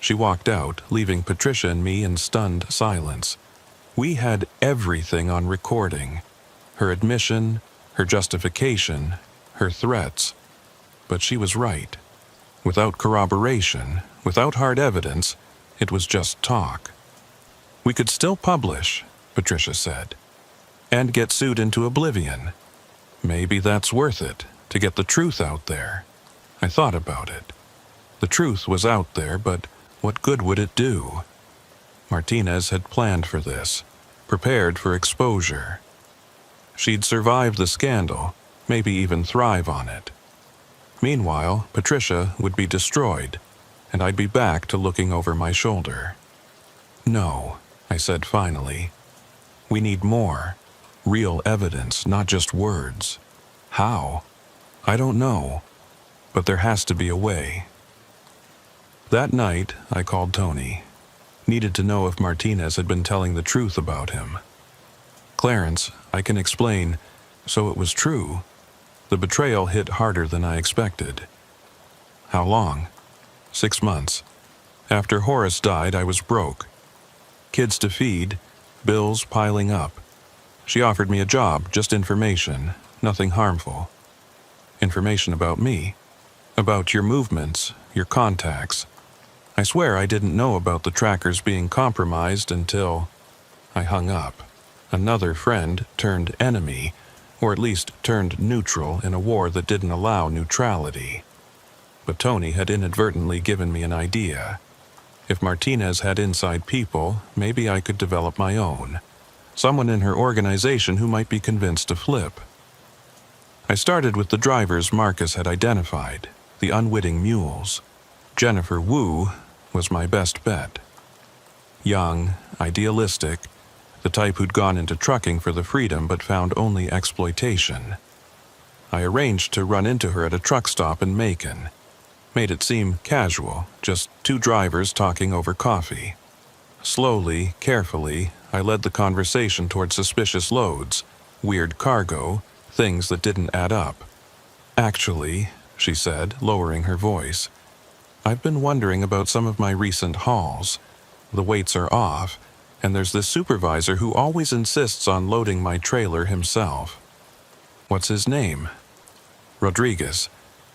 She walked out, leaving Patricia and me in stunned silence. We had everything on recording. Her admission, her justification, her threats. But she was right. Without corroboration, without hard evidence, it was just talk. We could still publish, Patricia said, and get sued into oblivion. Maybe that's worth it, to get the truth out there. I thought about it. The truth was out there, but what good would it do? Martinez had planned for this, prepared for exposure. She'd survive the scandal, maybe even thrive on it. Meanwhile, Patricia would be destroyed, and I'd be back to looking over my shoulder. No, I said finally. We need more. Real evidence, not just words. How? I don't know. But there has to be a way. That night, I called Tony. Needed to know if Martinez had been telling the truth about him. Clarence, I can explain, so it was true. The betrayal hit harder than I expected. How long? 6 months. After Horace died, I was broke. Kids to feed, bills piling up. She offered me a job, just information, nothing harmful. Information about me, about your movements, your contacts. I swear I didn't know about the trackers being compromised until I hung up. Another friend turned enemy, or at least turned neutral in a war that didn't allow neutrality. But Tony had inadvertently given me an idea. If Martinez had inside people, maybe I could develop my own. Someone in her organization who might be convinced to flip. I started with the drivers Marcus had identified, the unwitting mules. Jennifer Wu was my best bet. Young, idealistic, the type who'd gone into trucking for the freedom but found only exploitation. I arranged to run into her at a truck stop in Macon. Made it seem casual, just 2 drivers talking over coffee. Slowly, carefully, I led the conversation toward suspicious loads, weird cargo, things that didn't add up. Actually, she said, lowering her voice, I've been wondering about some of my recent hauls. The weights are off, and there's this supervisor who always insists on loading my trailer himself. What's his name? Rodriguez.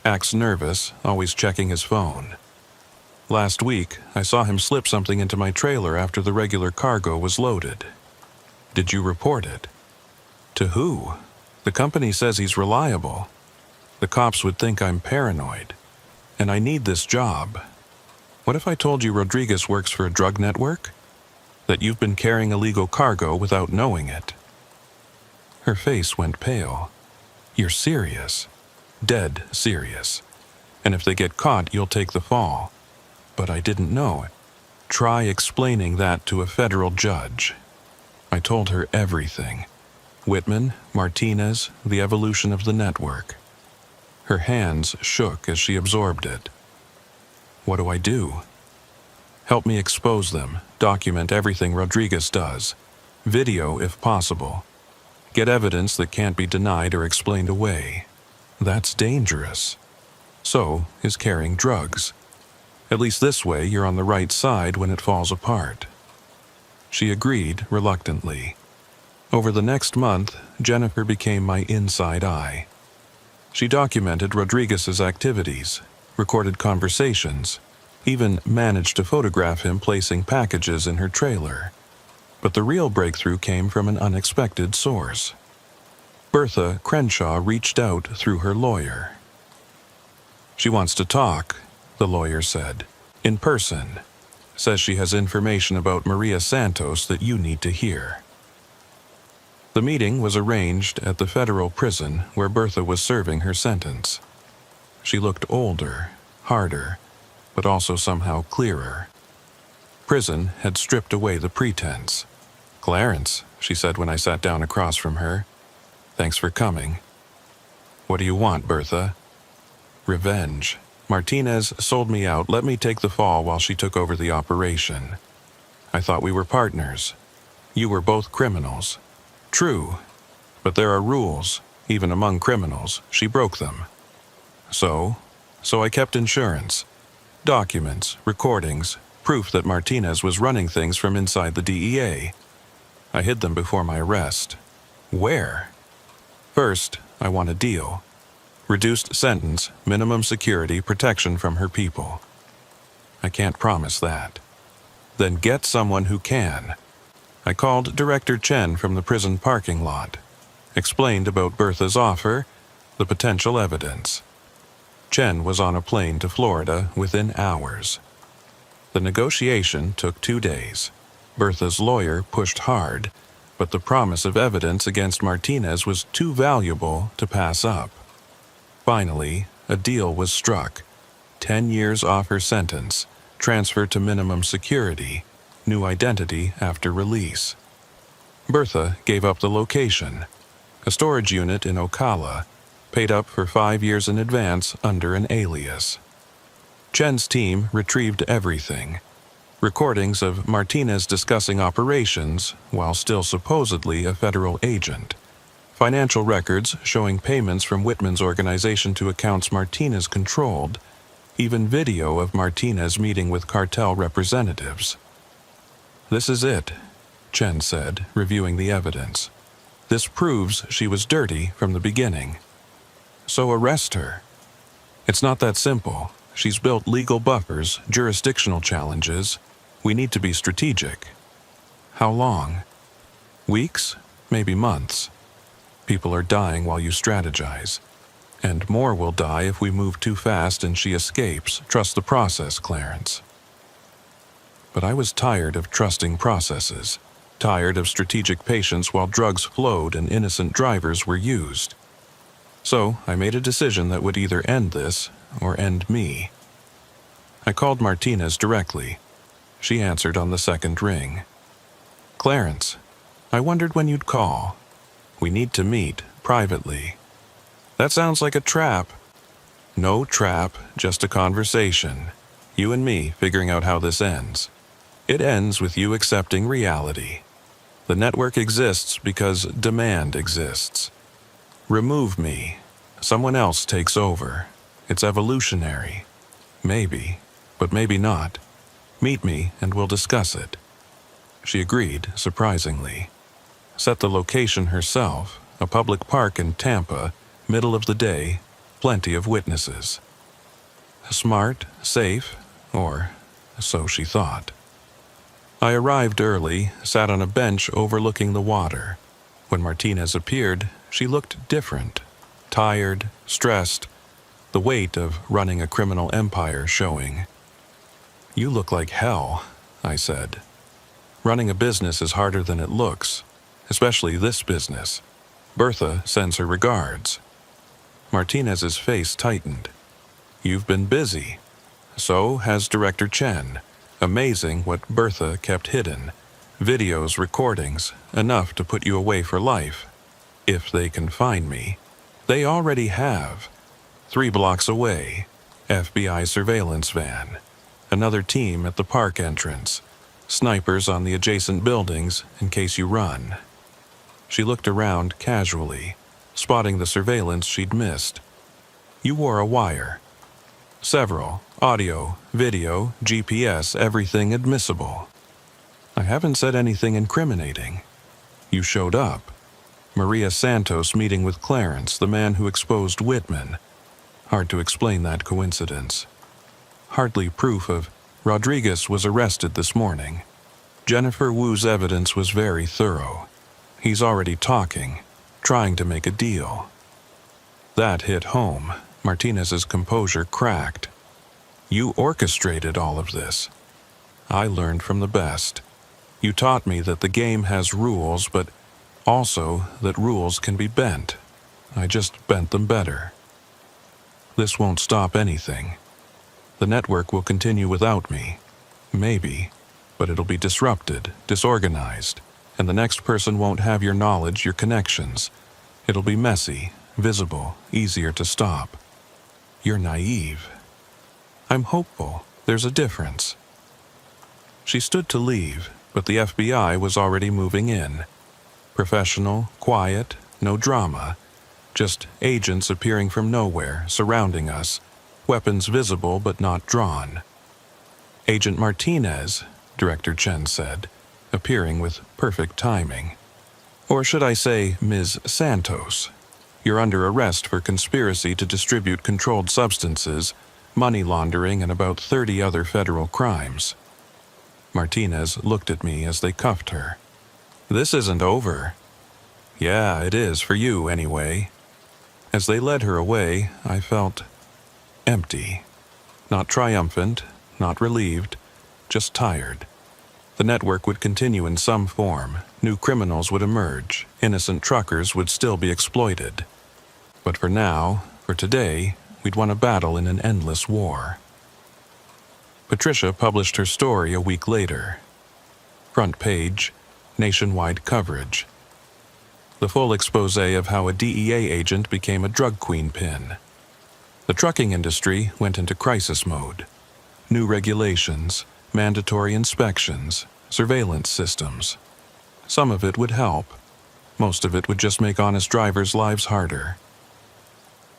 Acts nervous, always checking his phone. Last week, I saw him slip something into my trailer after the regular cargo was loaded. Did you report it? To who? The company says he's reliable. The cops would think I'm paranoid. And I need this job. What if I told you Rodriguez works for a drug network? That you've been carrying illegal cargo without knowing it? Her face went pale. You're serious. Dead serious. And if they get caught, you'll take the fall. But I didn't know it. Try explaining that to a federal judge. I told her everything. Whitman, Martinez, the evolution of the network. Her hands shook as she absorbed it. What do I do? Help me expose them, document everything Rodriguez does. Video if possible. Get evidence that can't be denied or explained away. That's dangerous. So is carrying drugs. At least this way you're on the right side when it falls apart. She agreed reluctantly. Over the next month, Jennifer became my inside eye. She documented Rodriguez's activities, recorded conversations, even managed to photograph him placing packages in her trailer. But the real breakthrough came from an unexpected source. Bertha Crenshaw reached out through her lawyer. She wants to talk, the lawyer said, in person. Says she has information about Maria Santos that you need to hear. The meeting was arranged at the federal prison where Bertha was serving her sentence. She looked older, harder, but also somehow clearer. Prison had stripped away the pretense. Clarence, she said when I sat down across from her. Thanks for coming. What do you want, Bertha? Revenge. Martinez sold me out, let me take the fall while she took over the operation. I thought we were partners. You were both criminals. True, but there are rules, even among criminals. She broke them. So I kept insurance. Documents, recordings, proof that Martinez was running things from inside the DEA. I hid them before my arrest. Where? First, I want a deal. Reduced sentence, minimum security, protection from her people. I can't promise that. Then get someone who can. I called Director Chen from the prison parking lot. Explained about Bertha's offer, the potential evidence. Chen was on a plane to Florida within hours. The negotiation took 2 days. Bertha's lawyer pushed hard, but the promise of evidence against Martinez was too valuable to pass up. Finally, a deal was struck. 10 years off her sentence, transfer to minimum security, new identity after release. Bertha gave up the location, a storage unit in Ocala, paid up for 5 years in advance under an alias. Chen's team retrieved everything. Recordings of Martinez discussing operations while still supposedly a federal agent. Financial records showing payments from Whitman's organization to accounts Martinez controlled. Even video of Martinez meeting with cartel representatives. "This is it," Chen said, reviewing the evidence. "This proves she was dirty from the beginning. So arrest her. It's not that simple. She's built legal buffers, jurisdictional challenges. We need to be strategic." "How long?" "Weeks, maybe months. People are dying while you strategize. And more will die if we move too fast and she escapes. Trust the process, Clarence." But I was tired of trusting processes, tired of strategic patience while drugs flowed and innocent drivers were used. So I made a decision that would either end this or end me. I called Martinez directly. She answered on the second ring. "Clarence, I wondered when you'd call. We need to meet privately." "That sounds like a trap." "No trap, just a conversation. You and me figuring out how this ends. It ends with you accepting reality. The network exists because demand exists. Remove me. Someone else takes over. It's evolutionary. Maybe, but maybe not. Meet me and we'll discuss it." She agreed, surprisingly. Set the location herself, a public park in Tampa, middle of the day, plenty of witnesses. Smart, safe, or so she thought. I arrived early, sat on a bench overlooking the water. When Martinez appeared, she looked different, tired, stressed, the weight of running a criminal empire showing. "You look like hell," I said. "Running a business is harder than it looks, especially this business. Bertha sends her regards." Martinez's face tightened. "You've been busy. So has Director Chen. Amazing what Bertha kept hidden. Videos, recordings, enough to put you away for life. If they can find me. They already have. 3 blocks away. FBI surveillance van. Another team at the park entrance. Snipers on the adjacent buildings in case you run." She looked around casually, spotting the surveillance she'd missed. "You wore a wire." "Several. Audio, video, GPS, everything admissible." "I haven't said anything incriminating." "You showed up. Maria Santos meeting with Clarence, the man who exposed Whitman. Hard to explain that coincidence. Hardly proof of Rodriguez was arrested this morning. Jennifer Wu's evidence was very thorough. He's already talking, trying to make a deal." That hit home. Martinez's composure cracked. "You orchestrated all of this." "I learned from the best. You taught me that the game has rules, but also that rules can be bent. I just bent them better. This won't stop anything. The network will continue without me. Maybe, but it'll be disrupted, disorganized, and the next person won't have your knowledge, your connections. It'll be messy, visible, easier to stop. You're naive." "I'm hopeful. There's a difference." She stood to leave, but the FBI was already moving in. Professional, quiet, no drama. Just agents appearing from nowhere, surrounding us. Weapons visible but not drawn. "Agent Martinez," Director Chen said, appearing with perfect timing. "Or should I say Ms. Santos? You're under arrest for conspiracy to distribute controlled substances, money laundering, and about 30 other federal crimes." Martinez looked at me as they cuffed her. "This isn't over." "Yeah, it is for you anyway." As they led her away, I felt empty. Not triumphant, not relieved, just tired. The network would continue in some form. New criminals would emerge. Innocent truckers would still be exploited. But for now, for today, we'd won a battle in an endless war. Patricia published her story a week later. Front page, nationwide coverage. The full expose of how a DEA agent became a drug queen pin. The trucking industry went into crisis mode. New regulations, mandatory inspections, surveillance systems. Some of it would help. Most of it would just make honest drivers' lives harder.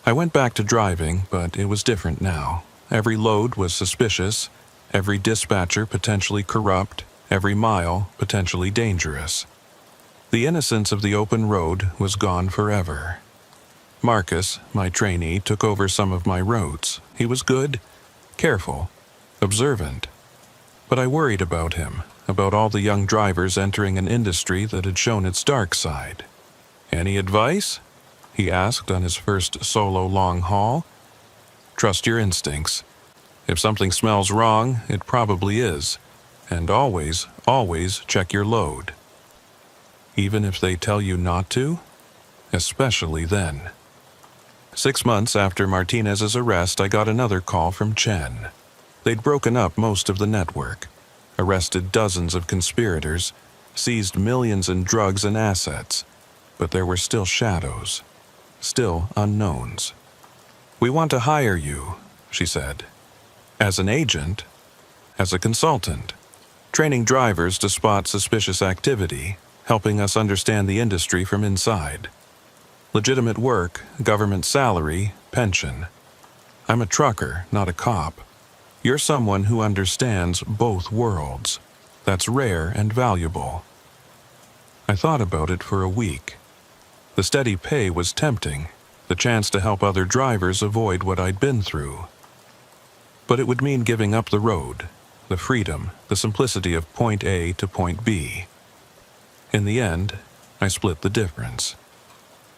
I went back to driving, but it was different now. Every load was suspicious, every dispatcher potentially corrupt, every mile potentially dangerous. The innocence of the open road was gone forever. Marcus, my trainee, took over some of my roads. He was good, careful, observant. But I worried about him, about all the young drivers entering an industry that had shown its dark side. "Any advice?" he asked on his first solo long haul. "Trust your instincts. If something smells wrong, it probably is. And always, always check your load. Even if they tell you not to, especially then." 6 months after Martinez's arrest, I got another call from Chen. They'd broken up most of the network, arrested dozens of conspirators, seized millions in drugs and assets, but there were still shadows, still unknowns. "We want to hire you," she said. "As an agent, as a consultant, training drivers to spot suspicious activity, helping us understand the industry from inside. Legitimate work, government salary, pension. I'm a trucker, not a cop. You're someone who understands both worlds. That's rare and valuable." I thought about it for a week. The steady pay was tempting, the chance to help other drivers avoid what I'd been through. But it would mean giving up the road, the freedom, the simplicity of point A to point B. In the end, I split the difference.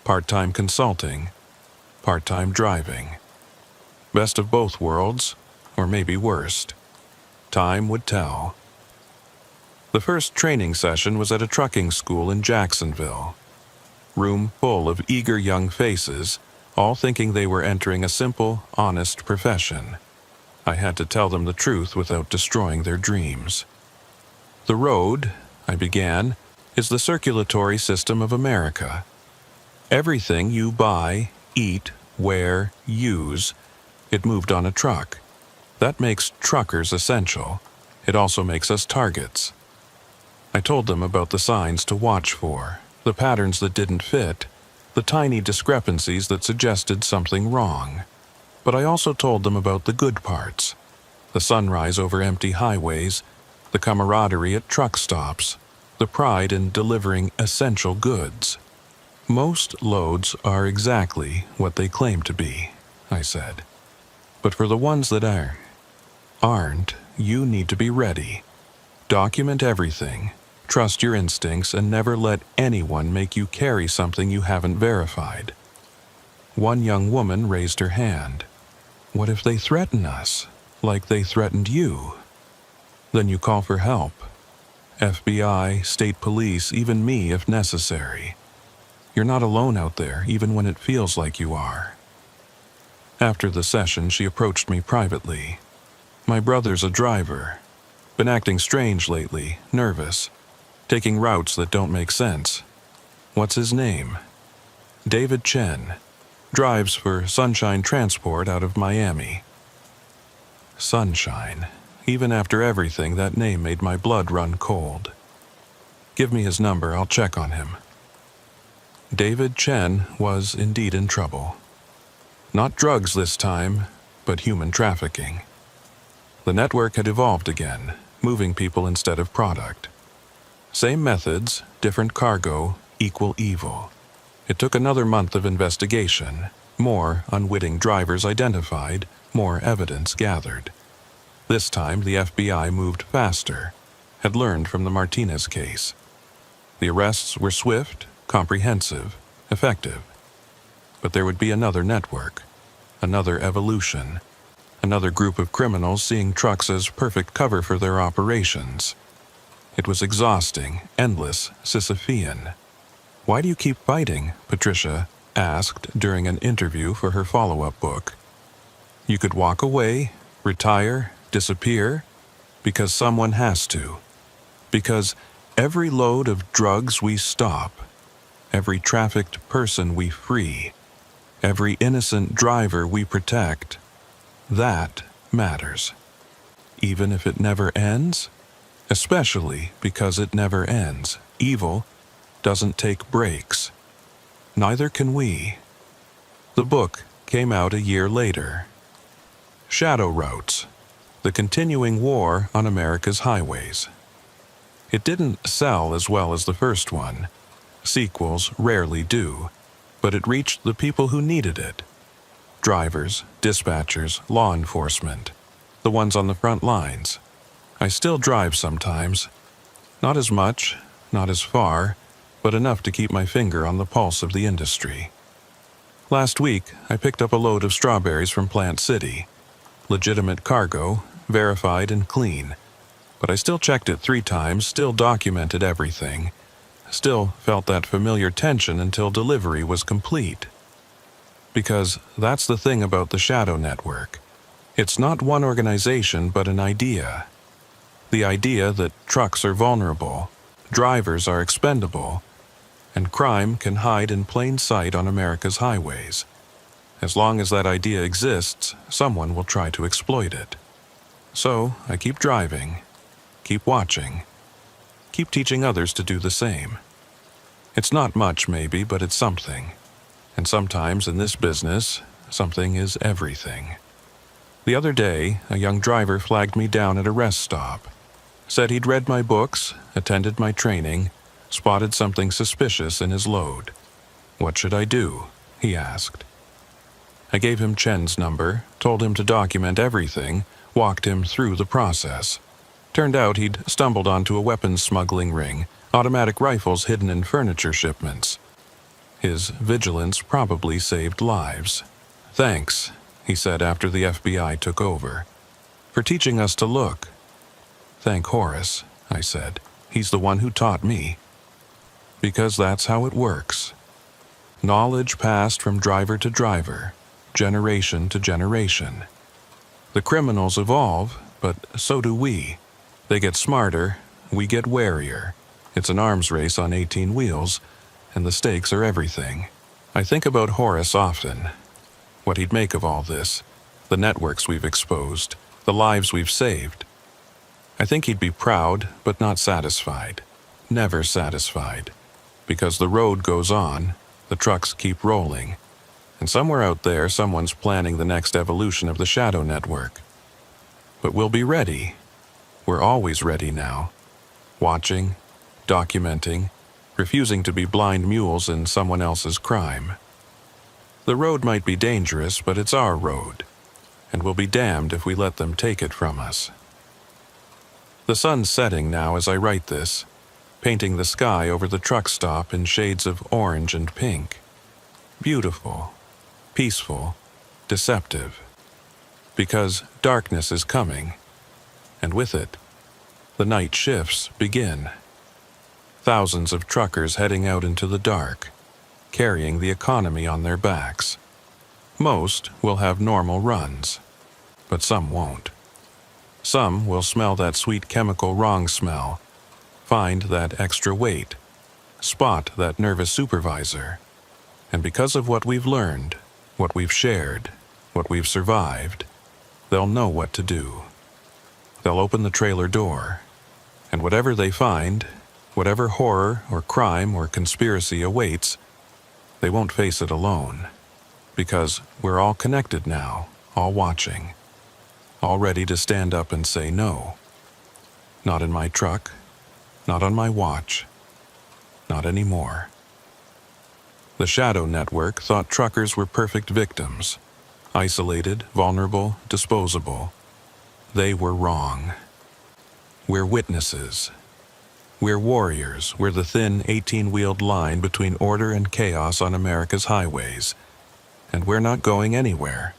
Part-time consulting, part-time driving. Best of both worlds, or maybe worst. Time would tell. The first training session was at a trucking school in Jacksonville. Room full of eager young faces, all thinking they were entering a simple, honest profession. I had to tell them the truth without destroying their dreams. "The road," I began, "is the circulatory system of America. Everything you buy, eat, wear, use, it moved on a truck. That makes truckers essential. It also makes us targets." I told them about the signs to watch for, the patterns that didn't fit, the tiny discrepancies that suggested something wrong. But I also told them about the good parts, the sunrise over empty highways, the camaraderie at truck stops, the pride in delivering essential goods. "Most loads are exactly what they claim to be," I said. "But for the ones that aren't, you need to be ready. Document everything, trust your instincts, and never let anyone make you carry something you haven't verified." One young woman raised her hand. "What if they threaten us, like they threatened you?" "Then you call for help. FBI, state police, even me if necessary. You're not alone out there, even when it feels like you are." After the session, she approached me privately. "My brother's a driver. Been acting strange lately, nervous, taking routes that don't make sense. What's his name?" "David Chen. Drives for Sunshine Transport out of Miami." Sunshine. Even after everything, that name made my blood run cold. "Give me his number, I'll check on him." David Chen was indeed in trouble. Not drugs this time, but human trafficking. The network had evolved again, moving people instead of product. Same methods, different cargo, equal evil. It took another month of investigation, more unwitting drivers identified, more evidence gathered. This time the FBI moved faster, had learned from the Martinez case. The arrests were swift, comprehensive, effective. But there would be another network, another evolution, another group of criminals seeing trucks as perfect cover for their operations. It was exhausting, endless, Sisyphean. "Why do you keep fighting?" Patricia asked during an interview for her follow-up book. "You could walk away, retire, disappear, because someone has to. Because Every load of drugs we stop, every trafficked person we free, every innocent driver we protect, that matters. Even if it never ends, especially because it never ends. Evil doesn't take breaks. Neither can we. The book came out a year later. Shadowy, the continuing war on America's highways. It didn't sell as well as the first one. Sequels rarely do, but it reached the people who needed it. Drivers, dispatchers, law enforcement, the ones on the front lines. I still drive sometimes. Not as much, not as far, but enough to keep my finger on the pulse of the industry. Last week, I picked up a load of strawberries from Plant City. Legitimate cargo, verified and clean. But I still checked it 3 times, still documented everything. Still felt that familiar tension until delivery was complete. Because that's the thing about the Shadow Network. It's not one organization, but an idea. The idea that trucks are vulnerable, drivers are expendable, and crime can hide in plain sight on America's highways. As long as that idea exists, someone will try to exploit it. So I keep driving, keep watching, keep teaching others to do the same. It's not much, maybe, but it's something. And sometimes in this business, something is everything. The other day, a young driver flagged me down at a rest stop. Said he'd read my books, attended my training, spotted something suspicious in his load. What should I do? He asked. I gave him Chen's number, told him to document everything, walked him through the process. Turned out he'd stumbled onto a weapons smuggling ring, automatic rifles hidden in furniture shipments. His vigilance probably saved lives. Thanks, he said after the FBI took over, for teaching us to look. Thank Horace, I said. He's the one who taught me. Because that's how it works. Knowledge passed from driver to driver, generation to generation. The criminals evolve, but so do we. They get smarter, we get warier. It's an arms race on 18 wheels, and the stakes are everything. I think about Horace often. What he'd make of all this, the networks we've exposed, the lives we've saved. I think he'd be proud, but not satisfied. Never satisfied. Because the road goes on, the trucks keep rolling, and somewhere out there someone's planning the next evolution of the Shadow Network. But we'll be ready. We're always ready now. Watching, documenting, refusing to be blind mules in someone else's crime. The road might be dangerous, but it's our road, and we'll be damned if we let them take it from us. The sun's setting now as I write this, painting the sky over the truck stop in shades of orange and pink. Beautiful, peaceful, deceptive. Because darkness is coming, and with it, the night shifts begin. Thousands of truckers heading out into the dark, carrying the economy on their backs. Most will have normal runs, but some won't. Some will smell that sweet chemical wrong smell, find that extra weight, spot that nervous supervisor, and because of what we've learned, what we've shared, what we've survived, they'll know what to do. They'll open the trailer door, and whatever they find, whatever horror or crime or conspiracy awaits, they won't face it alone, because we're all connected now, all watching, all ready to stand up and say no. Not in my truck, not on my watch, not anymore. The Shadow Network thought truckers were perfect victims, isolated, vulnerable, disposable. They were wrong. We're witnesses. We're warriors. We're the thin 18-wheeled line between order and chaos on America's highways. And we're not going anywhere.